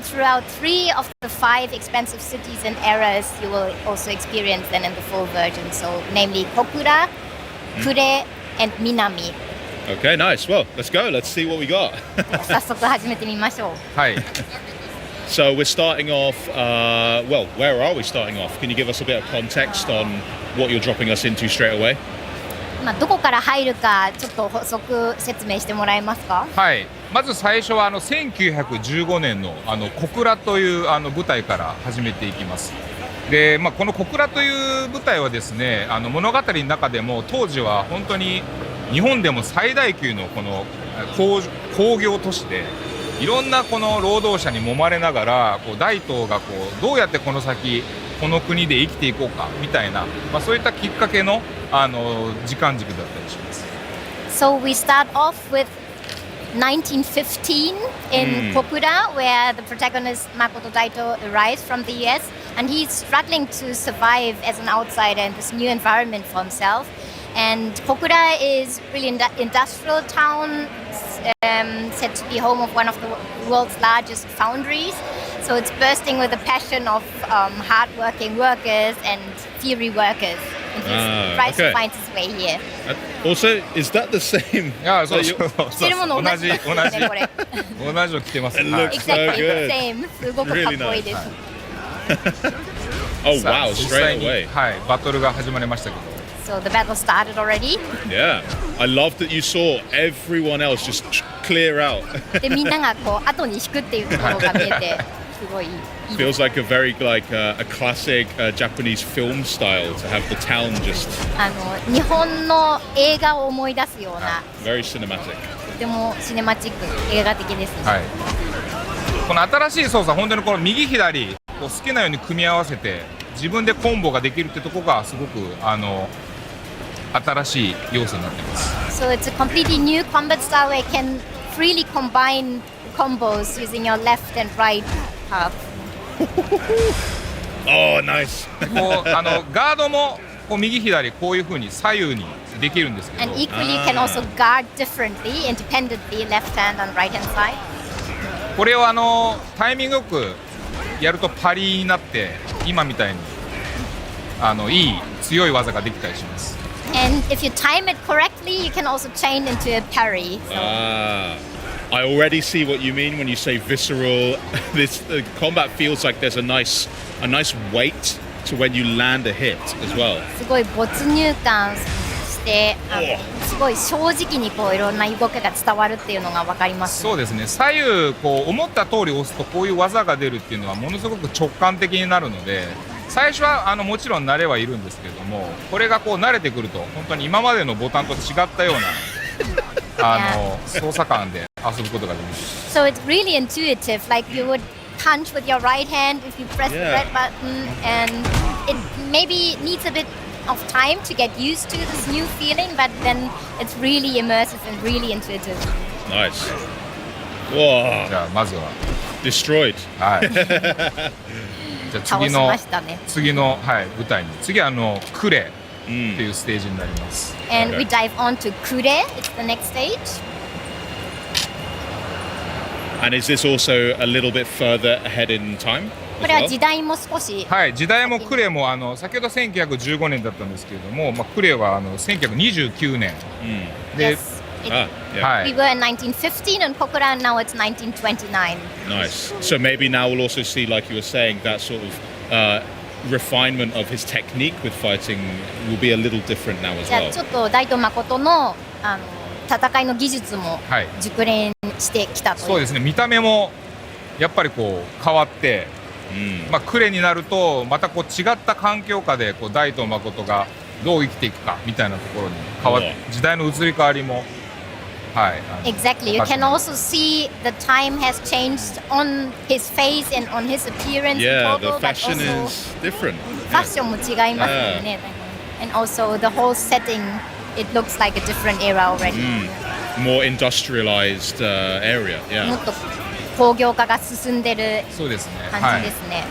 Throughout 3 of the 5 expansive cities and eras, you will also experience them in the full version. So namely Kokura, Kure, and Minami. Okay, nice. Well, let's go. Let's see what we got. 早速始めてみましょう。はい。So we're starting off, well, where are we starting off? Can you give us a bit of context on what you're dropping us into straight away? どこから入るかちょっと補足説明してもらえますか？はい。まず最初は1915年の小倉という舞台から始めていきます。で、この小倉という舞台はですね、物語の中でも当時は本当に日本でも最大級のこの工業都市で、いろんなこの労働者に揉まれながら大東がどうやってこの先この国で生きていこうかみたいな、そういったきっかけの時間軸だったりします。So we start off with 1915 in Kokura, where the protagonist Makoto Daito arrives from the US, and he's struggling to survive as an outsider in this new environment for himself. And Kokura is really an industrial town, said to be home of one of the world's largest foundries. So it's bursting with the passion of hard-working workers and theory workers. And he tries to find his way here. Also, is that the same? そう。着てるもの同じですね、これ。同じの着てます。It looks so Exactly good. the same. すごくかっこいいです。Oh wow, straight away. はい、バトルが始まりましたけど。So the battle started already. Yeah, I love that you saw everyone else just clear out. でみんなが後に引くっていうところが見えて、すすごいいいです。 Feels like a very a classic Japanese film style to have the town just 日本の映画を思い出すような very cinematic. とてもシネマチック映画的ですね。はい。この新しい操作、本当にこの右左こう好きなように組み合わせて自分でコンボができるってとこがすごく新しい要素になってます。So it's a completely new combat style where you can freely combine combos using your left and right half. Oh, nice. こうガードもこう右左こういう風に左右にできるんですけど。 And equally you can also guard differently, independently, left hand and right hand side. これをタイミングよくやるとパリになって今みたいにいい強い技ができたりします。 And if you time it correctly, you can also chain into a parry. So. I already see what you mean when you say visceral. This combat feels like there's a nice weight to when you land a hit as well. すごい没入感してすごい正直にこういろんな動きが伝わるっていうのが分かります、ね。そうですね。左右こう思った通り押すとこういう技が出るっていうのはものすごく直感的になるので、最初はもちろん慣れはいるんですけれども、これがこう慣れてくると本当に今までのボタンと違ったような操作感で遊ぶことができます。 So it's really intuitive. Like you would punch with your right hand if you press the red button, and it maybe needs a bit of time to get used to this new feeling, but then it's really immersive and really intuitive. Nice. Whoa. じゃあまずは destroyed. はい。じゃあ次のはい舞台に次はクレっていうステージになります。And we dive on to Kure. It's the next stage. And is this also a little bit further ahead in time? これは時代も少し。はい、時代もクレも先ほど1915年だったんですけれども、クレは1929年。で、はい。We were in 1915 and Kokura, now it's 1929. Nice. So maybe now we'll also see, like you were saying, that sort of refinement of his technique with fighting will be a little different now as well. じゃあちょっと大東誠の戦いの技術も熟練してきたという。そうですね。見た目もやっぱりこう変わって。クレになるとまたこう違った環境下でこう大東誠がどう生きていくかみたいなところに変わって時代の移り変わりもはい。Exactly. You can also see the time has changed on his face and on his appearance. Yeah, in total, the fashion is different. ファッションも違いますよね。And also the whole setting, it looks like a different era already. More industrialized area. Yeah. もっと工業化が進んでる感じですね。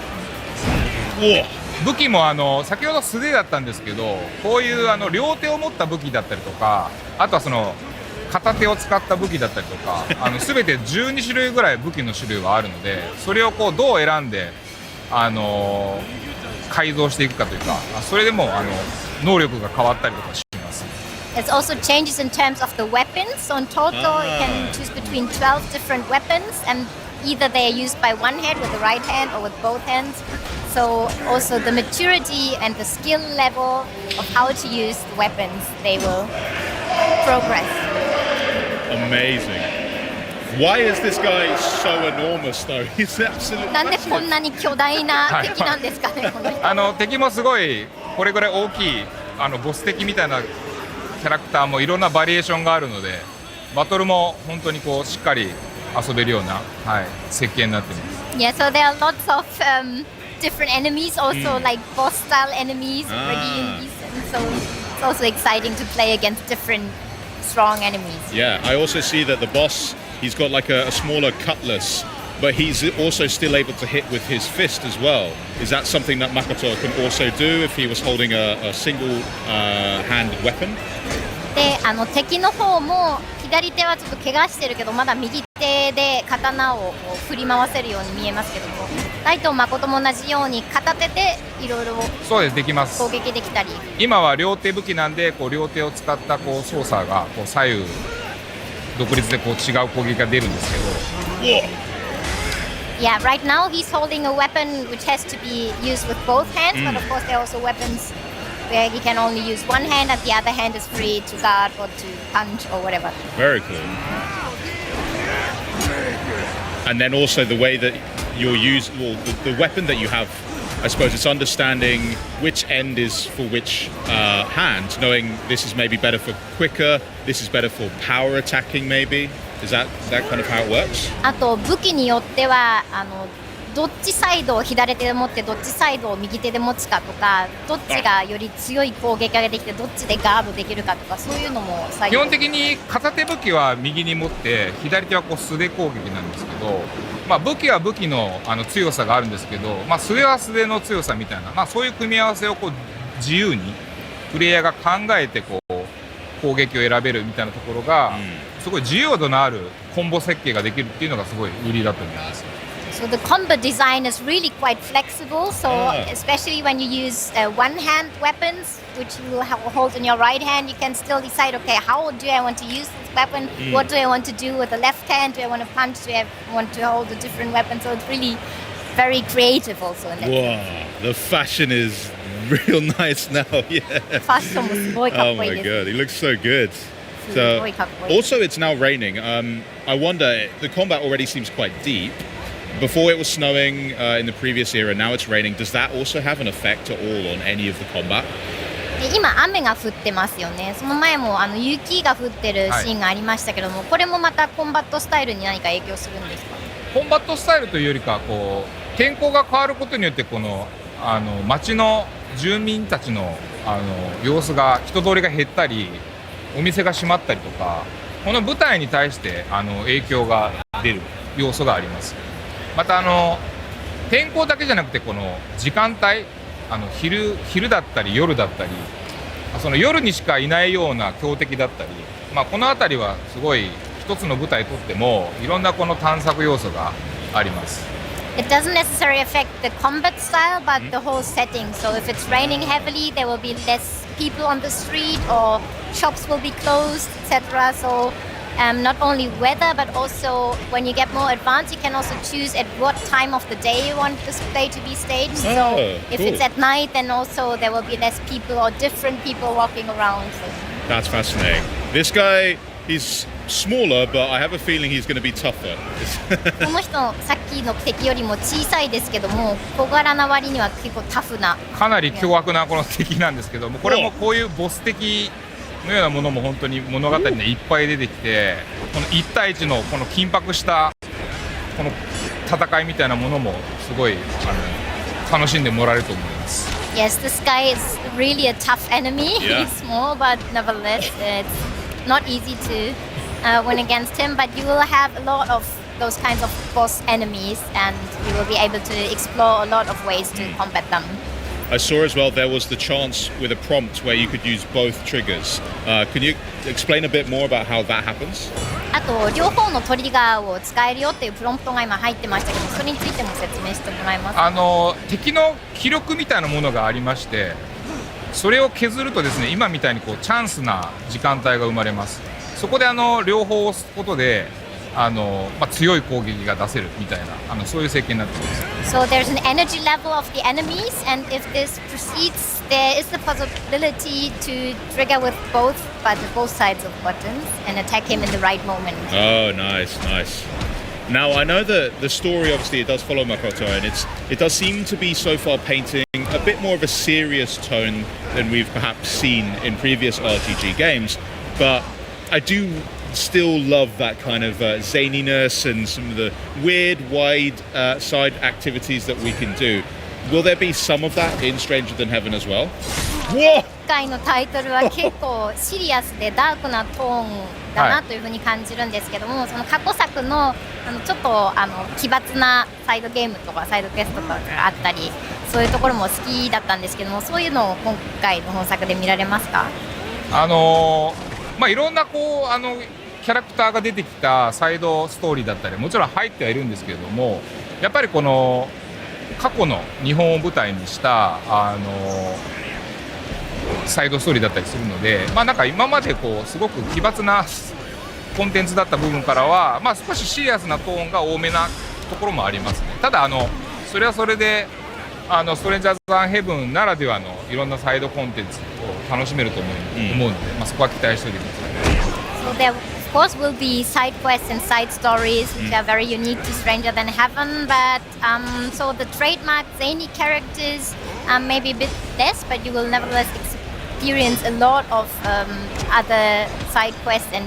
武器も先ほど素手だったんですけど、こういう両手を持った武器だったりとか、あとはその片手を使った武器だったりとか、全て12種類ぐらい武器の種類はあるので、それをこうどう選んで改造していくかというか、それでも能力が変わったりとかします。It also changes in terms of the weapons. So in total, you can choose between 12 different weapons, and either they are used by one hand with the right hand or with both hands. So also the maturity and the skill level of how to use the weapons, they will progress. Amazing. Why is this guy so enormous though? He's absolutely. なんでこんなに巨大な敵なんですかね、この人。敵もすごいこれぐらい大きいボス敵みたいなキャラクターもいろんなバリエーションがあるので、バトルも本当にこうしっかり遊べるような、設計になっています。Yeah, so there are lots of different enemies, also like boss style enemies already in these, and so it's also exciting to play against different strong enemies. Yeah, I also see that the boss, he's got like a smaller cutlass, but he's also still able to hit with his fist as well. Is that something that Makoto can also do if he was holding a single-handed weapon? で、敵の方も左手はちょっと怪我してるけど、まだ右手で刀をこう振り回せるように見えますけども、大東誠も同じように片手でいろいろ攻撃できたり。今は両手武器なんで、こう両手を使ったこう操作がこう左右独立でこう違う攻撃が出るんですけど。Yeah, right now he's holding a weapon which has to be used with both hands, but of course there are also weapons where he can only use one hand and the other hand is free to guard or to punch or whatever. Very cool. And then also the way that you'll use the weapon that you have. I suppose it's understanding which end is for which hand, knowing this is maybe better for quicker, this is better for power attacking maybe. Is that kind of how it works? あと武器によってはどっちサイドを左手で持ってどっちサイドを右手で持つかとか、どっちがより強い攻撃ができてどっちでガードできるかとか、そういうのも左右。基本的に片手武器は右に持って左手はこう素手攻撃なんですけど、武器は武器の強さがあるんですけど、素手は素手の強さみたいな、そういう組み合わせをこう自由にプレイヤーが考えてこう攻撃を選べるみたいなところが、すごい自由度のあるコンボ設計ができるっていうのがすごい売りだと思います。So the combat design is really quite flexible. So especially when you use one-hand weapons, which you will hold in your right hand, you can still decide, okay, how do I want to use this weapon? What do I want to do with the left hand? Do I want to punch? Do I want to hold a different weapon? So it's really very creative also. Wow, the fashion is real nice now. Yeah. Fashion was very Oh my god, he looks so good. So, also, it's now raining. I wonder, the combat already seems quite deep. Before it was snowing in the previous era, now it's raining. Does that also have an effect at all on any of the combat? 今雨が降ってますよね。その前も雪が降ってるシーンがありましたけども、これもまたコンバットスタイルに何か影響するんですか？コンバットスタイルというよりかこう天候が変わることによってこの町の住民たちの様子が人通りが減ったり、お店が閉まったりとか、この舞台に対して影響が出る要素があります。また天候だけじゃなくてこの時間帯昼だったり夜だったり、その夜にしかいないような強敵だったり、この辺りはすごい一つの舞台にとってもいろんなこの探索要素があります。It doesn't necessarily affect the combat style, but the whole setting. So if it's raining heavily, there will be less people on the street, or shops will be closed, etc. So not only weather, but also when you get more advanced, you can also choose at what time of the day you want this play to be staged. So if it's at night, then also there will be less people or different people walking around. So. That's fascinating. This guy, he's smaller, but I have a feeling he's going to be tougher. この人さっきの敵よりも小さいですけども、小柄な割には結構タフな。かなり凶悪なこの敵なんですけども、これもこういうボス敵のようなものも本当に物語にいっぱい出てきて、この1対1のこの緊迫したこの戦いみたいなものもすごい楽しんでもらえると思います。Yes, this guy is really a tough enemy. Yeah. He's small, but nevertheless, it's not easy to win against him. But you will have a lot of those kinds of boss enemies, and you will be able to explore a lot of ways to combat them. I saw as well there was the chance with a prompt where you could use both triggers. Can you explain a bit more about how that happens? あと両方のトリガーを使えるよっていうプロンプトが今入ってましたけど、それについても説明してもらえますか？敵の気力みたいなものがありまして、それを削るとですね、今みたいにこうチャンスな時間帯が生まれます。そこで両方押すことで強い攻撃が出せるみたいなそういう設計になっています。So there's an energy level of the enemies, and if this proceeds, there is the possibility to trigger with both sides of buttons and attack him in the right moment. Oh, nice. Now I know that the story obviously it does follow Makoto, and it does seem to be so far painting a bit more of a serious tone than we've perhaps seen in previous RPG games, but I do still love that kind of zaniness and some of the weird wide side activities that we can do. Will there be some of that in Stranger Than Heaven as well? Whoa! 今回のタイトルは結構シリアスでダークなトーンだなというふうに感じるんですけども、その過去作のちょっと奇抜なサイドゲームとかサイドクエストとかがあったり、そういうところも好きだったんですけども、そういうのを今回の本作で見られますか？いろんなこうキャラクターが出てきたサイドストーリーだったりもちろん入ってはいるんですけれども、やっぱりこの過去の日本を舞台にしたサイドストーリーだったりするので、なんか今までこうすごく奇抜なコンテンツだった部分からは、少しシリアスなトーンが多めなところもありますね。ただそれはそれでストレンジャーズ・ザン・ヘブンならではのいろんなサイドコンテンツを楽しめると思うので、そこは期待しておいてください。So there course, will be side quests and side stories, which are very unique to Stranger Than Heaven. But so the trademark zany characters maybe a bit less, but you will nevertheless experience a lot of other side quests and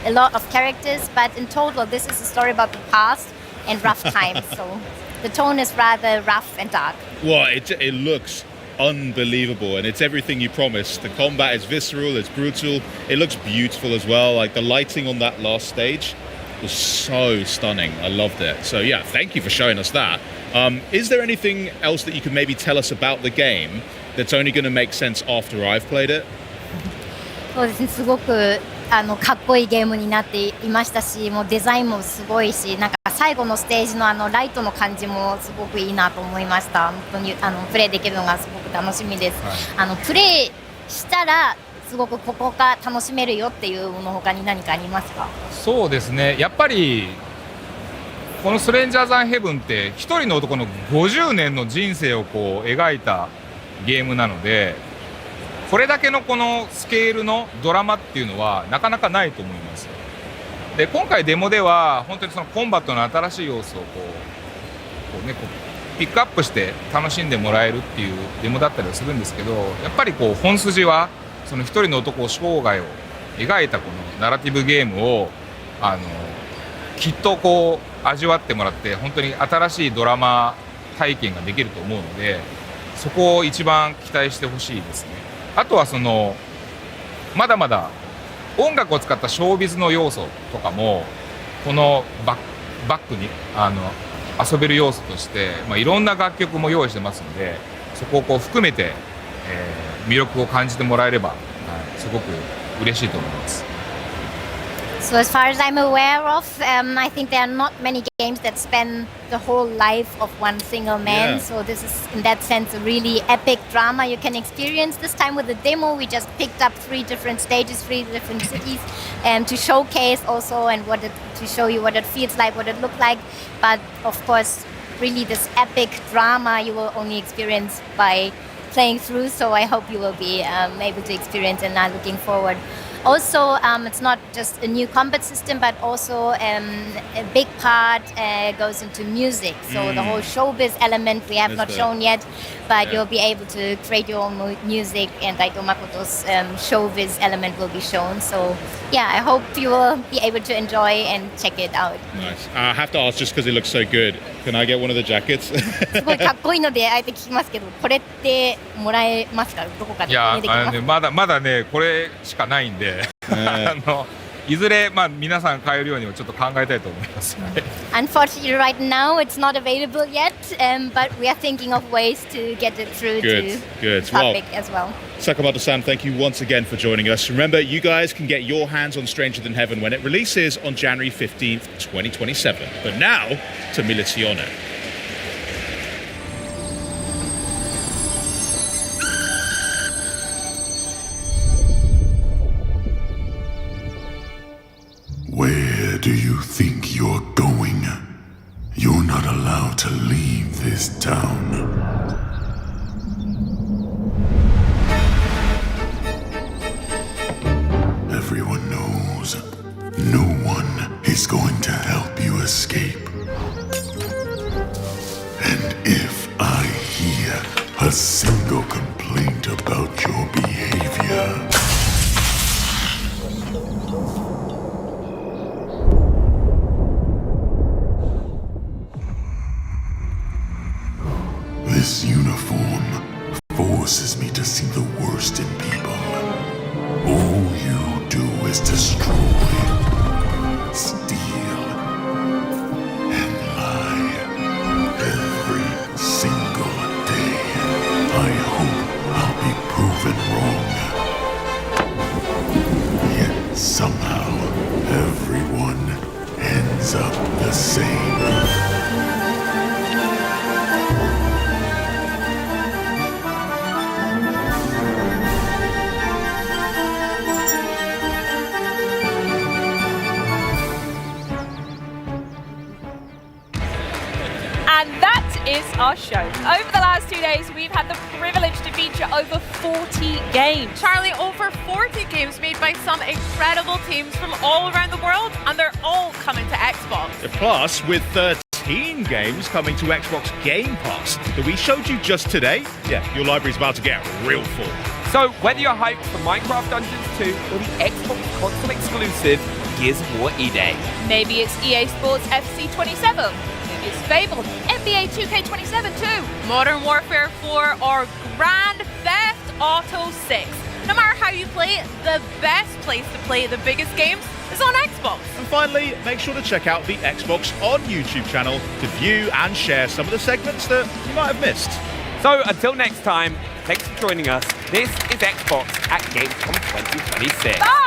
a lot of characters. But in total, this is a story about the past and rough times. So the tone is rather rough and dark. Well, it looks unbelievable, and it's everything you promised. The combat is visceral, it's brutal, it looks beautiful as well. Like the lighting on that last stage was so stunning. I loved it. So yeah, thank you for showing us that. Is there anything else that you can maybe tell us about the game that's only going to make sense after I've played it? そうですね、すごくかっこいいゲームになっていましたし、もうデザインもすごいし、なんか最後のステージのライトの感じもすごくいいなと思いました。本当にプレイできるのがすごく楽しみです。プレイしたらすごくここが楽しめるよっていうもの他に何かありますか？そうですね。やっぱりこのストレンジャーザンヘブンって一人の男の50年の人生をこう描いたゲームなので、これだけのこのスケールのドラマっていうのはなかなかないと思います。で今回デモでは本当にそのコンバットの新しい要素をこうピックアップして楽しんでもらえるっていうデモだったりはするんですけど、やっぱりこう本筋はその一人の男生涯を描いたこのナラティブゲームをきっとこう味わってもらって、本当に新しいドラマ体験ができると思うので、そこを一番期待してほしいですね。あとはそのまだまだ音楽を使ったショービズの要素とかもこのバックに遊べる要素として、いろんな楽曲も用意してますので、そこをこう含めて、魅力を感じてもらえれば、すごく嬉しいと思います。So as far as I'm aware of, I think there are not many games that span the whole life of one single man. Yeah. So this is, in that sense, a really epic drama you can experience. This time with the demo, we just picked up 3 different stages, 3 different cities, to showcase also and to show you what it feels like, what it looked like. But of course, really this epic drama you will only experience by playing through. So I hope you will be able to experience and are looking forward. Also, it's not just a new combat system, but also a big part goes into music. So the whole showbiz element we have not shown yet, but you'll be able to create your own music, and Daito Makoto's showbiz element will be shown. So yeah, I hope you will be able to enjoy and check it out. Nice. I have to ask, just because it looks so good, can I get one of the jackets? すごいかっこいいのであえて聞きますけど、これってもらえますか？どこかで手にできますか？まだねこれしかないんで。いずれ皆さん買えるようにもちょっと考えたいと思います。Unfortunately, right now it's not available yet, but we are thinking of ways to get it through to public as well. Sakamoto-san, thank you once again for joining us. Remember, you guys can get your hands on Stranger Than Heaven when it releases on January 15th, 2027. But now to Milizione. Where do you think you're going? You're not allowed to leave this town. Everyone knows no one is going to help you escape. And if I hear a single complaint about your behavior, this uniform forces me to see the worst in people. All you do is destroy, steal, and lie every single day. I hope I'll be proven wrong. Yet somehow everyone ends up the same. Is our show. Over the last 2 days, we've had the privilege to feature over 40 games. Charlie, over 40 games made by some incredible teams from all around the world, and they're all coming to Xbox. Plus, with 13 games coming to Xbox Game Pass that we showed you just today, your library's about to get real full. So whether you're hyped for Minecraft Dungeons 2 or the Xbox console exclusive Gears of War E-Day. Maybe it's EA Sports FC 27. Maybe it's Fable, NBA 2K27 too. Modern Warfare 4 or Grand Theft Auto 6. No matter how you play it, the best place to play the biggest games is on Xbox. And finally, make sure to check out the Xbox On YouTube channel to view and share some of the segments that you might have missed. So until next time, thanks for joining us. This is Xbox at Gamescom 2026. Bye!